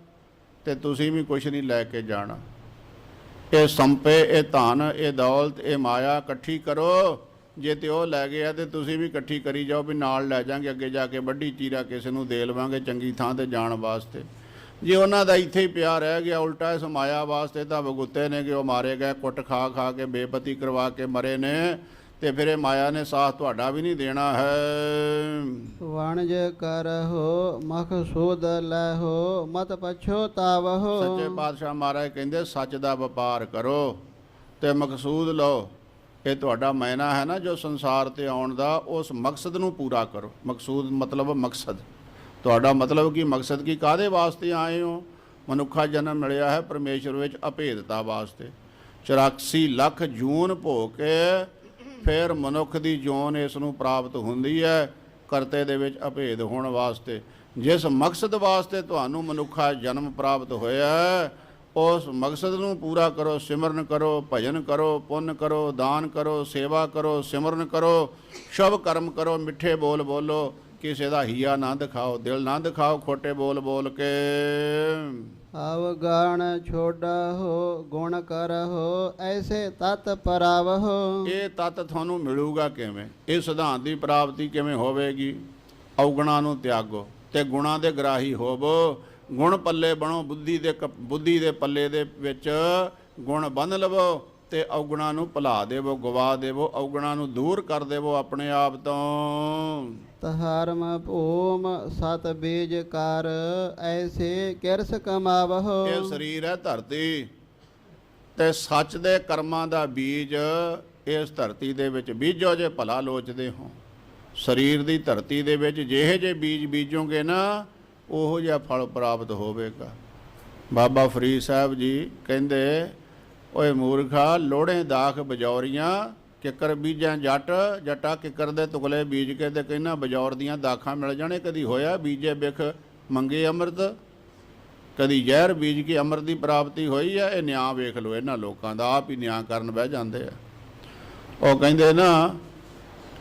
ਤੇ ਤੁਸੀਂ ਵੀ ਕੁਛ ਨਹੀਂ ਲੈ ਕੇ ਜਾਣਾ। ਇਹ ਸੰਪੇ, ਇਹ ਧਨ, ਇਹ ਦੌਲਤ, ਇਹ ਮਾਇਆ ਇਕੱਠੀ ਕਰੋ। ਜੇ ਤੇ ਉਹ ਲੈ ਗਿਆ ਤੇ ਤੁਸੀਂ ਵੀ ਇਕੱਠੀ ਕਰੀ ਜਾਓ ਵੀ ਨਾਲ ਲੈ ਜਾਾਂਗੇ, ਅੱਗੇ ਜਾ ਕੇ ਵੱਡੀ ਚੀਰਾ ਕਿਸੇ ਨੂੰ ਦੇ ਲਵਾਂਗੇ ਚੰਗੀ ਥਾਂ ਤੇ ਜਾਣ ਵਾਸਤੇ। ਜੇ ਉਹਨਾਂ ਦਾ ਇੱਥੇ ਹੀ ਪਿਆ ਰਹਿ ਗਿਆ, ਉਲਟਾ ਇਸ ਮਾਇਆ ਵਾਸਤੇ ਤਾਂ ਵਗੁੱਤੇ ਨੇ ਕਿ ਉਹ ਮਾਰੇ ਗਏ, ਕੁੱਟ ਖਾ ਖਾ ਕੇ ਬੇਪਤੀ ਕਰਵਾ ਕੇ ਮਰੇ ਨੇ, ਤੇ ਫਿਰ ਇਹ ਮਾਇਆ ਨੇ ਸਾਥ ਤੁਹਾਡਾ ਵੀ ਨਹੀਂ ਦੇਣਾ ਹੈ। ਵਣਜ ਕਰਹੁ ਮਕਸੂਦ ਲੈਹੁ ਮਤ ਪਛੋਤਾਵਹੁ। ਸੱਚੇ ਪਾਤਸ਼ਾਹ ਮਹਾਰਾਜ ਕਹਿੰਦੇ ਸੱਚ ਦਾ ਵਪਾਰ ਕਰੋ ਤੇ ਮਕਸੂਦ ਲਓ। ਇਹ ਤੁਹਾਡਾ ਮੈਨਾ ਹੈ ਨਾ ਜੋ ਸੰਸਾਰ ਤੇ ਆਉਣ ਦਾ, ਉਸ ਮਕਸਦ ਨੂੰ ਪੂਰਾ ਕਰੋ। ਮਕਸੂਦ ਮਤਲਬ ਮਕਸਦ, ਤੁਹਾਡਾ ਮਤਲਬ ਕੀ ਮਕਸਦ ਕੀ? ਕਾਹਦੇ ਵਾਸਤੇ ਆਏ ਹੋ? ਮਨੁੱਖਾ ਜਨਮ ਮਿਲਿਆ ਹੈ ਪਰਮੇਸ਼ਰ ਵਿੱਚ ਅਭੇਦਤਾ ਵਾਸਤੇ। 84 ਲੱਖ ਜੂਨ ਭੋਗ ਕੇ ਫਿਰ ਮਨੁੱਖ ਦੀ ਜੂਨ ਇਸ ਨੂੰ ਪ੍ਰਾਪਤ ਹੁੰਦੀ ਹੈ, ਕਰਤੇ ਦੇ ਵਿੱਚ ਅਭੇਦ ਹੋਣ ਵਾਸਤੇ। ਜਿਸ ਮਕਸਦ ਵਾਸਤੇ ਤੁਹਾਨੂੰ ਮਨੁੱਖਾ ਜਨਮ ਪ੍ਰਾਪਤ ਹੋਇਆ, ਉਸ ਮਕਸਦ ਨੂੰ ਪੂਰਾ ਕਰੋ। ਸਿਮਰਨ ਕਰੋ, ਭਜਨ ਕਰੋ, ਪੁੰਨ ਕਰੋ, ਦਾਨ ਕਰੋ, ਸੇਵਾ ਕਰੋ, ਸਿਮਰਨ ਕਰੋ, ਸ਼ੁਭ ਕਰਮ ਕਰੋ, ਮਿੱਠੇ ਬੋਲ ਬੋਲੋ, ਕਿਸੇ ਦਾ ਹੀਆ ਨਾ ਦਿਖਾਓ, ਦਿਲ ਨਾ ਦਿਖਾਓ ਖੋਟੇ ਬੋਲ ਬੋਲ ਕੇ। ਅਵਗਣ ਛੋੜਹੁ ਗੁਣ ਕਰਹੁ ਐਸੇ ਤਤ ਪਰਾਵਹੁ। ਇਹ ਤਤ ਤੁਹਾਨੂੰ ਮਿਲੂਗਾ ਕਿਵੇਂ? ਇਹ ਸਿਧਾਂਤ ਦੀ ਪ੍ਰਾਪਤੀ ਕਿਵੇਂ ਹੋਵੇਗੀ? ਔਗਣਾਂ ਨੂੰ ਤਿਆਗੋ ਤੇ ਗੁਣਾਂ ਦੇ ਗ੍ਰਾਹੀ ਹੋਵੋ। ਗੁਣ ਪੱਲੇ ਬਣੋ, ਬੁੱਧੀ ਦੇ ਪੱਲੇ ਦੇ ਵਿੱਚ ਗੁਣ ਬੰਨ੍ਹ ਲਵੋ ਤੇ ਔਗਣਾਂ ਨੂੰ ਭੁਲਾ ਦੇਵੋ, ਗਵਾ ਦੇਵੋ, ਔਗਣਾਂ ਨੂੰ ਦੂਰ ਕਰ ਦੇਵੋ ਆਪਣੇ ਆਪ ਤੋਂ। ਧਰਮ ਭੂਮ ਸਤ ਬੀਜ ਕਰ ਐਸੇ ਕਿਰਸ ਕਮਾਵਹੁ। ਇਹ ਸਰੀਰ ਹੈ ਧਰਤੀ ਤੇ ਸੱਚ ਦੇ ਕਰਮਾਂ ਦਾ ਬੀਜ ਇਸ ਧਰਤੀ ਦੇ ਵਿੱਚ ਬੀਜੋ ਜੇ ਭਲਾ ਲੋਚਦੇ ਹੋ। ਸਰੀਰ ਦੀ ਧਰਤੀ ਦੇ ਵਿੱਚ ਜਿਹੇ ਜੇ ਬੀਜ ਬੀਜੋਗੇ ਨਾ ਉਹੋ ਜਿਹਾ ਫਲ ਪ੍ਰਾਪਤ ਹੋਵੇਗਾ। ਬਾਬਾ ਫਰੀਦ ਸਾਹਿਬ ਜੀ ਕਹਿੰਦੇ, ਓਏ ਮੂਰਖਾ ਲੋੜੇ ਦਾਖ ਬਜੌਰੀਆਂ, ਕਿੱਕਰ ਬੀਜਾਂ ਜੱਟਾ ਕਿੱਕਰ ਦੇ ਤੁਗਲੇ ਬੀਜ ਕੇ ਤੇ ਕਹਿੰਦਾ ਬਜੌਰ ਦੀਆਂ ਦਾਖਾਂ ਮਿਲ ਜਾਣੇ। ਕਦੀ ਹੋਇਆ ਬੀਜੇ ਬਿਖ ਮੰਗੇ ਅੰਮ੍ਰਿਤ? ਕਦੀ ਜ਼ਹਿਰ ਬੀਜ ਕੇ ਅੰਮ੍ਰਿਤ ਦੀ ਪ੍ਰਾਪਤੀ ਹੋਈ ਆ? ਇਹ ਨਿਆਂ ਵੇਖ ਲਓ ਇਹਨਾਂ ਲੋਕਾਂ ਦਾ, ਆਪ ਹੀ ਨਿਆਂ ਕਰਨ ਬਹਿ ਜਾਂਦੇ ਆ। ਉਹ ਕਹਿੰਦੇ ਨਾ,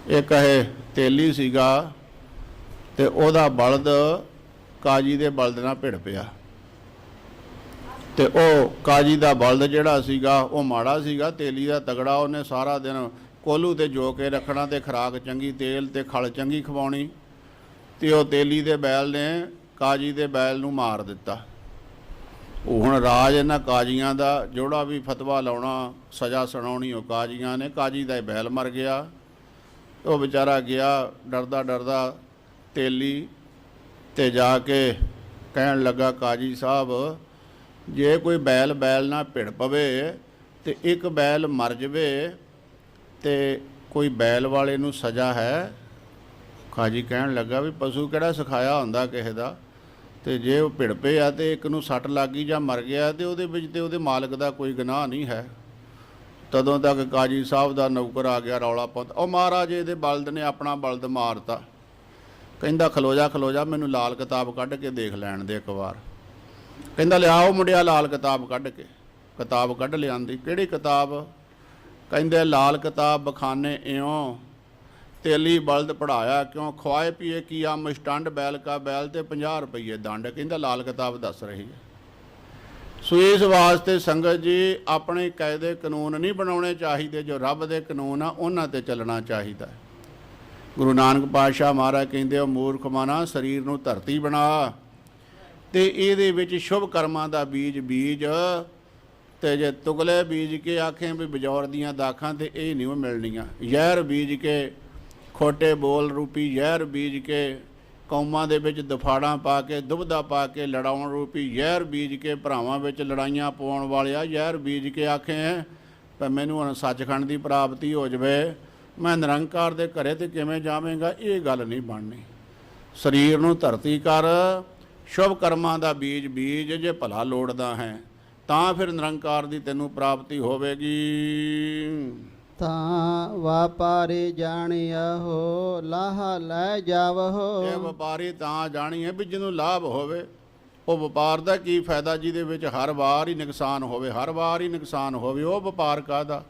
ਇਹ ਕਹੇ ਤੇਲੀ ਸੀਗਾ ਤੇ ਉਹਦਾ ਬਲਦ ਕਾਜੀ ਦੇ ਬਲਦ ਨਾਲ ਭਿੜ ਪਿਆ ਤੇ ਉਹ ਕਾਜੀ ਦਾ ਬਲਦ ਜਿਹੜਾ ਸੀਗਾ ਉਹ ਮਾੜਾ ਸੀਗਾ, ਤੇਲੀ ਦਾ ਤਗੜਾ। ਉਹਨੇ ਸਾਰਾ ਦਿਨ ਕੋਲੂ ਤੇ ਜੋ ਕੇ ਰੱਖਣਾ ਤੇ ਖੁਰਾਕ ਚੰਗੀ, ਤੇਲ ਤੇ ਖਲ ਚੰਗੀ ਖਵਾਉਣੀ, ਤੇ ਉਹ ਤੇਲੀ ਦੇ ਬੈਲ ਨੇ ਕਾਜੀ ਦੇ ਬੈਲ ਨੂੰ ਮਾਰ ਦਿੱਤਾ। ਉਹ ਹੁਣ ਰਾਜ ਇਹਨਾਂ ਕਾਜੀਆਂ ਦਾ, ਜਿਹੜਾ ਵੀ ਫਤਵਾ ਲਾਉਣਾ, ਸਜ਼ਾ ਸੁਣਾਉਣੀ ਉਹ ਕਾਜੀਆਂ ਨੇ। ਕਾਜੀ ਦਾ ਬੈਲ ਮਰ ਗਿਆ। ਉਹ ਵਿਚਾਰਾ ਗਿਆ ਡਰਦਾ ਡਰਦਾ ਤੇਲੀ ਤੇ ਜਾ ਕੇ ਕਹਿਣ ਲੱਗਾ, ਕਾਜੀ ਸਾਹਿਬ ਜੇ ਕੋਈ ਬੈਲ ਨਾਲ ਭਿੜ ਪਵੇ ਤੇ ਇੱਕ ਬੈਲ ਮਰ ਜਾਵੇ ਤੇ ਕੋਈ ਬੈਲ ਵਾਲੇ ਨੂੰ ਸਜ਼ਾ ਹੈ? ਕਾਜੀ ਕਹਿਣ ਲੱਗਾ ਵੀ ਪਸ਼ੂ ਕਿਹੜਾ ਸਿਖਾਇਆ ਹੁੰਦਾ ਕਿਸੇ ਦਾ, ਤੇ ਜੇ ਉਹ ਭਿੜ ਪਏ ਆ ਤੇ ਇੱਕ ਨੂੰ ਸੱਟ ਲੱਗ ਗਈ ਜਾਂ ਮਰ ਗਿਆ ਤੇ ਉਹਦੇ ਵਿੱਚ ਤੇ ਉਹਦੇ ਮਾਲਕ ਦਾ ਕੋਈ ਗੁਨਾਹ ਨਹੀਂ ਹੈ। ਤਦੋਂ ਤੱਕ ਕਾਜੀ ਸਾਹਿਬ ਦਾ ਨੌਕਰ ਆ ਗਿਆ ਰੌਲਾ ਪਾਉਂਦਾ, ਉਹ ਮਹਾਰਾਜ ਇਹਦੇ ਬਲਦ ਨੇ ਆਪਣਾ ਬਲਦ ਮਾਰਤਾ। ਕਹਿੰਦਾ ਖਲੋ ਜਾ ਮੈਨੂੰ ਲਾਲ ਕਿਤਾਬ ਕੱਢ ਕੇ ਦੇਖ ਲੈਣ ਦੇ ਇੱਕ ਵਾਰ। ਕਹਿੰਦਾ ਲਿਆਓ ਮੁੰਡਿਆ ਲਾਲ ਕਿਤਾਬ ਕੱਢ ਕੇ। ਕਿਤਾਬ ਕੱਢ ਲਿਆਂਦੀ। ਕਿਹੜੀ ਕਿਤਾਬ? ਕਹਿੰਦੇ ਲਾਲ ਕਿਤਾਬ ਬਖਾਨੇ ਇਉਂ, ਤੇਲੀ ਬਲਦ ਪੜਾਇਆ ਕਿਉਂ, ਖਵਾਏ ਪੀਏ ਕੀਆ ਮਸਟੰਡ ਬੈਲ ਕਾ ਬੈਲ ਤੇ 50 ਰੁਪਏ ਦੰਡ। ਕਹਿੰਦਾ ਲਾਲ ਕਿਤਾਬ ਦੱਸ ਰਹੀ ਹੈ। ਸੋ ਇਸ ਵਾਸਤੇ ਸੰਗਤ ਜੀ ਆਪਣੇ ਕਾਇਦੇ ਕਾਨੂੰਨ ਨਹੀਂ ਬਣਾਉਣੇ ਚਾਹੀਦੇ, ਜੋ ਰੱਬ ਦੇ ਕਾਨੂੰਨ ਆ ਉਹਨਾਂ ਤੇ ਚੱਲਣਾ ਚਾਹੀਦਾ। ਗੁਰੂ ਨਾਨਕ ਪਾਤਸ਼ਾਹ ਮਹਾਰਾਜ ਕਹਿੰਦੇ, ਉਹ ਮੂਰਖ ਮਨਾ ਸਰੀਰ ਨੂੰ ਧਰਤੀ ਬਣਾ ਤੇ ਇਹਦੇ ਵਿੱਚ ਸ਼ੁਭ ਕਰਮਾਂ ਦਾ ਬੀਜ ਤੇ ਜੇ ਤੁਗਲੇ ਬੀਜ ਕੇ ਆਖੇ ਵੀ ਬਜੌਰ ਦੀਆਂ ਦਾਖਾਂ ਤੇ ਇਹ ਨਹੀਂ ਮਿਲਣੀਆਂ। ਜ਼ਹਿਰ ਬੀਜ ਕੇ, ਖੋਟੇ ਬੋਲ ਰੂਪੀ ਜ਼ਹਿਰ ਬੀਜ ਕੇ, ਕੌਮਾਂ ਦੇ ਵਿੱਚ ਦਫਾੜਾਂ ਪਾ ਕੇ, ਦੁਬਦਾ ਪਾ ਕੇ, ਲੜਾਉਣ ਰੂਪੀ ਜ਼ਹਿਰ ਬੀਜ ਕੇ, ਭਰਾਵਾਂ ਵਿੱਚ ਲੜਾਈਆਂ ਪਾਉਣ ਵਾਲਿਆ ਜ਼ਹਿਰ ਬੀਜ ਕੇ ਆਖੇ ਪਰ ਮੈਨੂੰ ਹੁਣ ਸੱਚਖੰਡ ਦੀ ਪ੍ਰਾਪਤੀ ਹੋ ਜਾਵੇ, ਮੈਂ ਨਿਰੰਕਾਰ ਦੇ ਘਰੇ ਤੇ ਕਿਵੇਂ ਜਾਵੇਂਗਾ? ਇਹ ਗੱਲ ਨਹੀਂ ਬਣਨੀ। ਸਰੀਰ ਨੂੰ ਧਰਤੀ ਕਰ, ਸ਼ੁਭ ਕਰਮਾਂ ਦਾ ਬੀਜ ਜੇ ਭਲਾ ਲੋੜਦਾ ਹੈ ਤਾਂ ਫਿਰ ਨਿਰੰਕਾਰ ਦੀ ਤੈਨੂੰ ਪ੍ਰਾਪਤੀ ਹੋਵੇਗੀ। ਤਾਂ ਵਾਪਾਰੀ ਜਾਣਿਆਹੋ ਲਾਹਾ ਲੈ ਜਾਵਹੋ। ਇਹ ਵਪਾਰੀ ਤਾਂ ਜਾਣੀਏ ਵੀ ਜਿਹਨੂੰ ਲਾਭ ਹੋਵੇ। ਉਹ ਵਪਾਰ ਦਾ ਕੀ ਫਾਇਦਾ ਜਿਹਦੇ ਵਿੱਚ ਹਰ ਵਾਰ ਹੀ ਨੁਕਸਾਨ ਹੋਵੇ, ਹਰ ਵਾਰ ਹੀ ਨੁਕਸਾਨ ਹੋਵੇ? ਉਹ ਵਪਾਰ ਕਾਹਦਾ?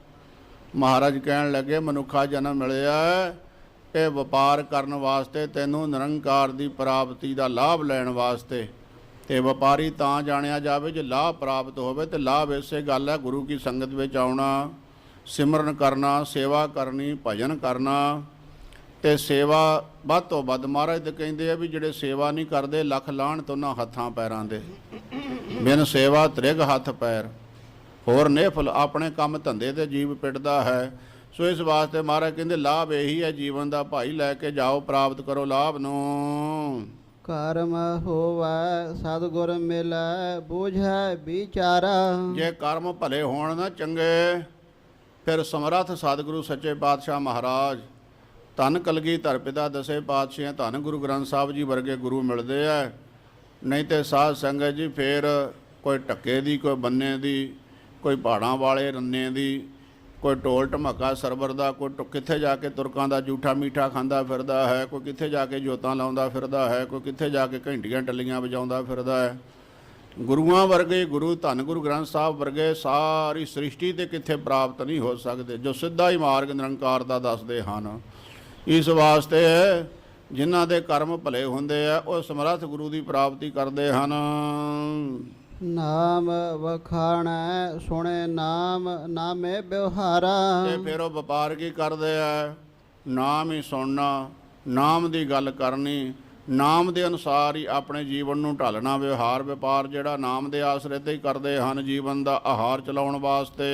ਮਹਾਰਾਜ ਕਹਿਣ ਲੱਗੇ ਮਨੁੱਖਾ ਜਨਮ ਮਿਲਿਆ ਇਹ ਵਪਾਰ ਕਰਨ ਵਾਸਤੇ, ਤੈਨੂੰ ਨਿਰੰਕਾਰ ਦੀ ਪ੍ਰਾਪਤੀ ਦਾ ਲਾਭ ਲੈਣ ਵਾਸਤੇ। ਤੇ ਵਪਾਰੀ ਤਾਂ ਜਾਣਿਆ ਜਾਵੇ ਜੇ ਲਾਭ ਪ੍ਰਾਪਤ ਹੋਵੇ। ਤੇ ਲਾਭ ਇਸੇ ਗੱਲ ਹੈ, ਗੁਰੂ ਕੀ ਸੰਗਤ ਵਿੱਚ ਆਉਣਾ, ਸਿਮਰਨ ਕਰਨਾ, ਸੇਵਾ ਕਰਨੀ, ਭਜਨ ਕਰਨਾ। ਤੇ ਸੇਵਾ ਵੱਧ ਤੋਂ ਵੱਧ। ਮਹਾਰਾਜ ਤੇ ਕਹਿੰਦੇ ਆ ਵੀ ਜਿਹੜੇ ਸੇਵਾ ਨਹੀਂ ਕਰਦੇ ਲੱਖ ਲਾਹਣ ਤੋਂ ਉਹਨਾਂ ਹੱਥਾਂ ਪੈਰਾਂ ਦੇ। ਬਿਨ ਸੇਵਾ ਤ੍ਰਿਗ ਹੱਥ ਪੈਰ, ਹੋਰ ਨਿਫਲ ਆਪਣੇ ਕੰਮ ਧੰਦੇ ਤੇ ਜੀਵ ਪਿੱਟਦਾ ਹੈ। ਸੋ ਇਸ ਵਾਸਤੇ ਮਹਾਰਾਜ ਕਹਿੰਦੇ ਲਾਭ ਇਹੀ ਹੈ ਜੀਵਨ ਦਾ, ਭਾਈ ਲੈ ਕੇ ਜਾਓ, ਪ੍ਰਾਪਤ ਕਰੋ ਲਾਭ ਨੂੰ। ਕਰਮ ਹੋਵੈ ਸਤਿਗੁਰ ਮਿਲੈ ਬੂਝੈ ਵਿਚਾਰਾ। ਜੇ ਕਰਮ ਭਲੇ ਹੋਣ ਨਾ ਚੰਗੇ, ਫਿਰ ਸਮਰੱਥ ਸਤਿਗੁਰੂ ਸੱਚੇ ਪਾਤਸ਼ਾਹ ਮਹਾਰਾਜ, ਧੰਨ ਕਲਗੀਧਰ ਪਿਤਾ ਦਸੇ ਪਾਤਸ਼ਾਹ, ਧੰਨ ਗੁਰੂ ਗ੍ਰੰਥ ਸਾਹਿਬ ਜੀ ਵਰਗੇ ਗੁਰੂ ਮਿਲਦੇ ਆ। ਨਹੀਂ ਤੇ ਸਾਧ ਸੰਗਤ ਜੀ ਫਿਰ ਕੋਈ ਟੱਕੇ ਦੀ, ਕੋਈ ਬੰਨੇ ਦੀ, ਕੋਈ ਪਹਾੜਾਂ ਵਾਲੇ ਰੰਨੇ ਦੀ, ਕੋਈ ਢੋਲ ਢਮੱਕਾ ਸਰਵਰ ਦਾ, ਕੋਈ ਕਿੱਥੇ ਜਾ ਕੇ ਤੁਰਕਾਂ ਦਾ ਜੂਠਾ ਮੀਠਾ ਖਾਂਦਾ ਫਿਰਦਾ ਹੈ, ਕੋਈ ਕਿੱਥੇ ਜਾ ਕੇ ਜੋਤਾਂ ਲਾਉਂਦਾ ਫਿਰਦਾ ਹੈ, ਕੋਈ ਕਿੱਥੇ ਜਾ ਕੇ ਘੰਟੀਆਂ ਟੱਲੀਆਂ ਵਜਾਉਂਦਾ ਫਿਰਦਾ ਹੈ। ਗੁਰੂਆਂ ਵਰਗੇ ਗੁਰੂ ਧੰਨ ਗੁਰੂ ਗ੍ਰੰਥ ਸਾਹਿਬ ਵਰਗੇ ਸਾਰੀ ਸ੍ਰਿਸ਼ਟੀ ਤੇ ਕਿੱਥੇ ਪ੍ਰਾਪਤ ਨਹੀਂ ਹੋ ਸਕਦੇ, ਜੋ ਸਿੱਧਾ ਹੀ ਮਾਰਗ ਨਿਰੰਕਾਰ ਦਾ ਦੱਸਦੇ ਹਨ। ਇਸ ਵਾਸਤੇ ਜਿਨ੍ਹਾਂ ਦੇ ਕਰਮ ਭਲੇ ਹੁੰਦੇ ਆ ਉਹ ਸਮਰੱਥ ਗੁਰੂ ਦੀ ਪ੍ਰਾਪਤੀ ਕਰਦੇ ਹਨ। ਨਾਮ ਵਖਾਣੈ ਸੁਣੇ ਨਾਮ ਨਾਮੇ ਬਿਵਹਾਰਾ। ਤੇ ਫਿਰ ਉਹ ਵਪਾਰ ਕੀ ਕਰਦੇ ਆ? ਨਾਮ ਹੀ ਸੁਣਨਾ, ਨਾਮ ਦੀ ਗੱਲ ਕਰਨੀ, ਨਾਮ ਦੇ ਅਨੁਸਾਰ ਹੀ ਆਪਣੇ ਜੀਵਨ ਨੂੰ ਢਾਲਣਾ। ਵਿਵਹਾਰ ਵਪਾਰ ਜਿਹੜਾ ਨਾਮ ਦੇ ਆਸਰੇ ਤੇ ਹੀ ਕਰਦੇ ਹਨ ਜੀਵਨ ਦਾ ਆਹਾਰ ਚਲਾਉਣ ਵਾਸਤੇ।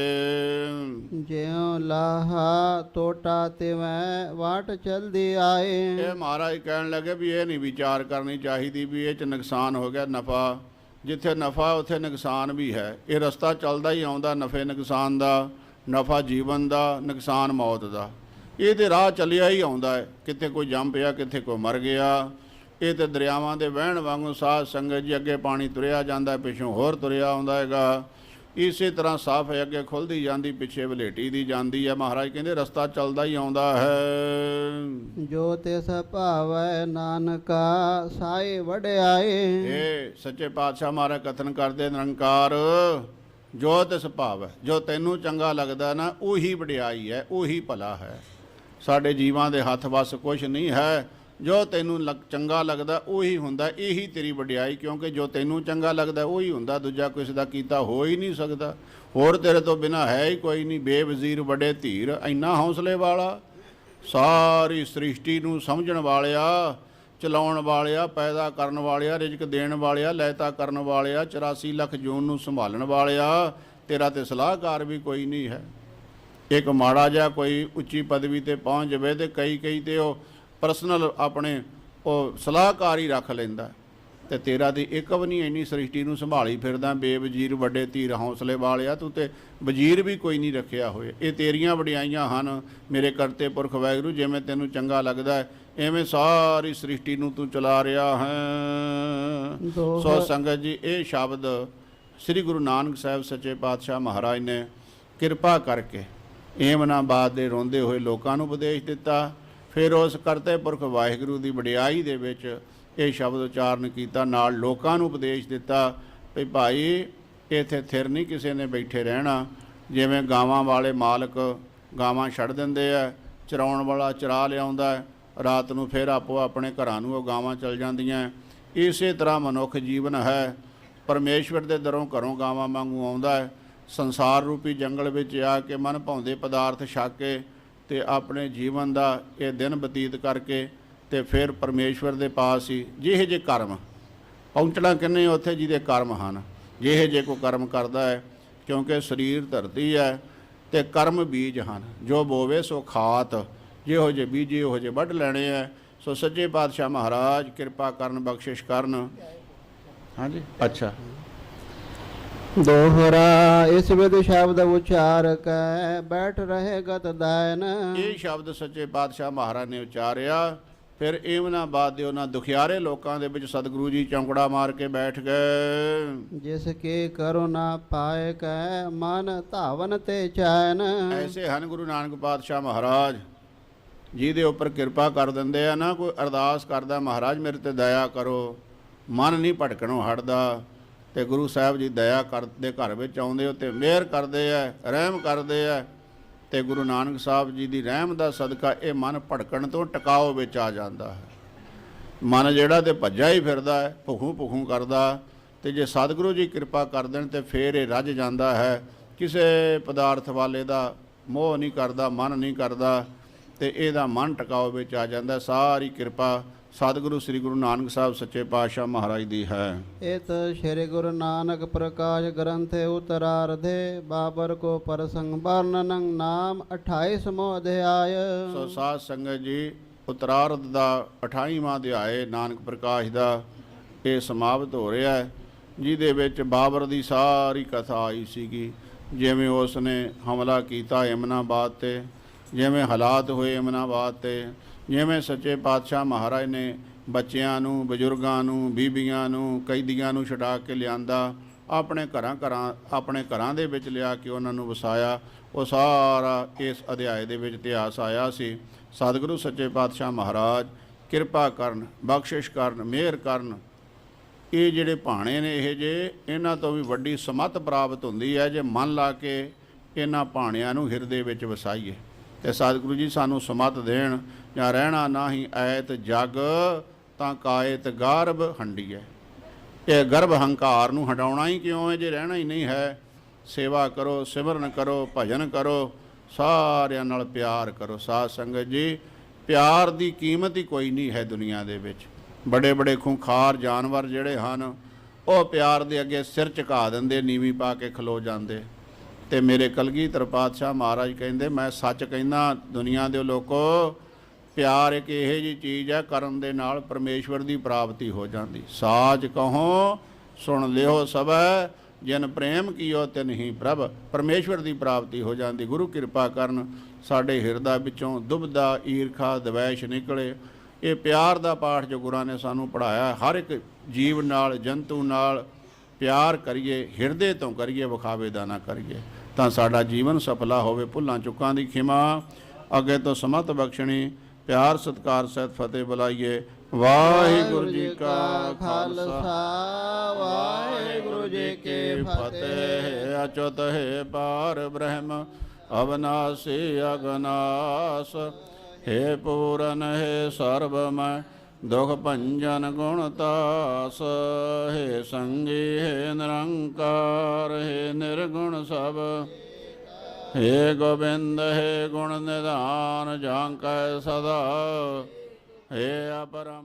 ਜਿਉ ਲਾਹਾ ਟੋਟਾ ਤਿਵੈ ਵਾਟ ਚਲਦੀ ਆਏ। ਇਹ ਮਹਾਰਾਜ ਕਹਿਣ ਲੱਗੇ ਵੀ ਇਹ ਨਹੀਂ ਵਿਚਾਰ ਕਰਨੀ ਚਾਹੀਦੀ ਵੀ ਇਹ 'ਚ ਨੁਕਸਾਨ ਹੋ ਗਿਆ ਨਫਾ। ਜਿੱਥੇ ਨਫਾ ਉੱਥੇ ਨੁਕਸਾਨ ਵੀ ਹੈ। ਇਹ ਰਸਤਾ ਚੱਲਦਾ ਹੀ ਆਉਂਦਾ ਨਫੇ ਨੁਕਸਾਨ ਦਾ। ਨਫਾ ਜੀਵਨ ਦਾ, ਨੁਕਸਾਨ ਮੌਤ ਦਾ। ਇਹ ਤੇ ਰਾਹ ਚੱਲਿਆ ਹੀ ਆਉਂਦਾ ਹੈ। ਕਿਤੇ ਕੋਈ ਜੰਮ ਪਿਆ, ਕਿਤੇ ਕੋਈ ਮਰ ਗਿਆ। ਇਹ ਤੇ ਦਰਿਆਵਾਂ ਦੇ ਵਹਿਣ ਵਾਂਗੂ ਸਾਧ ਸੰਗਤ ਜੀ ਅੱਗੇ ਪਾਣੀ ਤੁਰਿਆ ਜਾਂਦਾ, ਪਿੱਛੋਂ ਹੋਰ ਤੁਰਿਆ ਆਉਂਦਾ ਹੈਗਾ। ਇਸੇ ਤਰ੍ਹਾਂ ਸਾਫ ਹੈ, ਅੱਗੇ ਖੁੱਲ੍ਹਦੀ ਜਾਂਦੀ, ਪਿੱਛੇ ਵਲੇਟੀ ਦੀ ਜਾਂਦੀ ਹੈ। ਮਹਾਰਾਜ ਕਹਿੰਦੇ ਰਸਤਾ ਚੱਲਦਾ ਹੀ ਆਉਂਦਾ ਹੈ। ਜੋ ਤਿਸ ਭਾਵੈ ਨਾਨਕਾ ਸਾਈ ਵਡਿਆਏ। ਇਹ ਸੱਚੇ ਪਾਤਸ਼ਾਹ ਮਹਾਰਾਜ ਕਥਨ ਕਰਦੇ ਨਿਰੰਕਾਰ, ਜੋ ਤਿਸ ਭਾਵੈ, ਜੋ ਤੈਨੂੰ ਚੰਗਾ ਲੱਗਦਾ ਨਾ ਉਹੀ ਵਡਿਆਈ ਹੈ, ਉਹੀ ਭਲਾ ਹੈ। ਸਾਡੇ ਜੀਵਾਂ ਦੇ ਹੱਥ ਵੱਸ ਕੁਛ ਨਹੀਂ ਹੈ। ਜੋ ਤੈਨੂੰ ਚੰਗਾ ਲੱਗਦਾ ਉਹੀ ਹੁੰਦਾ, ਇਹੀ ਤੇਰੀ ਵਡਿਆਈ। ਕਿਉਂਕਿ ਜੋ ਤੈਨੂੰ ਚੰਗਾ ਲੱਗਦਾ ਉਹੀ ਹੁੰਦਾ, ਦੂਜਾ ਕਿਸੇ ਦਾ ਕੀਤਾ ਹੋ ਹੀ ਨਹੀਂ ਸਕਦਾ। ਹੋਰ ਤੇਰੇ ਤੋਂ ਬਿਨਾਂ ਹੈ ਹੀ ਕੋਈ ਨਹੀਂ। ਬੇਵਜ਼ੀਰ ਵੱਡੇ ਧੀਰ, ਇੰਨਾ ਹੌਸਲੇ ਵਾਲਾ, ਸਾਰੀ ਸ੍ਰਿਸ਼ਟੀ ਨੂੰ ਸਮਝਣ ਵਾਲਿਆ, ਚਲਾਉਣ ਵਾਲਿਆ, ਪੈਦਾ ਕਰਨ ਵਾਲਿਆ, ਰਿਜ਼ਕ ਦੇਣ ਵਾਲਿਆ, ਲੈਤਾ ਕਰਨ ਵਾਲਿਆ, 84 ਲੱਖ ਜੂਨ ਨੂੰ ਸੰਭਾਲਣ ਵਾਲਿਆ। ਤੇਰਾ ਤੇ ਸਲਾਹਕਾਰ ਵੀ ਕੋਈ ਨਹੀਂ ਹੈ। ਇੱਕ ਮਾੜਾ ਜਿਹਾ ਕੋਈ ਉੱਚੀ ਪਦਵੀ ਤੇ ਪਹੁੰਚ ਜਾਵੇ ਤੇ ਕਈ ਤੇ ਉਹ ਪਰਸਨਲ ਆਪਣੇ ਉਹ ਸਲਾਹਕਾਰ ਹੀ ਰੱਖ ਲੈਂਦਾ। ਤੇ ਤੇਰਾ ਦੀ ਇੱਕ ਵੀ ਨਹੀਂ, ਇੰਨੀ ਸ੍ਰਿਸ਼ਟੀ ਨੂੰ ਸੰਭਾਲੀ ਫਿਰਦਾ। ਬੇਵਜ਼ੀਰ ਵੱਡੇ ਧੀਰ ਹੌਸਲੇ ਵਾਲਿਆ, ਤੂੰ ਤੇ ਵਜ਼ੀਰ ਵੀ ਕੋਈ ਨਹੀਂ ਰੱਖਿਆ ਹੋਏ। ਇਹ ਤੇਰੀਆਂ ਵਡਿਆਈਆਂ ਹਨ ਮੇਰੇ ਕਰਤੇ ਪੁਰਖ ਵਾਹਿਗੁਰੂ। ਜਿਵੇਂ ਤੈਨੂੰ ਚੰਗਾ ਲੱਗਦਾ ਐਵੇਂ ਸਾਰੀ ਸ੍ਰਿਸ਼ਟੀ ਨੂੰ ਤੂੰ ਚਲਾ ਰਿਹਾ ਹੈ। ਸੋ ਸੰਗਤ ਜੀ, ਇਹ ਸ਼ਬਦ ਸ੍ਰੀ ਗੁਰੂ ਨਾਨਕ ਸਾਹਿਬ ਸੱਚੇ ਪਾਤਸ਼ਾਹ ਮਹਾਰਾਜ ਨੇ ਕਿਰਪਾ ਕਰਕੇ ਏਮਨਾਬਾਦ ਦੇ ਰੋਂਦੇ ਹੋਏ ਲੋਕਾਂ ਨੂੰ ਉਪਦੇਸ਼ ਦਿੱਤਾ। ਫਿਰ ਉਸ ਕਰਤੇ ਪੁਰਖ ਵਾਹਿਗੁਰੂ ਦੀ ਵਡਿਆਈ ਦੇ ਵਿੱਚ ਇਹ ਸ਼ਬਦ ਉਚਾਰਨ ਕੀਤਾ, ਨਾਲ ਲੋਕਾਂ ਨੂੰ ਉਪਦੇਸ਼ ਦਿੱਤਾ ਵੀ ਭਾਈ ਇੱਥੇ ਥਿਰ ਨਹੀਂ ਕਿਸੇ ਨੇ ਬੈਠੇ ਰਹਿਣਾ। ਜਿਵੇਂ ਗਾਵਾਂ ਵਾਲੇ ਮਾਲਕ ਗਾਵਾਂ ਛੱਡ ਦਿੰਦੇ ਆ, ਚਰਾਉਣ ਵਾਲਾ ਚਰਾ ਲਿਆਉਂਦਾ, ਰਾਤ ਨੂੰ ਫਿਰ ਆਪੋ ਆਪਣੇ ਘਰਾਂ ਨੂੰ ਉਹ ਗਾਵਾਂ ਚਲ ਜਾਂਦੀਆਂ। ਇਸੇ ਤਰ੍ਹਾਂ ਮਨੁੱਖ ਜੀਵਨ ਹੈ। ਪਰਮੇਸ਼ਵਰ ਦੇ ਦਰੋਂ ਘਰੋਂ ਗਾਵਾਂ ਵਾਂਗੂ ਆਉਂਦਾ ਹੈ। ਸੰਸਾਰ ਰੂਪੀ ਜੰਗਲ ਵਿੱਚ ਆ ਕੇ ਮਨ ਭਾਉਂਦੇ ਪਦਾਰਥ ਛਕ ਕੇ ਤੇ ਆਪਣੇ ਜੀਵਨ ਦਾ ਇਹ ਦਿਨ ਬਤੀਤ ਕਰਕੇ ਤੇ ਫਿਰ ਪਰਮੇਸ਼ਵਰ ਦੇ ਪਾਸ ਹੀ ਜਿਹੇ ਜੇ ਕਰਮ ਪਹੁੰਚਣਾ ਕਿੰਨੇ ਉੱਥੇ ਜਿਹਦੇ ਕਰਮ ਹਨ। ਜਿਹੇ ਜੇ ਕੋਈ ਕਰਮ ਕਰਦਾ ਹੈ, ਕਿਉਂਕਿ ਸਰੀਰ ਧਰਤੀ ਹੈ ਤੇ ਕਰਮ ਬੀਜ ਹਨ। ਜੋ ਬੋਵੇ ਸੋ ਖਾਤ, ਜਿਹੋ ਜੇ ਬੀਜੇ ਉਹੋ ਜੇ ਵੱਢ ਲੈਣੇ ਹੈ। ਸੋ ਸੱਚੇ ਪਾਤਸ਼ਾਹ ਮਹਾਰਾਜ ਕਿਰਪਾ ਕਰਨ, ਬਖਸ਼ਿਸ਼ ਕਰਨ। ਹਾਂਜੀ, ਅੱਛਾ। ਦੋਹਰਾ ਇਸ ਵਿਦ ਸ਼ਬਦ ਉਚਾਰ ਕੈ ਬੈਠ ਰਹੇ ਗਤ ਦਾਇਨ। ਇਹ ਸ਼ਬਦ ਸੱਚੇ ਪਾਤਸ਼ਾਹ ਮਹਾਰਾਜ ਨੇ ਉਚਾਰਿਆ। ਫਿਰ ਏਮਨਾਬਾਦ ਦੇ ਉਹਨਾਂ ਦੁਖਿਆਰੇ ਲੋਕਾਂ ਦੇ ਵਿੱਚ ਸਤਿਗੁਰੂ ਜੀ ਚੌਂਕੜਾ ਮਾਰ ਕੇ ਬੈਠ ਗਏ। ਜਿਸ ਕੀ ਕਰੁਣਾ ਪਾਏ ਕੈ ਮਨ ਧਾਵਨ ਤੇ ਚੈਨ। ਐਸੇ ਹਨ ਗੁਰੂ ਨਾਨਕ ਪਾਤਸ਼ਾਹ ਮਹਾਰਾਜ, ਜਿਹਦੇ ਉੱਪਰ ਕਿਰਪਾ ਕਰ ਦਿੰਦੇ ਆ ਨਾ। ਕੋਈ ਅਰਦਾਸ ਕਰਦਾ, ਮਹਾਰਾਜ ਮੇਰੇ ਤੇ ਦਇਆ ਕਰੋ, ਮਨ ਨਹੀਂ ਭਟਕਣੋਂ ਹਟਦਾ। ਤੇ ਗੁਰੂ ਸਾਹਿਬ ਜੀ ਦਇਆ ਕਰਦੇ ਘਰ ਵਿੱਚ ਆਉਂਦੇ, ਉੱਤੇ ਮਿਹਰ ਕਰਦੇ ਆ, ਰਹਿਮ ਕਰਦੇ ਆ। ਤੇ ਗੁਰੂ ਨਾਨਕ ਸਾਹਿਬ ਜੀ ਦੀ ਰਹਿਮ ਦਾ ਸਦਕਾ ਇਹ ਮਨ ਭਟਕਣ ਤੋਂ ਟਿਕਾਓ ਵਿੱਚ ਆ ਜਾਂਦਾ ਹੈ। ਮਨ ਜਿਹੜਾ ਤੇ ਭੱਜਾ ਹੀ ਫਿਰਦਾ ਹੈ, ਭੁਖੂ ਕਰਦਾ। ਤੇ ਜੇ ਸਤਿਗੁਰੂ ਜੀ ਕਿਰਪਾ ਕਰ ਦੇਣ ਤੇ ਫਿਰ ਇਹ ਰੱਜ ਜਾਂਦਾ ਹੈ। ਕਿਸੇ ਪਦਾਰਥ ਵਾਲੇ ਦਾ ਮੋਹ ਨਹੀਂ ਕਰਦਾ, ਮਨ ਨਹੀਂ ਕਰਦਾ, ਤੇ ਇਹਦਾ ਮਨ ਟਿਕਾਓ ਵਿੱਚ ਆ ਜਾਂਦਾ। ਸਾਰੀ ਕਿਰਪਾ ਸਤਿਗੁਰੂ ਸ੍ਰੀ ਗੁਰੂ ਨਾਨਕ ਸਾਹਿਬ ਸੱਚੇ ਪਾਤਸ਼ਾਹ ਮਹਾਰਾਜ ਦੀ ਹੈ। ਇਤ ਸ਼੍ਰੀ ਗੁਰੂ ਨਾਨਕ ਪ੍ਰਕਾਸ਼ ਗ੍ਰੰਥੇ ਉਤਰਾਰਧੇ ਬਾਬਰ ਕੋ ਪ੍ਰਸੰਗ ਵਰਣਨ ਨਾਮ 28ਵਾਂ ਅਧਿਆਇ। ਸੋ ਸਾਧ ਸੰਗਤ ਜੀ, ਉਤਰਾਰਧ ਦਾ 28ਵਾਂ ਅਧਿਆਇ ਨਾਨਕ ਪ੍ਰਕਾਸ਼ ਦਾ ਇਹ ਸਮਾਪਤ ਹੋ ਰਿਹਾ ਹੈ, ਜਿਹਦੇ ਵਿੱਚ ਬਾਬਰ ਦੀ ਸਾਰੀ ਕਥਾ ਆਈ ਸੀਗੀ। ਜਿਵੇਂ ਉਸ ਨੇ ਹਮਲਾ ਕੀਤਾ ਏਮਨਾਬਾਦ ਤੇ, ਜਿਵੇਂ ਹਾਲਾਤ ਹੋਏ ਏਮਨਾਬਾਦ ਤੇ, ਜਿਵੇਂ ਸੱਚੇ ਪਾਤਸ਼ਾਹ ਮਹਾਰਾਜ ਨੇ ਬੱਚਿਆਂ ਨੂੰ, ਬਜ਼ੁਰਗਾਂ ਨੂੰ, ਬੀਬੀਆਂ ਨੂੰ, ਕੈਦੀਆਂ ਨੂੰ ਛੁਡਾ ਕੇ ਲਿਆਂਦਾ, ਆਪਣੇ ਘਰਾਂ ਦੇ ਵਿੱਚ ਲਿਆ ਕੇ ਉਹਨਾਂ ਨੂੰ ਵਸਾਇਆ। ਉਹ ਸਾਰਾ ਇਸ ਅਧਿਆਏ ਦੇ ਵਿੱਚ ਇਤਿਹਾਸ ਆਇਆ ਸੀ। ਸਤਿਗੁਰੂ ਸੱਚੇ ਪਾਤਸ਼ਾਹ ਮਹਾਰਾਜ ਕਿਰਪਾ ਕਰਨ, ਬਖਸ਼ਿਸ਼ ਕਰਨ, ਮਿਹਰ ਕਰਨ ਇਹ ਜਿਹੜੇ ਭਾਣੇ ਨੇ ਇਹ ਜੇ ਇਹਨਾਂ ਤੋਂ ਵੀ ਵੱਡੀ ਸਮੱਤ ਪ੍ਰਾਪਤ ਹੁੰਦੀ ਹੈ ਜੇ ਮਨ ਲਾ ਕੇ ਇਹਨਾਂ ਭਾਣਿਆਂ ਨੂੰ ਹਿਰਦੇ ਵਿੱਚ ਵਸਾਈਏ। ਤੇ ਸਤਿਗੁਰੂ ਜੀ ਸਾਨੂੰ ਸਮੱਤ ਦੇਣ, ਜਾਂ ਰਹਿਣਾ ਨਾਹੀਂ ਐਤ ਜਗ ਤਾਂ ਕਾਇਤ ਗਰਭ ਹੰਡੀਐ। ਇਹ ਗਰਭ ਹੰਕਾਰ ਨੂੰ ਹਟਾਉਣਾ ਹੀ ਕਿਉਂ ਹੈ ਜੇ ਰਹਿਣਾ ਹੀ ਨਹੀਂ ਹੈ। ਸੇਵਾ ਕਰੋ, ਸਿਮਰਨ ਕਰੋ, ਭਜਨ ਕਰੋ, ਸਾਰਿਆਂ ਨਾਲ ਪਿਆਰ ਕਰੋ। ਸਾਧ ਸੰਗਤ ਜੀ, ਪਿਆਰ ਦੀ ਕੀਮਤ ਹੀ ਕੋਈ ਨਹੀਂ ਹੈ ਦੁਨੀਆ ਦੇ ਵਿੱਚ। ਬੜੇ ਬੜੇ ਖੁੰਖਾਰ ਜਾਨਵਰ ਜਿਹੜੇ ਹਨ ਉਹ ਪਿਆਰ ਦੇ ਅੱਗੇ ਸਿਰ ਝੁਕਾ ਦਿੰਦੇ, ਨੀਵੀਂ ਪਾ ਕੇ ਖਲੋ ਜਾਂਦੇ। ਤੇ ਮੇਰੇ ਕਲਗੀਧਰ ਪਾਤਸ਼ਾਹ ਮਹਾਰਾਜ ਕਹਿੰਦੇ, ਮੈਂ ਸੱਚ ਕਹਿੰਦਾ ਦੁਨੀਆ ਦੇ ਲੋਕੋ, ਪਿਆਰ ਇੱਕ ਇਹੋ ਜਿਹੀ ਚੀਜ਼ ਹੈ, ਕਰਨ ਦੇ ਨਾਲ ਪਰਮੇਸ਼ਵਰ ਦੀ ਪ੍ਰਾਪਤੀ ਹੋ ਜਾਂਦੀ। ਸਾਚ ਕਹੋ ਸੁਣ ਲਿਓ ਸਭੈ, ਜਿਨ ਪ੍ਰੇਮ ਕੀਓ ਤਿਨ ਹੀ ਪ੍ਰਭ। ਪਰਮੇਸ਼ਵਰ ਦੀ ਪ੍ਰਾਪਤੀ ਹੋ ਜਾਂਦੀ। ਗੁਰੂ ਕਿਰਪਾ ਕਰਨ ਸਾਡੇ ਹਿਰਦਾ ਵਿੱਚੋਂ ਦੁਬਦਾ, ਈਰਖਾ, ਦਵੈਸ਼ ਨਿਕਲੇ। ਇਹ ਪਿਆਰ ਦਾ ਪਾਠ ਜੋ ਗੁਰਾਂ ਨੇ ਸਾਨੂੰ ਪੜ੍ਹਾਇਆ, ਹਰ ਇੱਕ ਜੀਵ ਨਾਲ, ਜੰਤੂ ਨਾਲ ਪਿਆਰ ਕਰੀਏ, ਹਿਰਦੇ ਤੋਂ ਕਰੀਏ, ਵਿਖਾਵੇ ਦਾ ਨਾ ਕਰੀਏ, ਤਾਂ ਸਾਡਾ ਜੀਵਨ ਸਫਲਾ ਹੋਵੇ। ਭੁੱਲਾਂ ਚੁੱਕਾਂ ਦੀ ਖਿਮਾ, ਅੱਗੇ ਤੋਂ ਸਮਤ ਬਖਸ਼ਣੀ। ਪਿਆਰ ਸਤਿਕਾਰ ਸਹਿਤ ਫਤਿਹ ਬੁਲਾਈਏ। ਵਾਹਿਗੁਰੂ ਜੀ ਕਾ ਖਾਲਸਾ, ਵਾਹਿਗੁਰੂ ਜੀ ਕੀ ਫਤਿਹ। ਅਚੁਤ ਹੈ ਪਾਰ ਬ੍ਰਹਮ, ਅਵਨਾਸੀ ਅਗਨਾਸ, हे पूरन हे सर्वमय, दुख भंजन गुणतास, हे संगी हे निरंकार, हे निर्गुण सब, हे गोविंद हे गुण निधान, झांकै सदा, हे अपरा